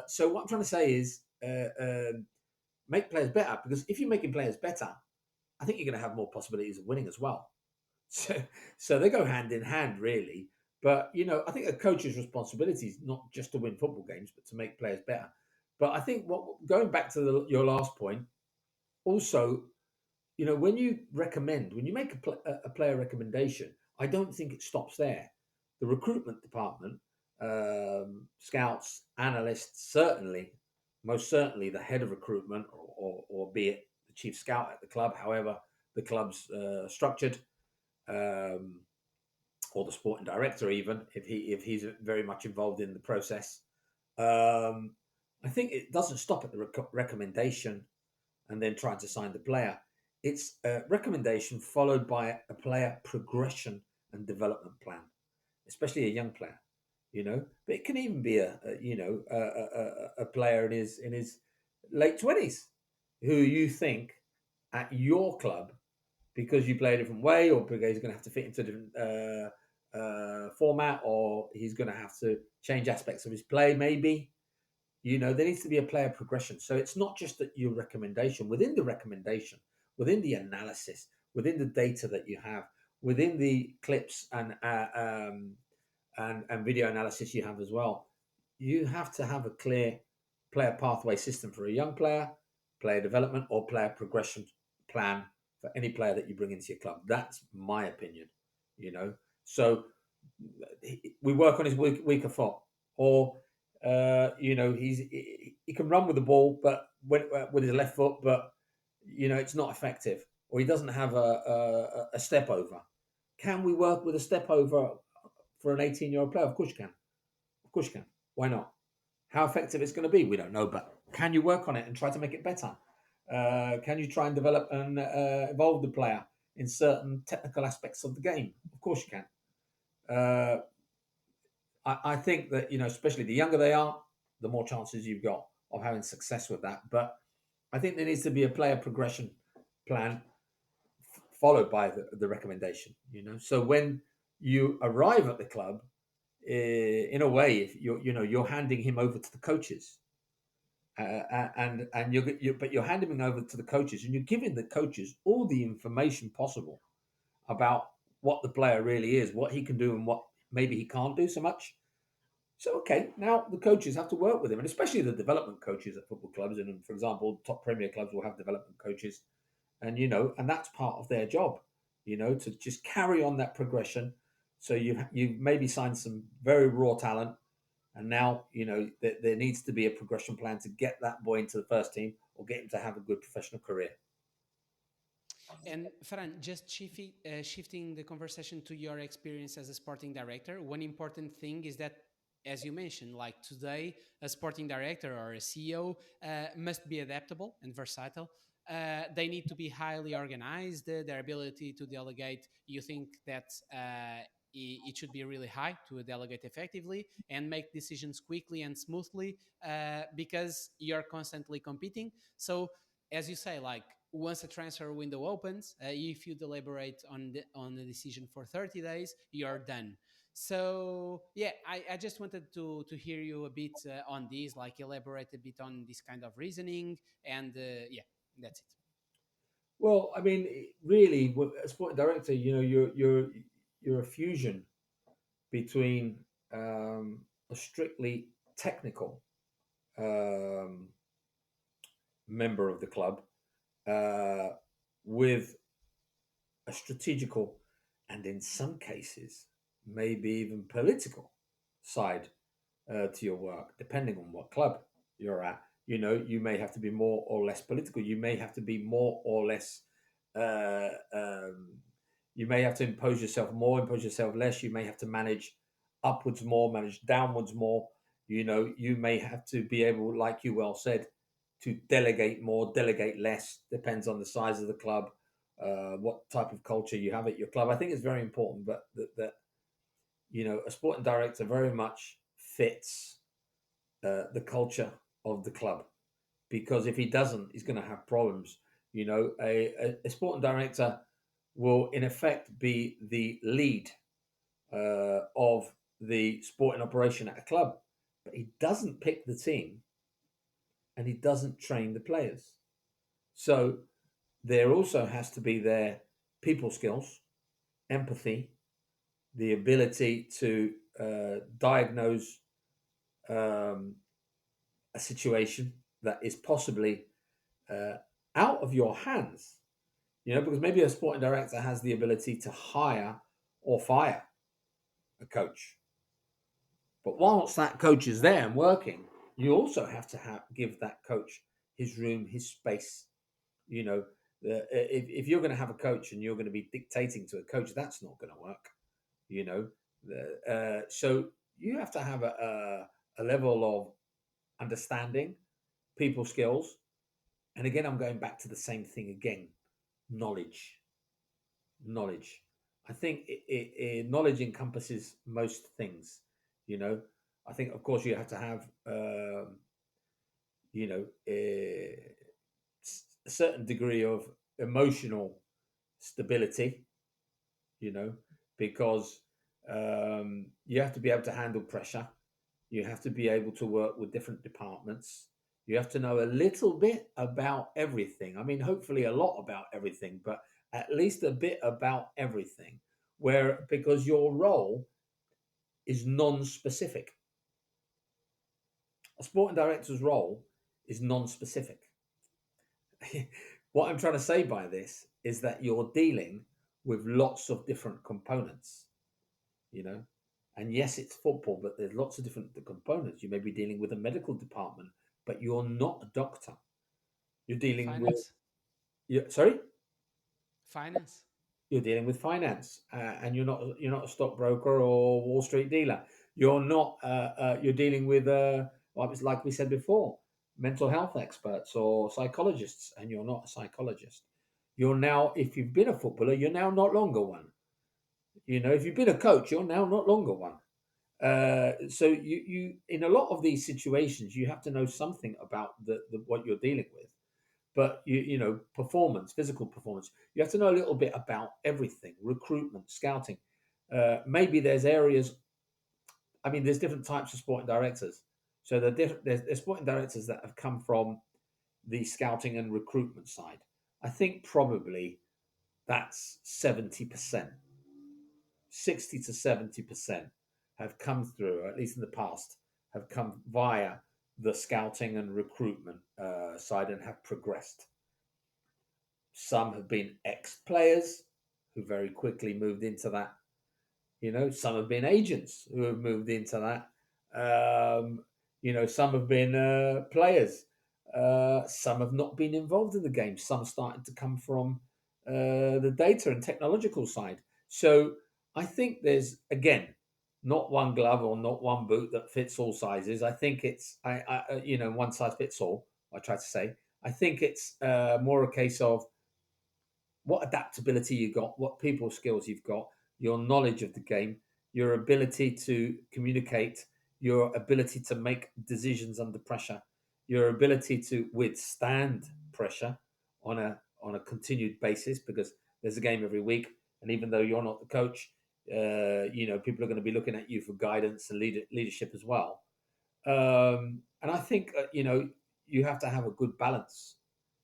So what I'm trying to say is make players better, because if you're making players better, I think you're going to have more possibilities of winning as well. So they go hand in hand, really. But, I think a coach's responsibility is not just to win football games, but to make players better. But I think going back to your last point, also, when you make a player recommendation, I don't think it stops there. The recruitment department, scouts, analysts, most certainly the head of recruitment, or be it the chief scout at the club, however the club's structured, or the sporting director, even if he's very much involved in the process. I think it doesn't stop at the recommendation and then trying to sign the player. It's a recommendation followed by a player progression and development plan, especially a young player. But it can even be a player in his late 20s who you think at your club, because you play a different way, or because he's going to have to fit into a different format, or he's going to have to change aspects of his play, maybe. There needs to be a player progression. So it's not just that your recommendation, within the analysis, within the data that you have, within the clips and video analysis you have as well, you have to have a clear player pathway system for a young player development, or player progression plan for any player that you bring into your club. That's my opinion. So we work on his weaker foot, or he can run with the ball, but with his left foot, but it's not effective, or he doesn't have a step over. Can we work with a step over for an 18-year-old player? Of course you can. Of course you can. Why not? How effective it's going to be, we don't know. But can you work on it and try to make it better? Can you try and develop and evolve the player in certain technical aspects of the game? Of course you can. I think that, especially the younger they are, the more chances you've got of having success with that. But I think there needs to be a player progression plan followed by the recommendation. So when you arrive at the club, in a way, if you're handing him over to the coaches, and you're handing him over to the coaches, and you're giving the coaches all the information possible about what the player really is, what he can do, and what maybe he can't do so much. So, okay, now the coaches have to work with him, and especially the development coaches at football clubs. And for example, top Premier clubs will have development coaches, and that's part of their job, to just carry on that progression. So you've maybe signed some very raw talent, and now there needs to be a progression plan to get that boy into the first team or get him to have a good professional career. And Fran, just shifting the conversation to your experience as a sporting director, one important thing is that, as you mentioned, like today, a sporting director or a CEO must be adaptable and versatile. They need to be highly organized. Their ability to delegate, you think that it should be really high to delegate effectively and make decisions quickly and smoothly because you're constantly competing. So, as you say, like once a transfer window opens, if you deliberate on the decision for 30 days, you're done. So yeah, I just wanted to hear you a bit on this, like elaborate a bit on this kind of reasoning, and yeah, that's it. Well, I mean, really, as sporting director, you're a fusion between a strictly technical um, member of the club uh, with a strategical and, in some cases, maybe even political side to your work, depending on what club you're at. You may have to be more or less political. You may have to be more or less. Uh, um, you may have to impose yourself more, impose yourself less. You may have to manage upwards more, manage downwards more. You may have to be able, like you well said, to delegate more, delegate less. Depends on the size of the club, what type of culture you have at your club. I think it's very important, but that a sporting director very much fits the culture of the club, because if he doesn't, he's going to have problems. A sporting director will in effect be the lead of the sporting operation at a club, but he doesn't pick the team and he doesn't train the players. So there also has to be their people skills, empathy, the ability to diagnose um, a situation that is possibly uh, out of your hands, because maybe a sporting director has the ability to hire or fire a coach. But whilst that coach is there and working, you also have to give that coach his room, his space. If you're going to have a coach and you're going to be dictating to a coach, that's not going to work. So you have to have a level of understanding, people skills, and again, I'm going back to the same thing again: knowledge. Knowledge. I think knowledge encompasses most things. I think, of course, you have to have you know a, a certain degree of emotional stability. Because you have to be able to handle pressure. You have to be able to work with different departments. You have to know a little bit about everything. I mean, hopefully a lot about everything, but at least a bit about everything. Because your role is non-specific. A sporting director's role is non-specific. What I'm trying to say by this is that you're dealing with lots of different components, and yes, it's football, but there's lots of different components. You may be dealing with a medical department, but you're not a doctor. You're dealing with Finance. sorry, Finance. you're dealing with finance, and you're not a stockbroker or Wall Street dealer. You're not. You're dealing with, like we said before, mental health experts or psychologists, and you're not a psychologist. You're now, if you've been a footballer, you're now not longer one. If you've been a coach, you're now not longer one. So you in a lot of these situations, you have to know something about the what you're dealing with. But performance, physical performance, you have to know a little bit about everything: recruitment, scouting. Maybe there's areas. I mean, there's different types of sporting directors. So there's sporting directors that have come from the scouting and recruitment side. I think probably that's 70%. 60 to 70% have come through, or at least in the past, have come via the scouting and recruitment side and have progressed. Some have been ex-players who very quickly moved into that. Some have been agents who have moved into that. Some have been players. Some have not been involved in the game. Some started to come from the data and technological side. So I think there's, again, not one glove or not one boot that fits all sizes. I think it's, one size fits all, I try to say. I think it's more a case of what adaptability you got, what people skills you've got, your knowledge of the game, your ability to communicate, your ability to make decisions under pressure, your ability to withstand pressure on a continued basis, because there's a game every week, and even though you're not the coach, people are going to be looking at you for guidance and leadership as well. And I think you have to have a good balance.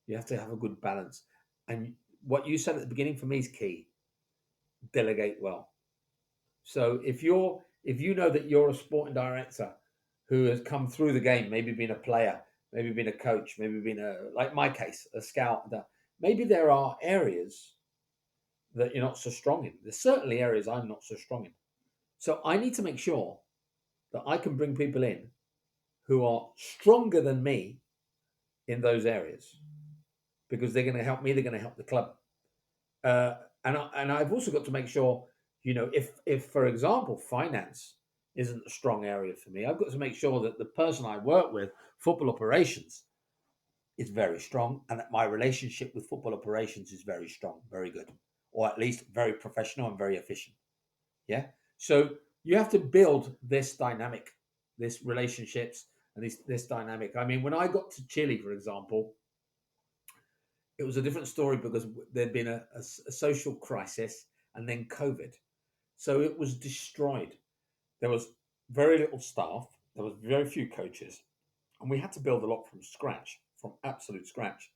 You have to have a good balance, and what you said at the beginning for me is key. Delegate well. So if you know that you're a sporting director who has come through the game, maybe been a player, maybe been a coach, maybe been like my case, a scout, maybe there are areas that you're not so strong in. There's certainly areas I'm not so strong in. So I need to make sure that I can bring people in who are stronger than me in those areas, because they're going to help me, they're going to help the club. And I've also got to make sure, if for example, finance isn't a strong area for me, I've got to make sure that the person I work with, football operations, is very strong, and that my relationship with football operations is very strong, very good, or at least very professional and very efficient. Yeah. So you have to build this dynamic, this relationships, and this dynamic. I mean, when I got to Chile, for example, it was a different story because there'd been a social crisis and then COVID. So it was destroyed. There was very little staff. There was very few coaches. And we had to build a lot from scratch, from absolute scratch.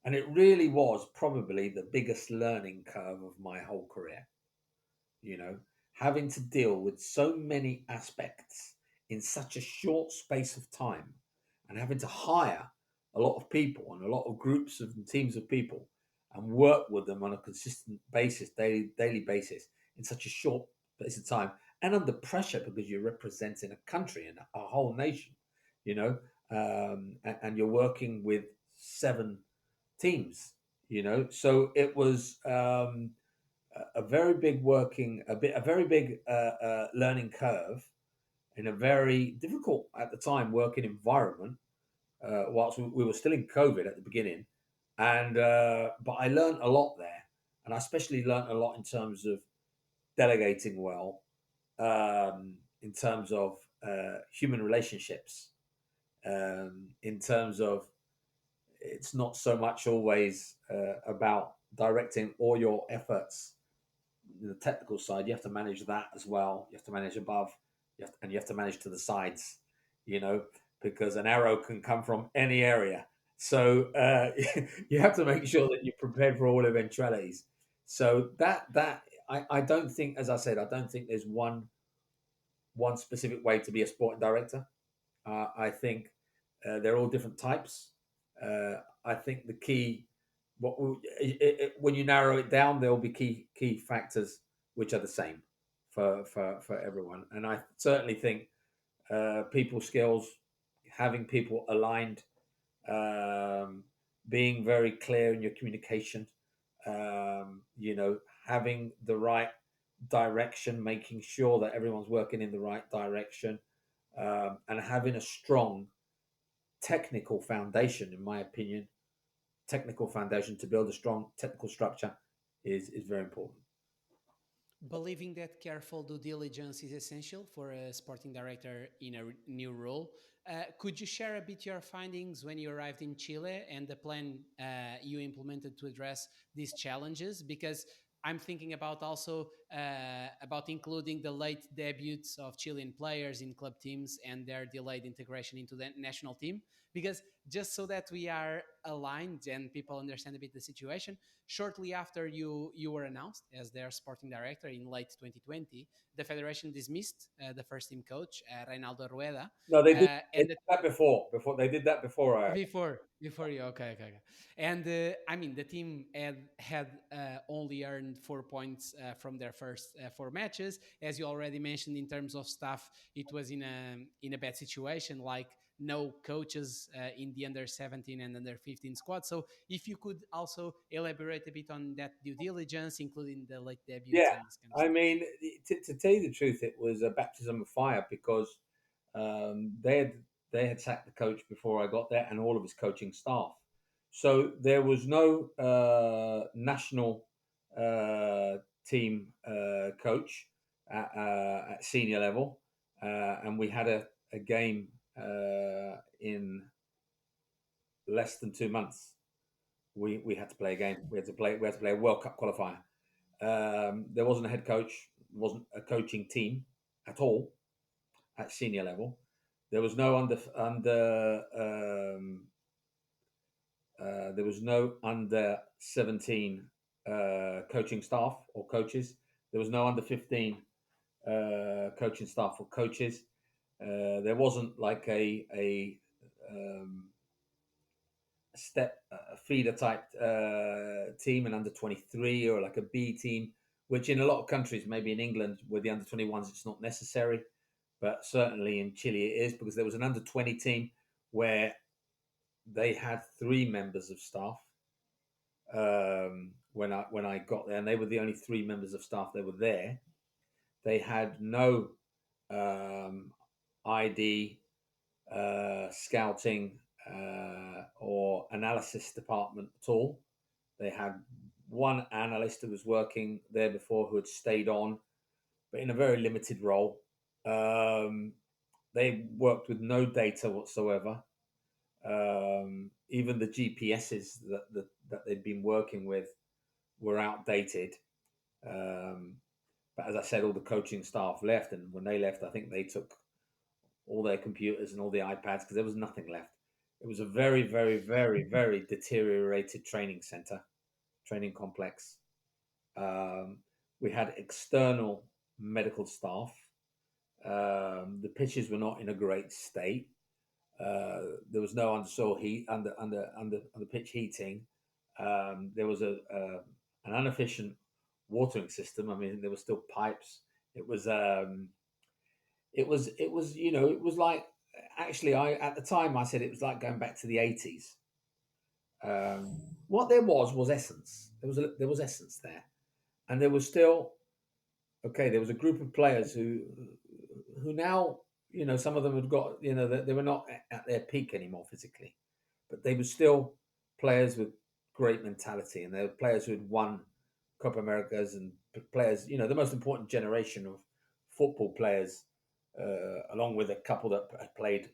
And it really was probably the biggest learning curve of my whole career. Having to deal with so many aspects in such a short space of time, and having to hire a lot of people and a lot of groups and teams of people and work with them on a consistent basis, daily basis, in such a short space of time, and under pressure because you're representing a country and a whole nation, and you're working with 7 teams, so it was a very big learning curve in a very difficult at the time working environment, whilst we were still in COVID at the beginning. And but I learned a lot there, and I especially learned a lot in terms of delegating well, in terms of human relationships, in terms of it's not so much always about directing all your efforts. The technical side, you have to manage that as well. You have to manage above, and you have to manage to the sides, because an arrow can come from any area. So you have to make sure that you're prepared for all eventualities. So that I don't think, as I said, I don't think there's one specific way to be a sporting director. I think they're all different types. I think the key, when you narrow it down, there will be key factors which are the same for everyone. And I certainly think people skills, having people aligned, being very clear in your communication, having the right direction, making sure that everyone's working in the right direction, and having a strong technical foundation, in my opinion, technical foundation to build a strong technical structure is very important. Believing that careful due diligence is essential for a sporting director in a new role, could you share a bit your findings when you arrived in Chile and the plan you implemented to address these challenges? Because I'm thinking about also about including the late debuts of Chilean players in club teams and their delayed integration into the national team. Because just so that we are aligned and people understand a bit the situation, shortly after you were announced as their sporting director in late 2020, the federation dismissed the first team coach, Reinaldo Rueda, No, they and did that before. Before they did that before I. before you, okay. And I mean, the team had only earned 4 points from their first 4 matches. As you already mentioned, in terms of staff, it was in a bad situation, like no coaches in the under 17 and under 15 squad. So if you could also elaborate a bit on that due diligence, including the late debuts Yeah, and this kind of I stuff. mean, to tell you the truth, it was a baptism of fire because they had sacked the coach before I got there and all of his coaching staff. So there was no national team coach at senior level, and we had a game in less than 2 months. We had to play a game. We had to play a World Cup qualifier. There wasn't a head coach, wasn't a coaching team at all at senior level. There was no there was no under 17 coaching staff or coaches. There was no under 15 coaching staff or coaches. There wasn't like a a feeder type team, an under 23 or like a B team, which in a lot of countries, maybe in England with the under 21s, it's not necessary. But certainly in Chile it is, because there was an under 20 team where they had 3 members of staff when I got there, and they were the only 3 members of staff that were there. They had no ID, scouting, or analysis department at all. They had one analyst who was working there before who had stayed on, but in a very limited role. They worked with no data whatsoever. Even the GPSs that they'd been working with were outdated. But as I said, all the coaching staff left, and when they left, I think they took all their computers and all the iPads because there was nothing left. It was a very, very, very, very deteriorated training center, training complex. We had external medical staff. The pitches were not in a great state. There was no under pitch heating. There was an inefficient watering system. I mean, there were still pipes. It was it was like, actually, I at the time I said it was like going back to the 80s. What there was essence. There was essence there, and there was still okay. There was a group of players who now, some of them had got, they were not at their peak anymore physically, but they were still players with great mentality, and they were players who had won Copa Americas, and players, the most important generation of football players, along with a couple that had played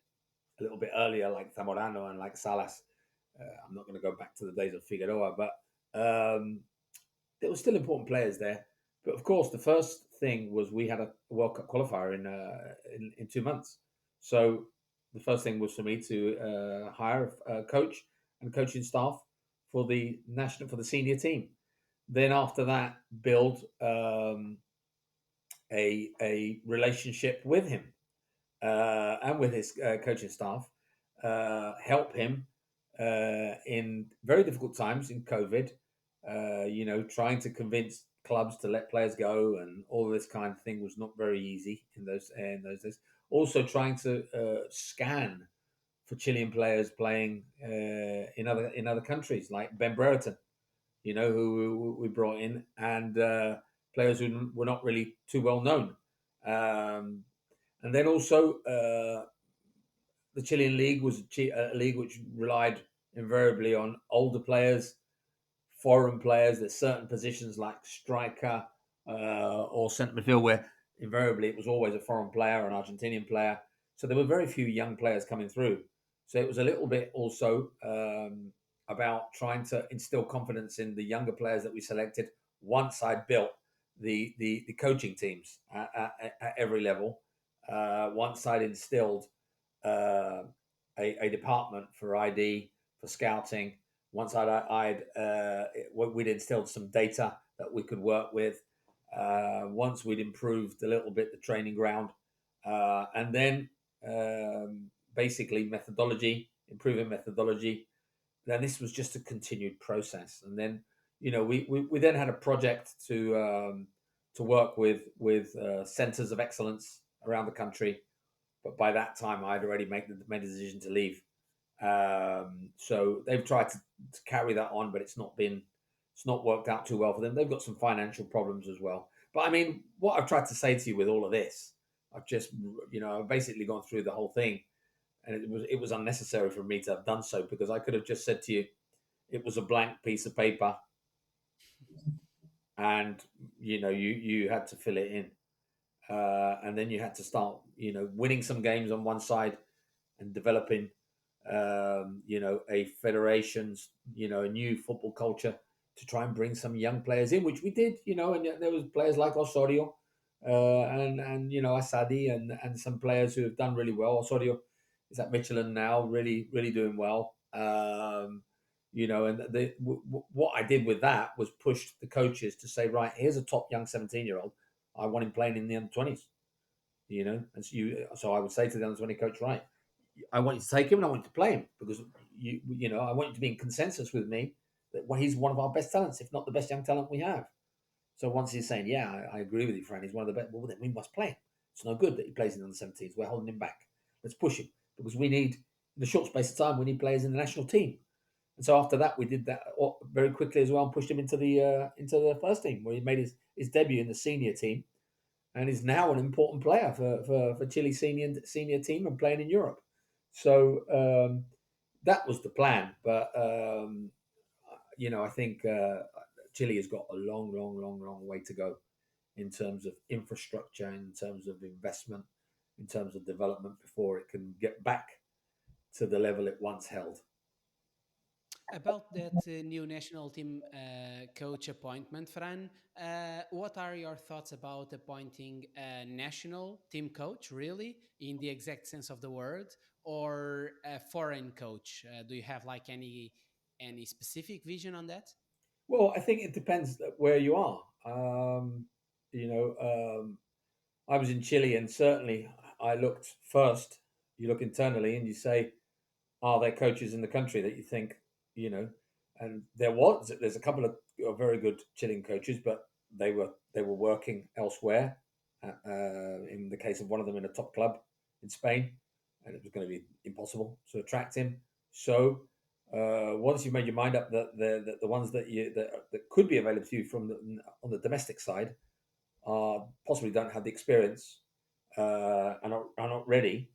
a little bit earlier, like Zamorano and like Salas. I'm not going to go back to the days of Figueroa, but there were still important players there. But of course, the first thing was we had a World Cup qualifier in 2 months. So the first thing was for me to hire a coach and coaching staff for the senior team. Then after that, build a relationship with him and with his coaching staff, help him in very difficult times in COVID. Trying to convince clubs to let players go and all this kind of thing was not very easy in those days. Also, trying to scan for Chilean players playing in other countries, like Ben Brereton. who we brought in, and players who were not really too well known. And then also, the Chilean league was a league which relied invariably on older players, foreign players. There's certain positions like striker or centre midfield where invariably it was always a foreign player, an Argentinian player. So there were very few young players coming through. So it was a little bit also about trying to instill confidence in the younger players that we selected once I'd built the coaching teams at every level. Once I'd instilled uh, a department for ID, for scouting. Once we'd instilled some data that we could work with. Once we'd improved a little bit the training ground, and then basically improving methodology. Then this was just a continued process, and then we then had a project to work with centers of excellence around the country. But by that time, I'd already made the decision to leave. So they've tried to carry that on, but it's not worked out too well for them. They've got some financial problems as well. But I mean, what I've tried to say to you with all of this, I've just I've basically gone through the whole thing, and it was unnecessary for me to have done so, because I could have just said to you, it was a blank piece of paper, and you had to fill it in. And then you had to start, winning some games on one side and developing, a federation's, a new football culture to try and bring some young players in, which we did, and there was players like Osorio and Asadi and some players who have done really well. Osorio is at Michelin now, really, really doing well. And what I did with that was push the coaches to say, right, here's a top young 17-year-old. I want him playing in the under-20s, and so I would say to the under-20 coach, right, I want you to take him and I want you to play him, because I want you to be in consensus with me that he's one of our best talents, if not the best young talent we have. So once he's saying, yeah, I agree with you, Fran, he's one of the best, well, then we must play him. It's no good that he plays in the under-17s. We're holding him back. Let's push him, because we need, in a short space of time, we need players in the national team. And so after that, we did that very quickly as well, and pushed him into the first team, where he made his debut in the senior team, and is now an important player for Chile's senior team and playing in Europe. So that was the plan. But I think Chile has got a long, long, long, long way to go in terms of infrastructure, in terms of investment, in terms of development, before it can get back to the level it once held. About that new national team coach appointment, Fran, what are your thoughts about appointing a national team coach, really, in the exact sense of the word, or a foreign coach? Do you have like any specific vision on that? Well, I think it depends where you are. I was in Chile, and certainly I looked first. You look internally, and you say, are there coaches in the country that you think, and there's a couple of very good Chilean coaches, but they were working elsewhere. In the case of one of them in a top club in Spain, and it was going to be impossible to attract him. So once you've made your mind up that the ones that could be available to you on the domestic side possibly don't have the experience and are not ready,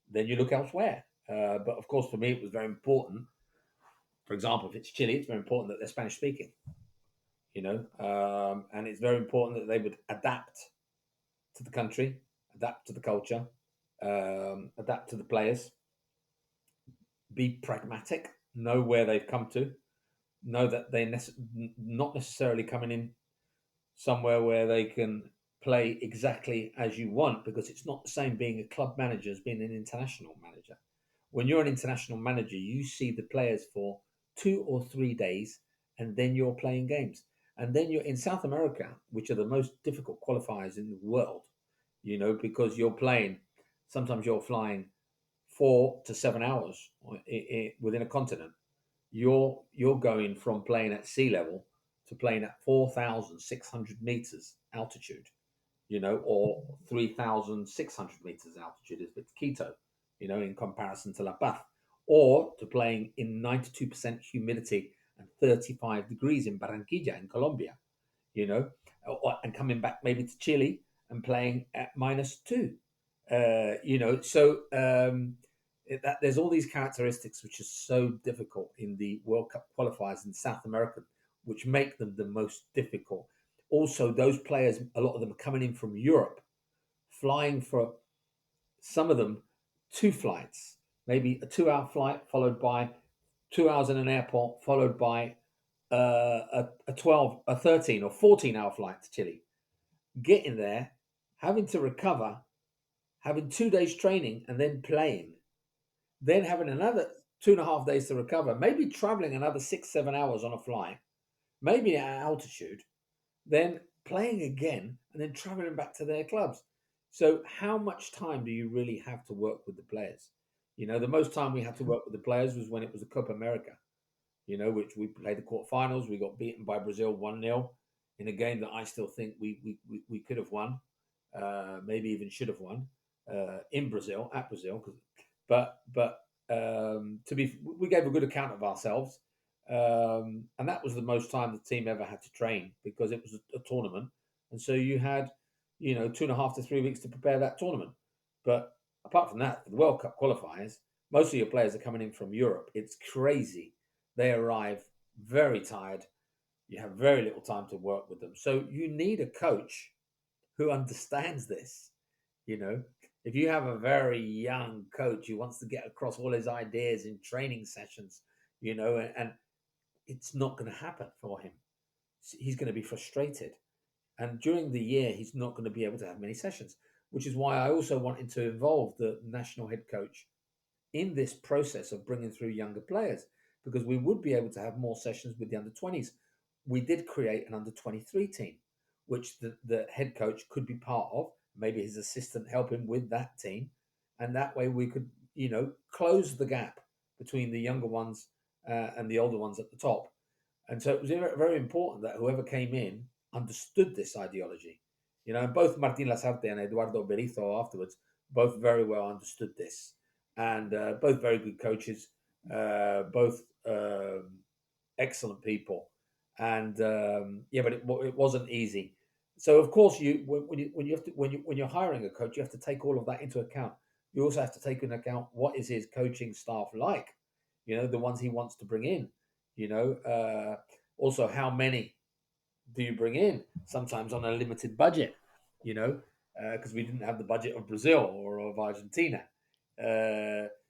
then you look elsewhere. But of course, for me, it was very important. For example, if it's Chile, it's very important that they're Spanish speaking, and it's very important that they would adapt to the country, adapt to the culture, adapt to the players, be pragmatic, know where they've come to, know that they're not necessarily coming in somewhere where they can play exactly as you want, because it's not the same being a club manager as being an international manager. When you're an international manager, you see the players for 2 or 3 days, and then you're playing games. And then you're in South America, which are the most difficult qualifiers in the world, because sometimes you're flying 4 to 7 hours within a continent. You're going from playing at sea level to playing at 4,600 meters altitude, or 3,600 meters altitude if it's Quito, in comparison to La Paz, or to playing in 92% humidity and 35 degrees in Barranquilla in Colombia, you know, and coming back maybe to Chile and playing at -2. There's all these characteristics which are so difficult in the World Cup qualifiers in South America, which make them the most difficult. Also, those players, a lot of them are coming in from Europe, flying for some of them 2 flights, maybe a 2 hour flight followed by 2 hours in an airport, followed by a 12, a 13 or 14-hour flight to Chile. Getting there, having to recover, having 2 days training, and then playing, then having another 2.5 days to recover, maybe traveling another 6, 7 hours on a flight, maybe at altitude, then playing again, and then traveling back to their clubs. So, how much time do you really have to work with the players? The most time we had to work with the players was when it was the Copa America, which we played the quarterfinals. We got beaten by Brazil 1-0 in a game that I still think we could have won, maybe even should have won in Brazil, at Brazil. We gave a good account of ourselves. And that was the most time the team ever had to train because it was a tournament. And so you had, 2.5 to 3 weeks to prepare that tournament. But apart from that, the World Cup qualifiers, most of your players are coming in from Europe. It's crazy. They arrive very tired. You have very little time to work with them. So you need a coach who understands this. If you have a very young coach who wants to get across all his ideas in training sessions, and it's not going to happen for him. He's going to be frustrated. And during the year, he's not going to be able to have many sessions, which is why I also wanted to involve the national head coach in this process of bringing through younger players, because we would be able to have more sessions with the under-20s. We did create an under-23 team, which the head coach could be part of, maybe his assistant help him with that team. And that way we could, close the gap between the younger ones and the older ones at the top. And so it was very, very important that whoever came in understood this ideology. Both Martin Lasarte and Eduardo Berizzo afterwards both very well understood this. And both very good coaches, both excellent people. And but it wasn't easy. So of course, when you're hiring a coach, you have to take all of that into account. You also have to take into account what is his coaching staff like, the ones he wants to bring in. Also how many do you bring in? Sometimes on a limited budget, because we didn't have the budget of Brazil or of Argentina.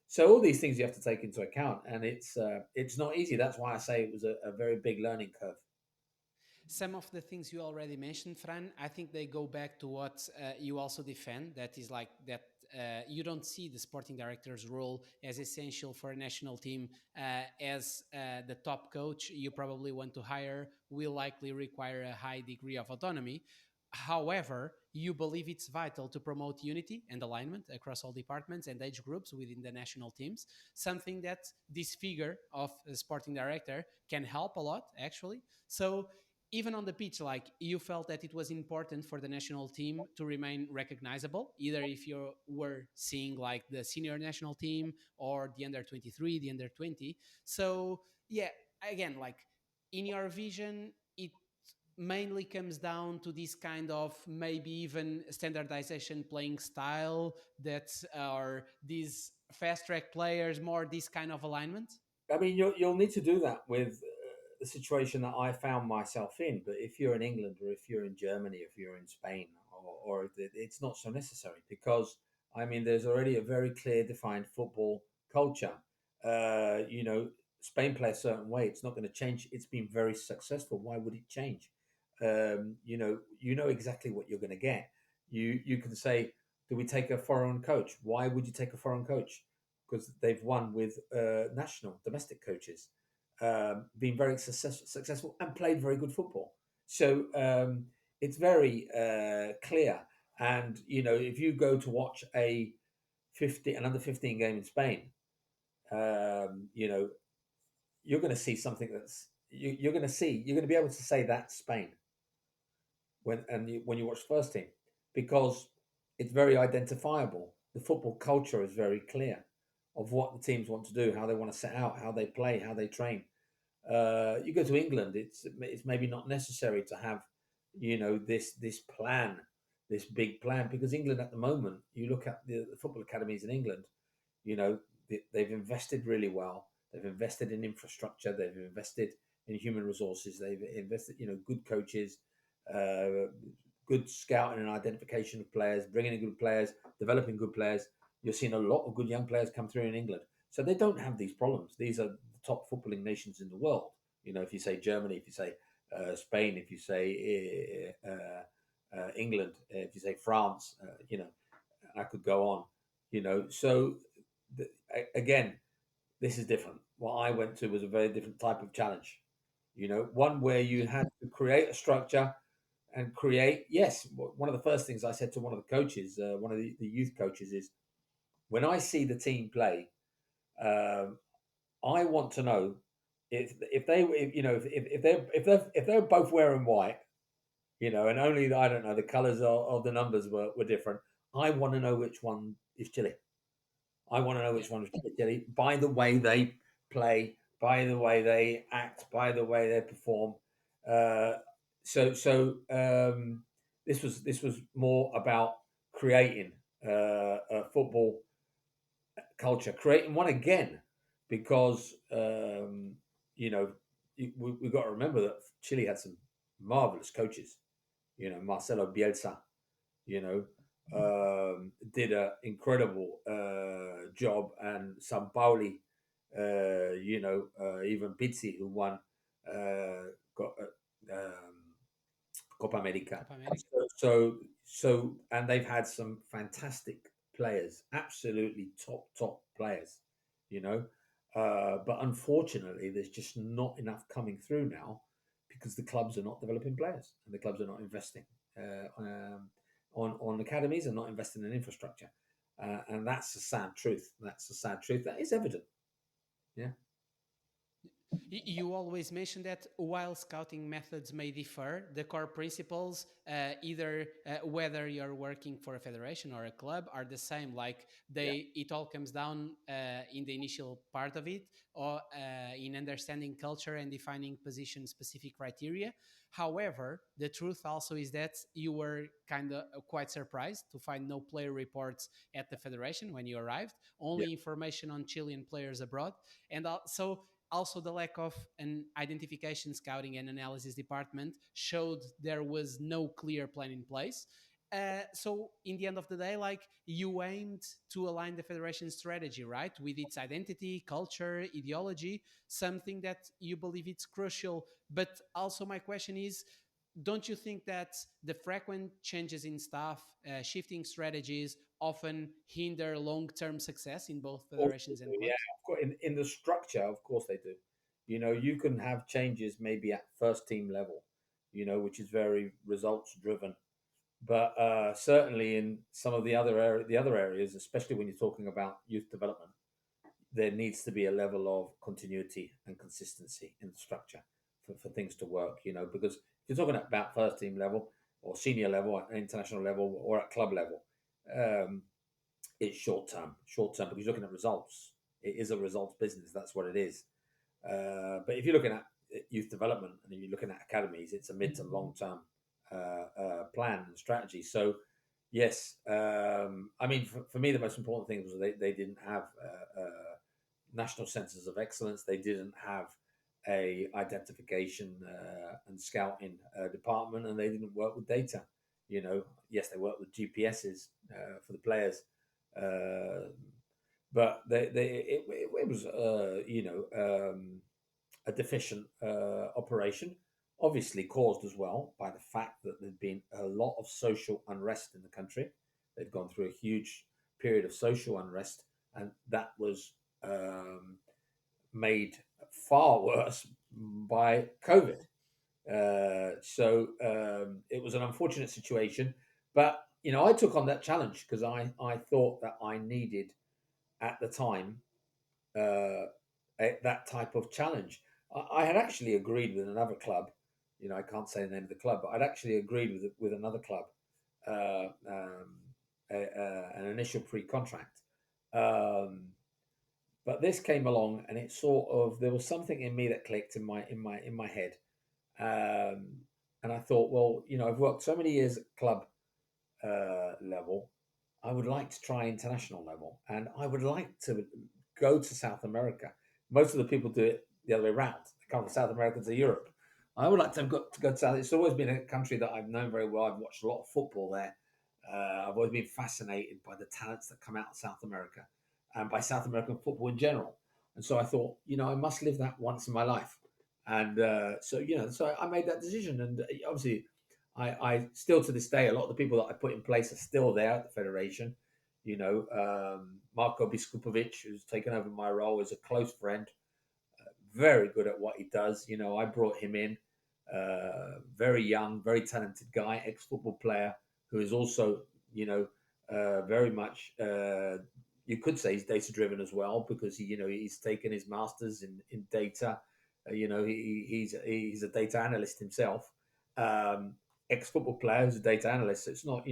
So all these things you have to take into account, and it's not easy. That's why I say it was a very big learning curve. Some of the things you already mentioned, Fran, I think they go back to what you also defend. That is like that you don't see the sporting director's role as essential for a national team, as the top coach you probably want to hire will likely require a high degree of autonomy. However, you believe it's vital to promote unity and alignment across all departments and age groups within the national teams, something that this figure of a sporting director can help a lot, actually. So even on the pitch, like you felt that it was important for the national team to remain recognizable, either if you were seeing like the senior national team or the under 23, the under 20. So, yeah, again, like in your vision, it mainly comes down to this kind of maybe even standardization playing style that are these fast track players, more this kind of alignment. I mean, you'll need to do that with the situation that I found myself in. But if you're in England, or if you're in Germany, if you're in Spain, it's not so necessary, because I mean, there's already a very clear, defined football culture. Spain plays a certain way. It's not going to change. It's been very successful. Why would it change? You know exactly what you're going to get. You can say, do we take a foreign coach? Why would you take a foreign coach? Because they've won with national domestic coaches, been very successful and played very good football. So it's very clear. And if you go to watch an under 15 game in Spain, you're going to see something you're going to be able to say that's Spain when you watch first team, because it's very identifiable. The football culture is very clear of what the teams want to do, how they want to set out, how they play, how they train. You go to England, it's maybe not necessary to have, this plan, this big plan, because England at the moment, you look at the football academies in England, they've invested really well. They've invested in infrastructure. They've invested in human resources. They've invested, good coaches, uh, good scouting and identification of players, bringing in good players, developing good players. You're seeing a lot of good young players come through in England. So they don't have these problems. These are the top footballing nations in the world. If you say Germany, if you say Spain, if you say England, if you say France, I could go on. So again, this is different. What I went to was a very different type of challenge. One where you had to create a structure and create. Yes, one of the first things I said to one of the coaches, one of the youth coaches, is when I see the team play, um, I want to know if they if they're both wearing white, and only I don't know the colours of the numbers were different. I want to know which one is Chile. I want to know Yeah. which one is Chile by the way they play, by the way they act, by the way they perform. Uh, so this was more about creating a football culture, creating one again, because we've got to remember that Chile had some marvelous coaches. Marcelo Bielsa, you know, did an incredible job, and Sampaoli, even Pizzi, who won got Copa America. Copa America. And they've had some fantastic players, absolutely top players, you know. But unfortunately, there's just not enough coming through now because the clubs are not developing players and the clubs are not investing on academies and not investing in infrastructure. And that's a sad truth. That's a sad truth. That is evident. Yeah. You always mention that while scouting methods may differ, the core principles, either whether you're working for a federation or a club, are the same. Like Yeah. it all comes down in the initial part of it, or in understanding culture and defining position-specific criteria. However, the truth also is that you were kind of quite surprised to find no player reports at the federation when you arrived, Yeah. only information on Chilean players abroad, and also the lack of an identification, scouting, and analysis department showed there was no clear plan in place. So in the end of the day, like, you aimed to align the federation's strategy, right, with its identity, culture, ideology, something that you believe it's crucial. But also my question is, don't you think that the frequent changes in staff, shifting strategies, often hinder long-term success in both Of course they federations and do. Yeah. clubs? Of course, in the structure, of course they do. You can have changes maybe at first team level, which is very results driven. But certainly in some of the other areas, especially when you're talking about youth development, there needs to be a level of continuity and consistency in the structure for things to work. Because if you're talking about first team level or senior level at international level or at club level, um, it's short term because you're looking at results. It is a results business. That's what it is. But if you're looking at youth development and you're looking at academies, it's a mid to long term plan and strategy. So, yes, I mean, for me, the most important thing was they didn't have national centers of excellence. They didn't have a identification and scouting department, and they didn't work with data. Yes, they worked with GPSs for the players, but it was a deficient operation, obviously caused as well by the fact that there'd been a lot of social unrest in the country. They'd gone through a huge period of social unrest, and that was made far worse by COVID. So it was an unfortunate situation, but I took on that challenge because I thought that I needed at the time uh, that type of challenge. I had actually agreed with another club. I can't say the name of the club, but I'd actually agreed with another club uh, um, an initial pre-contract. Um, But this came along, and it sort of there was something in me that clicked in my head, um, and I thought, well, I've worked so many years at club level. I would like to try international level, and I would like to go to South America. Most of the people do it the other way around. They come from South America to Europe. I would like to go to South. It's always been a country that I've known very well. I've watched a lot of football there. I've always been fascinated by the talents that come out of South America and by South American football in general. And so I thought, I must live that once in my life. And so I made that decision. And obviously, I still to this day, a lot of the people that I put in place are still there at the federation. Marko Biskupovic, who's taken over my role, is a close friend, very good at what he does. I brought him in, very young, very talented guy, ex-football player, who is also, very much, you could say he's data-driven as well, because he's taken his masters in data. He's a data analyst himself. Ex-football player who's a data analyst. So it's not,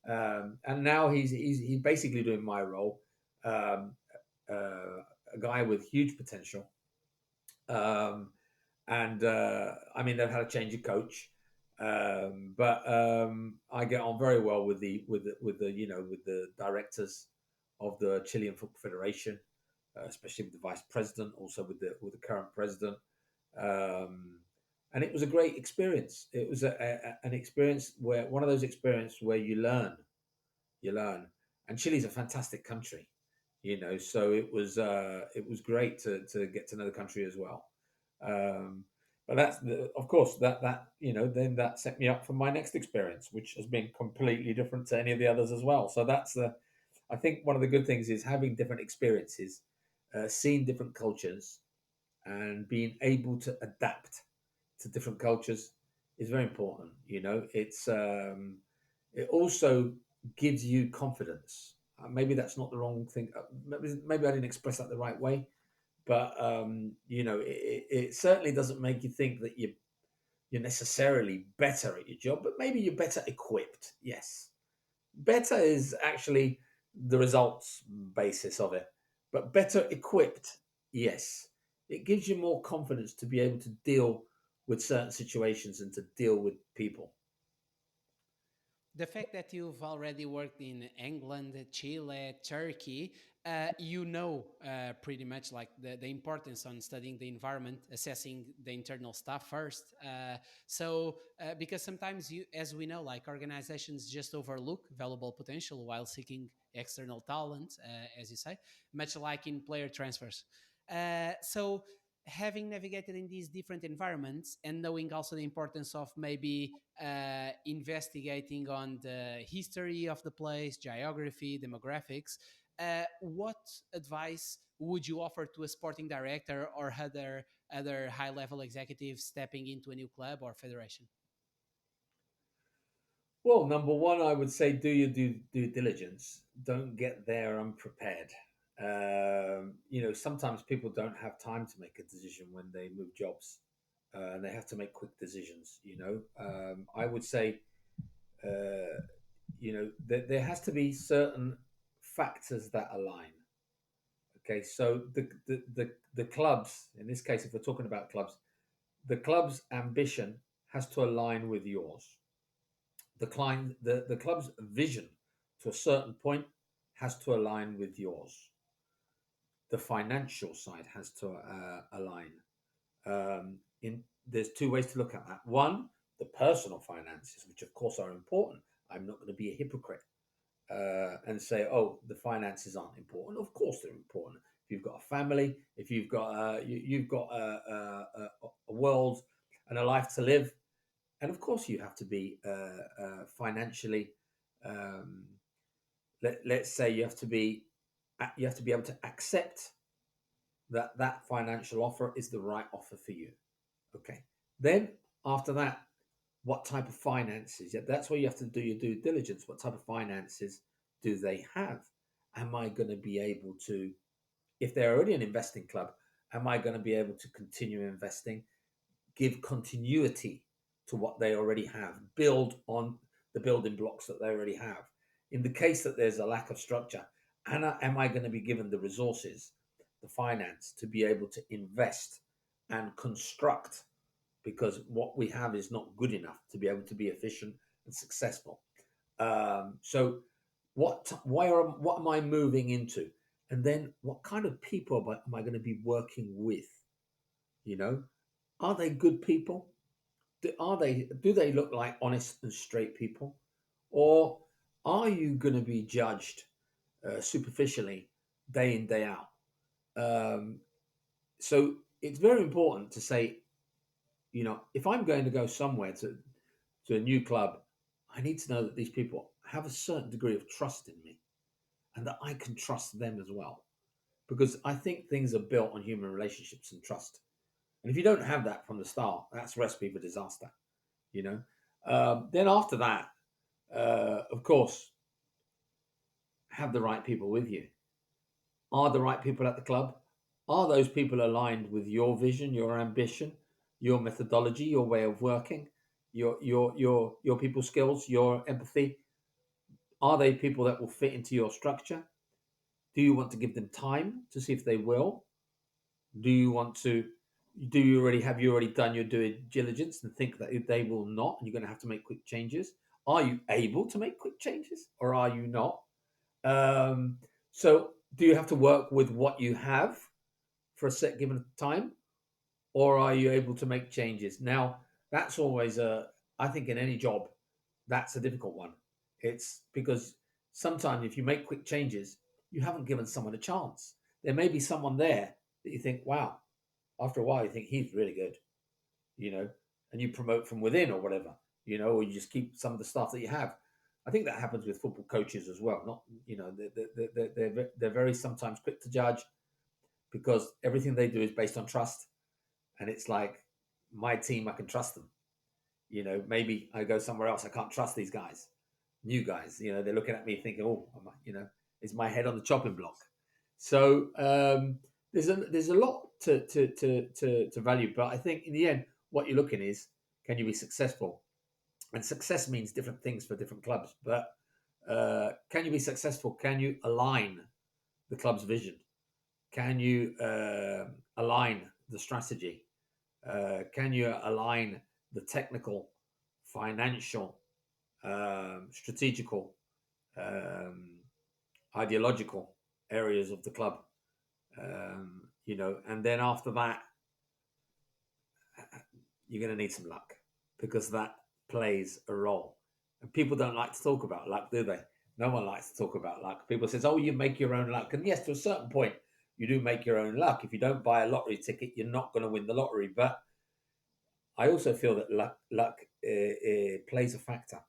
and now he's basically doing my role. A guy with huge potential. And I mean, they've had a change of coach, but I get on very well with the directors of the Chilean Football Federation, especially with the vice president, also with the current president. And it was a great experience. It was an experience where one of those experiences where you learn. And Chile's a fantastic country, so it was great to get to know the country as well. But of course, then that set me up for my next experience, which has been completely different to any of the others as well. So I think one of the good things is having different experiences, seeing different cultures, and being able to adapt to different cultures is very important. It also gives you confidence. Maybe that's not the wrong thing. Maybe I didn't express that the right way, but it certainly doesn't make you think that you're necessarily better at your job, but maybe you're better equipped. Yes, better is actually the results basis of it, but better equipped. Yes, it gives you more confidence to be able to deal with certain situations and to deal with people. The fact that you've already worked in England, Chile, Turkey, pretty much like the importance on studying the environment, assessing the internal stuff first. Because sometimes as we know, like organizations just overlook valuable potential while seeking external talent, as you say, much like in player transfers. So having navigated in these different environments and knowing also the importance of maybe investigating on the history of the place, geography, demographics, what advice would you offer to a sporting director or other high level executives stepping into a new club or federation? Well, number one, I would say do your due diligence. Don't get there unprepared. Sometimes people don't have time to make a decision when they move jobs, and they have to make quick decisions. I would say, there has to be certain factors that align. Okay, so the clubs, in this case, if we're talking about clubs, the club's ambition has to align with yours. The club's vision to a certain point has to align with yours. The financial side has to align. There's two ways to look at that. One, the personal finances, which of course are important. I'm not going to be a hypocrite and say, "Oh, the finances aren't important." Of course, they're important. If you've got a family, if you've got a world and a life to live, and of course, you have to be financially. Let's say you have to be able to accept that financial offer is the right offer for you. Okay. Then after that, what type of finances? Yeah, that's where you have to do your due diligence. What type of finances do they have? Am I going to be able to, if they're already an investing club, am I going to be able to continue investing, give continuity to what they already have, build on the building blocks that they already have? In the case that there's a lack of structure, am I going to be given the resources the finance to be able to invest and construct, because what we have is not good enough to be able to be efficient and successful. So what am I moving into? And then what kind of people am I going to be working with? You know, are they good people? Do they look like honest and straight people? Or are you going to be judged superficially day in, day out? So it's very important to say, you know, if I'm going to go somewhere to a new club, I need to know that these people have a certain degree of trust in me and that I can trust them as well. Because I think things are built on human relationships and trust. And if you don't have that from the start, that's a recipe for disaster, you know. Then after that, of course, have the right people with you. Are the right people at the club? Are those people aligned with your vision, your ambition, your methodology, your way of working, your people skills, your empathy? Are they people that will fit into your structure? Do you want to give them time to see if they will? Do you want to? Have you already done your due diligence and think that they will not, and you're going to have to make quick changes? Are you able to make quick changes, or are you not? So, do you have to work with what you have for a set given time, or are you able to make changes? Now, that's always I think in any job, that's a difficult one. It's because sometimes if you make quick changes, you haven't given someone a chance. There may be someone there that you think, wow, after a while, you think he's really good, you know, and you promote from within or whatever, you know, or you just keep some of the stuff that you have. I think that happens with football coaches as well. Not, you know, they're very sometimes quick to judge because everything they do is based on trust. And it's like, my team, I can trust them. You know, maybe I go somewhere else, I can't trust these guys, new guys. You know, they're looking at me thinking, oh, you know, is my head on the chopping block? So there's a lot to value, but I think in the end, what you're looking is, can you be successful? And success means different things for different clubs. But can you be successful? Can you align the club's vision? Can you align the strategy? Can you align the technical, financial, strategical, ideological areas of the club? You know, and then after that, you're going to need some luck, because that plays a role. And people don't like to talk about luck, do they? No one likes to talk about luck. People says, "Oh, you make your own luck," and yes, to a certain point, you do make your own luck. If you don't buy a lottery ticket, you're not going to win the lottery. But I also feel that luck plays a factor,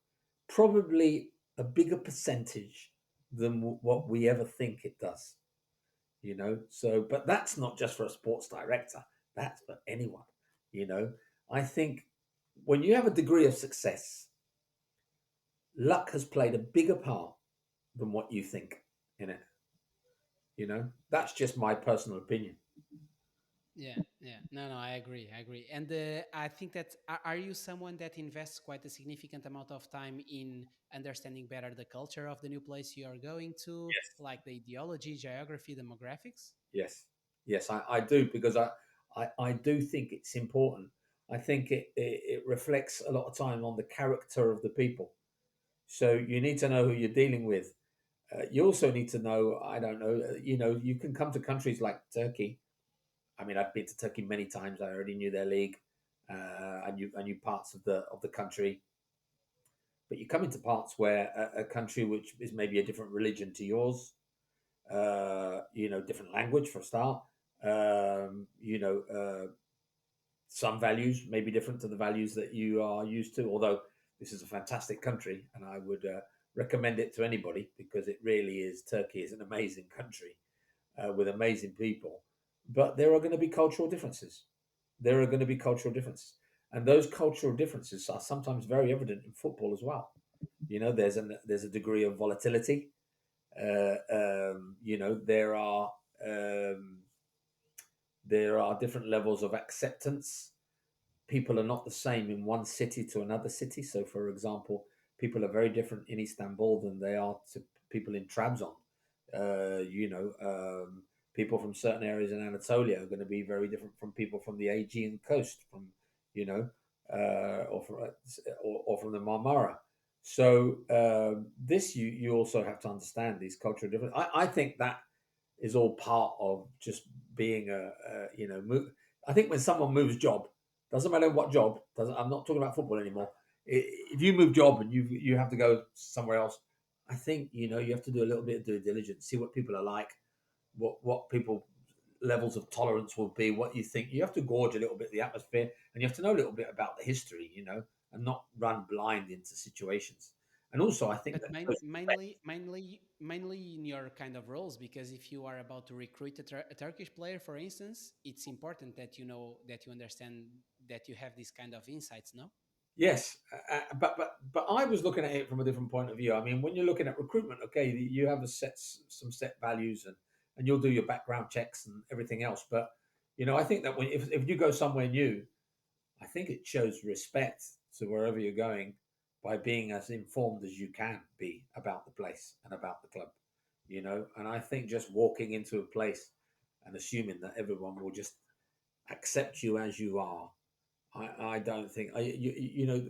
probably a bigger percentage than what we ever think it does. You know, so, but that's not just for a sports director. That's for anyone. You know, I think when you have a degree of success, luck has played a bigger part than what you think in it. You know, that's just my personal opinion. Yeah, yeah. No, I agree. I agree. And I think that are you someone that invests quite a significant amount of time in understanding better the culture of the new place you are going to, Yes. like the ideology, geography, demographics? Yes. Yes, I do, because I do think it's important. I think it reflects a lot of time on the character of the people. So you need to know who you're dealing with. You also need to know, I don't know, you know, you can come to countries like Turkey. I mean, I've been to Turkey many times. I already knew their league. I knew parts of the country. But you come into parts where a country which is maybe a different religion to yours, you know, different language for a start, you know, some values may be different to the values that you are used to. Although this is a fantastic country, and I would recommend it to anybody, because it really is. Turkey is an amazing country with amazing people. But there are going to be cultural differences. There are going to be cultural differences. And those cultural differences are sometimes very evident in football as well. You know, there's a degree of volatility. You know, um, there are different levels of acceptance. People are not the same in one city to another city. So, for example, people are very different in Istanbul than they are to people in Trabzon. You know, people from certain areas in Anatolia are going to be very different from people from the Aegean coast, from you know, or from the Marmara. So this you also have to understand these cultural differences. I think that is all part of just being I think when someone moves job, doesn't matter what job. I'm not talking about football anymore. If you move job and you have to go somewhere else, I think you have to do a little bit of due diligence, see what people are like, what people levels of tolerance will be, what you think. You have to gauge a little bit the atmosphere, and you have to know a little bit about the history, and not run blind into situations. And also, I think But that mainly in your kind of roles, because if you are about to recruit a Turkish player, for instance, it's important that you know that you understand that you have this kind of insights. No. yes, but I was looking at it from a different point of view. I mean, when you're looking at recruitment, okay, you have some set values, and you'll do your background checks and everything else. But I think that if you go somewhere new, I think it shows respect to wherever you're going by being as informed as you can be about the place and about the club. And I think just walking into a place and assuming that everyone will just accept you as you are, I don't think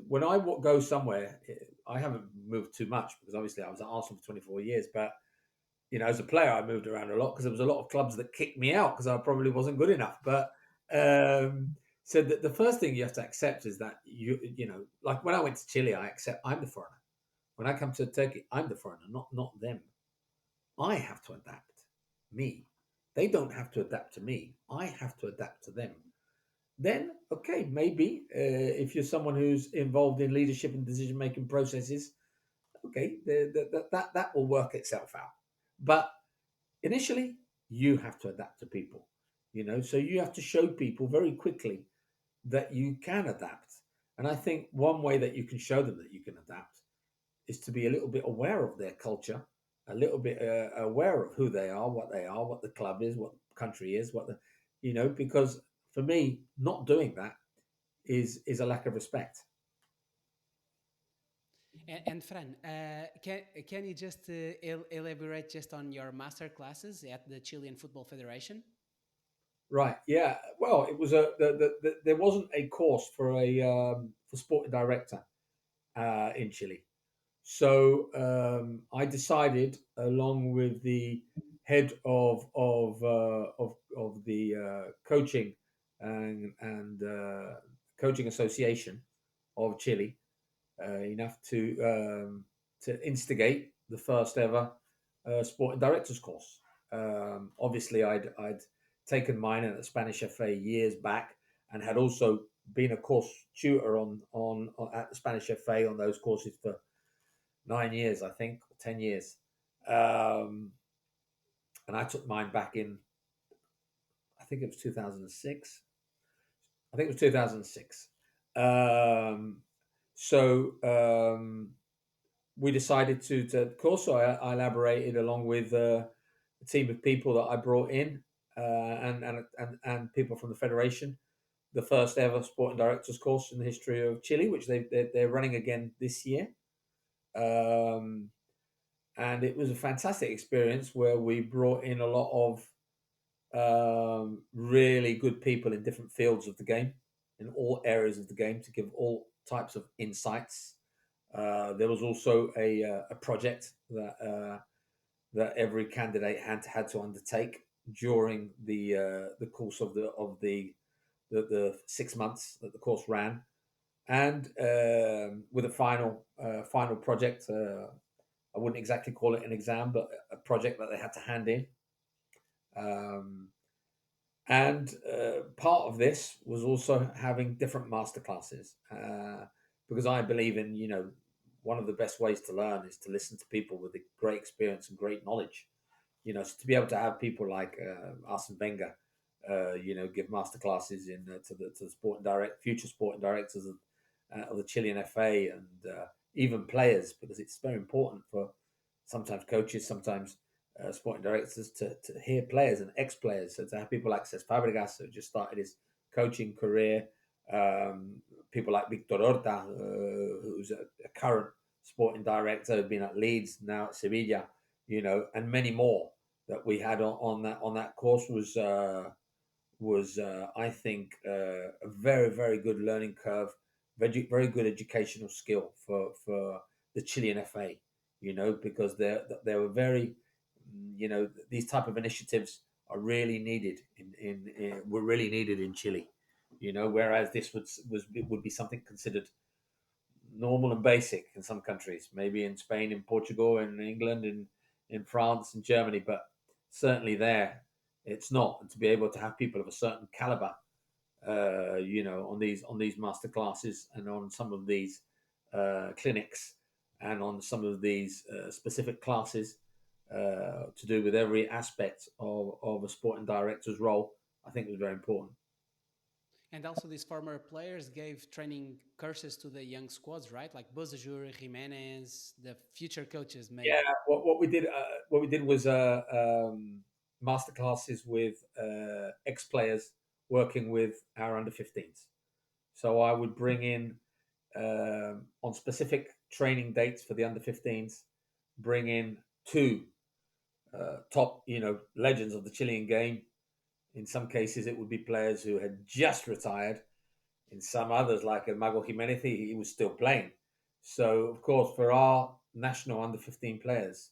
when I go somewhere, I haven't moved too much because obviously I was at Arsenal for 24 years. But as a player, I moved around a lot because there was a lot of clubs that kicked me out because I probably wasn't good enough. But so the first thing you have to accept is that like when I went to Chile, I accept I'm the foreigner. When I come to Turkey, I'm the foreigner, not them. I have to adapt. Me. They don't have to adapt to me. I have to adapt to them. Then, okay, maybe if you're someone who's involved in leadership and decision making processes, okay, that will work itself out. But initially, you have to adapt to people. So you have to show people very quickly that you can adapt. And I think one way that you can show them that you can adapt is to be a little bit aware of their culture, a little bit aware of who they are, what the club is, what the country is, because for me, not doing that is a lack of respect. And Fran, can you just elaborate just on your master classes at the Chilean Football Federation? Right. Yeah. Well, it was there wasn't a course for sporting director in Chile. So I decided, along with the head of the coaching and coaching association of Chile, enough to instigate the first ever sporting directors course. Obviously, I'd taken mine at the Spanish FA years back, and had also been a course tutor on at the Spanish FA on those courses for 9 years, I think, or 10 years. And I took mine back in, I think it was 2006. I think it was 2006. So we decided to course. So I elaborated along with a team of people that I brought in, and people from the federation, the first ever sporting directors course in the history of Chile, which they're running again this year. And it was a fantastic experience where we brought in a lot of really good people in different fields of the game, in all areas of the game, to give all types of insights. There was also a project that every candidate had to undertake during the course of the 6 months that the course ran, and with a final project. I wouldn't exactly call it an exam, but a project that they had to hand in. And part of this was also having different masterclasses, because I believe in, one of the best ways to learn is to listen to people with a great experience and great knowledge. So to be able to have people like Arsène Wenger, give masterclasses to the future sporting directors of the Chilean FA, and even players, because it's very important for sometimes coaches, sometimes sporting directors to hear players and ex-players. So to have people like Cesc Fabregas, who just started his coaching career, people like Victor Horta, who's a current sporting director, been at Leeds, now at Sevilla, and many more. that we had on that course was I think a very good learning curve, very good educational skill for the Chilean FA. You know, because they were very, you know, these type of initiatives are really needed in were really needed in Chile. You know, whereas this would be something considered normal and basic in some countries, maybe in Spain, in Portugal, in England, in France, and Germany, but certainly there it's not. And to be able to have people of a certain caliber, you know, on these master classes and on some of these clinics and on some of these specific classes to do with every aspect of a sporting director's role, I think was very important. And also, these former players gave training courses to the young squads, right? Like Bozajur, Jimenez, the future coaches, Yeah, maybe. what we did was master classes with ex players working with our under 15s. So I would bring in on specific training dates for the under 15s, bring in two top, you know, legends of the Chilean game. In some cases, it would be players who had just retired. In some others, like Mago Jimenez, he was still playing. So, of course, for our national under 15 players,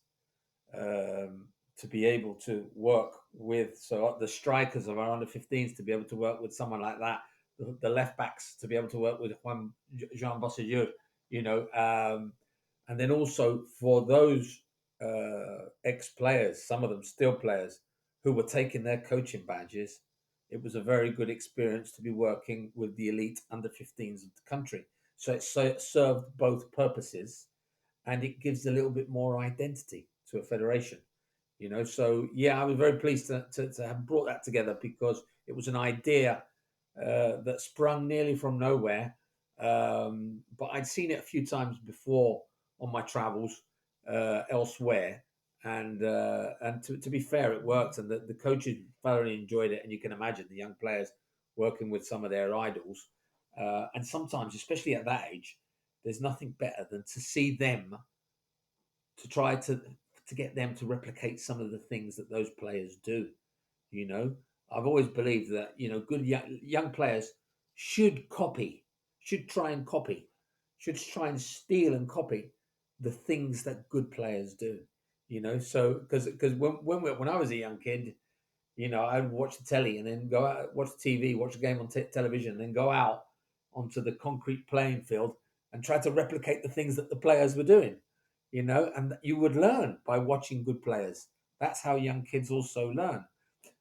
to be able to work with, so the strikers of our under 15s to be able to work with someone like that, the left backs to be able to work with Jean Bossadieu, you know, and then also for those ex players, some of them still players who were taking their coaching badges, it was a very good experience to be working with the elite under 15s of the country. So it served both purposes, and it gives a little bit more identity to a federation. You know, so yeah, I was very pleased to have brought that together because it was an idea that sprung nearly from nowhere. But I'd seen it a few times before on my travels elsewhere, and to be fair, it worked, and the coaches thoroughly enjoyed it. And you can imagine the young players working with some of their idols, and sometimes, especially at that age, there's nothing better than to see them to try to get them to replicate some of the things that those players do. You know, I've always believed that, you know, good young players should copy, should try and copy, should try and steal and copy the things that good players do. You know, so because when I was a young kid, you know, I'd watch the telly and then go out, watch the TV, watch a game on television, and then go out onto the concrete playing field and try to replicate the things that the players were doing. You know, and you would learn by watching good players. That's how young kids also learn.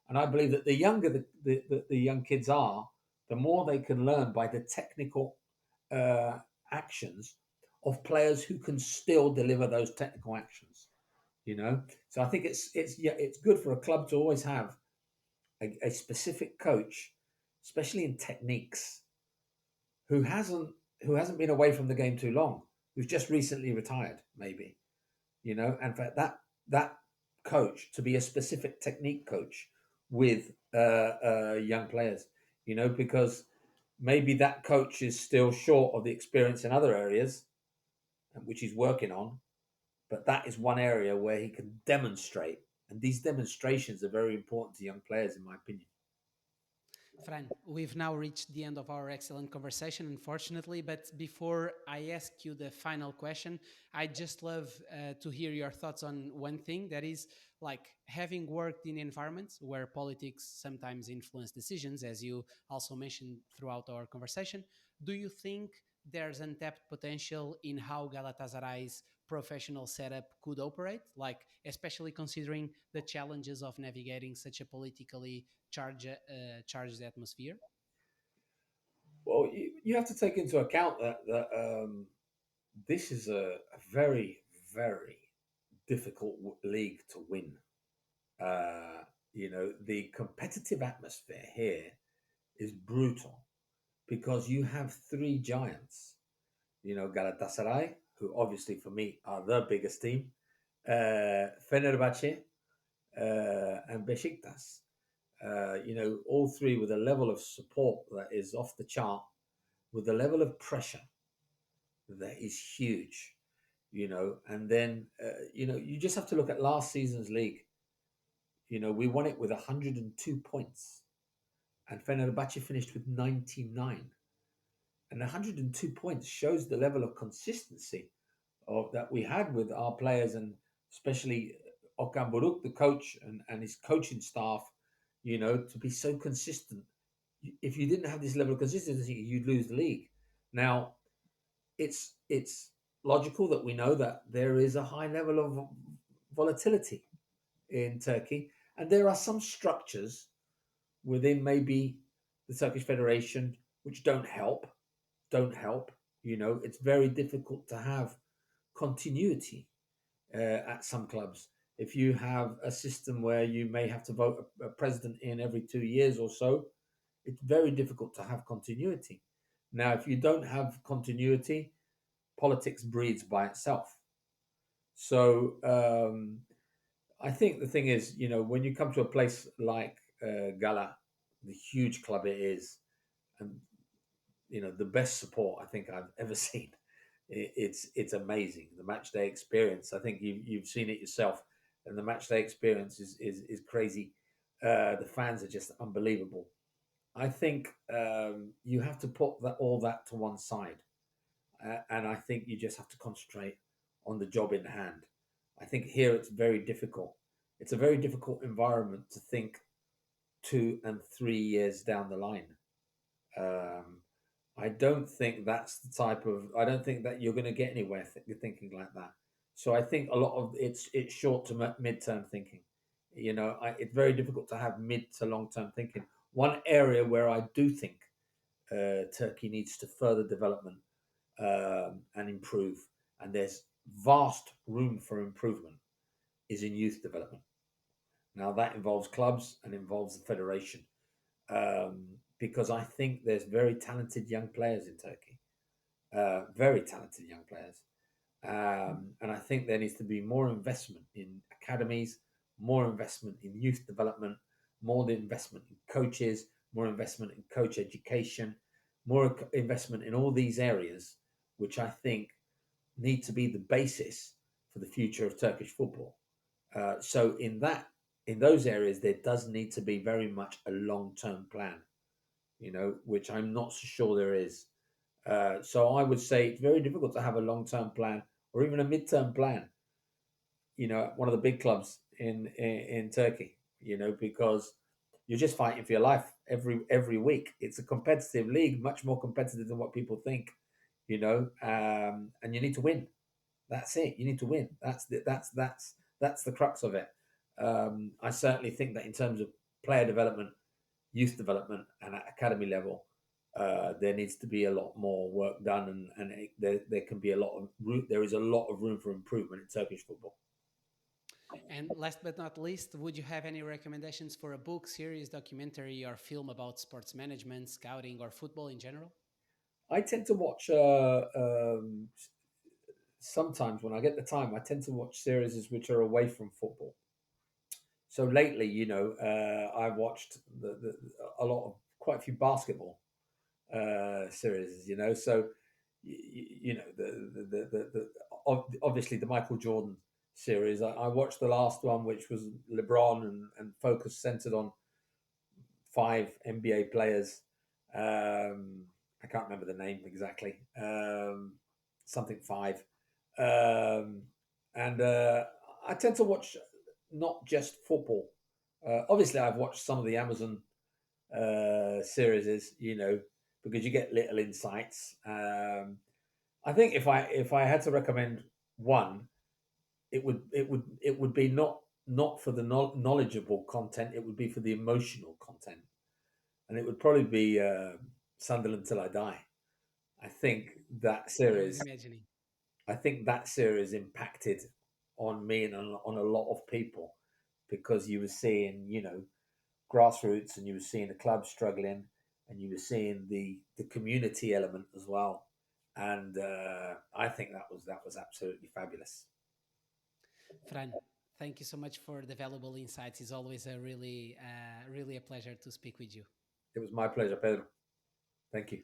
And I believe that the younger the young kids are, the more they can learn by the technical uh, actions of players who can still deliver those technical actions. You know, so I think it's good for a club to always have a specific coach, especially in techniques, who hasn't who hasn't been away from the game too long, who's just recently retired, maybe, you know, and for that coach to be a specific technique coach with young players, you know, because maybe that coach is still short of the experience in other areas, which he's working on, but that is one area where he can demonstrate, and these demonstrations are very important to young players, in my opinion. Fran, we've now reached the end of our excellent conversation, unfortunately. But before I ask you the final question, I just love to hear your thoughts on one thing that is like having worked in environments where politics sometimes influence decisions, as you also mentioned throughout our conversation. Do you think there's untapped potential in how Galatasaray's professional setup could operate, like especially considering the challenges of navigating such a politically charged atmosphere? Well, you have to take into account that this is a very, very difficult league to win. Uh, you know, the competitive atmosphere here is brutal because you have three giants. You know, Galatasaray, who obviously for me are the biggest team, Fenerbahce, and Besiktas. You know, all three with a level of support that is off the chart, with a level of pressure that is huge. You know, and then you know, you just have to look at last season's league. we won it with 102 points, and Fenerbahce finished with 99. And 102 points shows the level of consistency that we had with our players, and especially Okan Buruk, the coach, and his coaching staff, to be so consistent. If you didn't have this level of consistency, you'd lose the league. Now, it's logical that we know that there is a high level of volatility in Turkey, and there are some structures within maybe the Turkish Federation which don't help. Don't help. It's very difficult to have continuity at some clubs. If you have a system where you may have to vote a president in every 2 years or so, it's very difficult to have continuity. Now, if you don't have continuity, politics breeds by itself. So I think the thing is, when you come to a place like Gala, the huge club it is, and the best support I think I've ever seen. It's amazing. The match day experience. I think you've seen it yourself, and the match day experience is crazy. The fans are just unbelievable. I think you have to put all that to one side, and I think you just have to concentrate on the job in hand. I think here it's very difficult. It's a very difficult environment to think 2 and 3 years down the line. Um, I don't think that's the type of. I don't think that you're going to get anywhere thinking like that. So I think a lot of it's short to mid-term thinking. It's very difficult to have mid to long-term thinking. One area where I do think Turkey needs to further development and improve, and there's vast room for improvement, is in youth development. Now that involves clubs and involves the federation, because I think there's very talented young players in Turkey, very talented young players, and I think there needs to be more investment in academies, more investment in youth development, more investment in coaches, more investment in coach education, more investment in all these areas, which I think need to be the basis for the future of Turkish football. So in those areas, there does need to be very much a long-term plan, which I'm not so sure there is. So I would say it's very difficult to have a long-term plan or even a mid-term plan, one of the big clubs in Turkey, because you're just fighting for your life every week. It's a competitive league, much more competitive than what people think, and you need to win. That's it. You need to win. That's the crux of it. I certainly think that in terms of player development, youth development, and at academy level, there needs to be a lot more work done, and there can be a lot of there is a lot of room for improvement in Turkish football. And last but not least, would you have any recommendations for a book, series, documentary, or film about sports management, scouting, or football in general? I tend to watch sometimes when I get the time. I tend to watch series which are away from football. So lately, I've watched a lot of quite a few basketball series. So obviously the Michael Jordan series. I watched the last one, which was LeBron, and focus centered on 5 NBA players. I can't remember the name exactly. Something five. And I tend to watch not just football. Obviously, I've watched some of the Amazon series, because you get little insights. I think if I had to recommend one, it would be not for the knowledgeable content. It would be for the emotional content, and it would probably be Sunderland Till I Die. I think that I was series. imagining. I think that series impacted on me and on a lot of people, because you were seeing, grassroots, and you were seeing the club struggling, and you were seeing the community element as well. And I think that was absolutely fabulous. Fran, thank you so much for the valuable insights. It's always a really a pleasure to speak with you. It was my pleasure, Pedro. Thank you.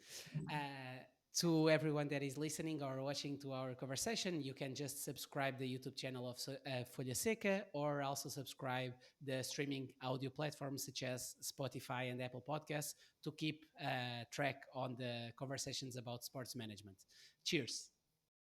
Uh, To everyone that is listening or watching to our conversation, you can just subscribe the YouTube channel of Folha Seca, or also subscribe the streaming audio platforms such as Spotify and Apple Podcasts to keep track on the conversations about sports management. Cheers.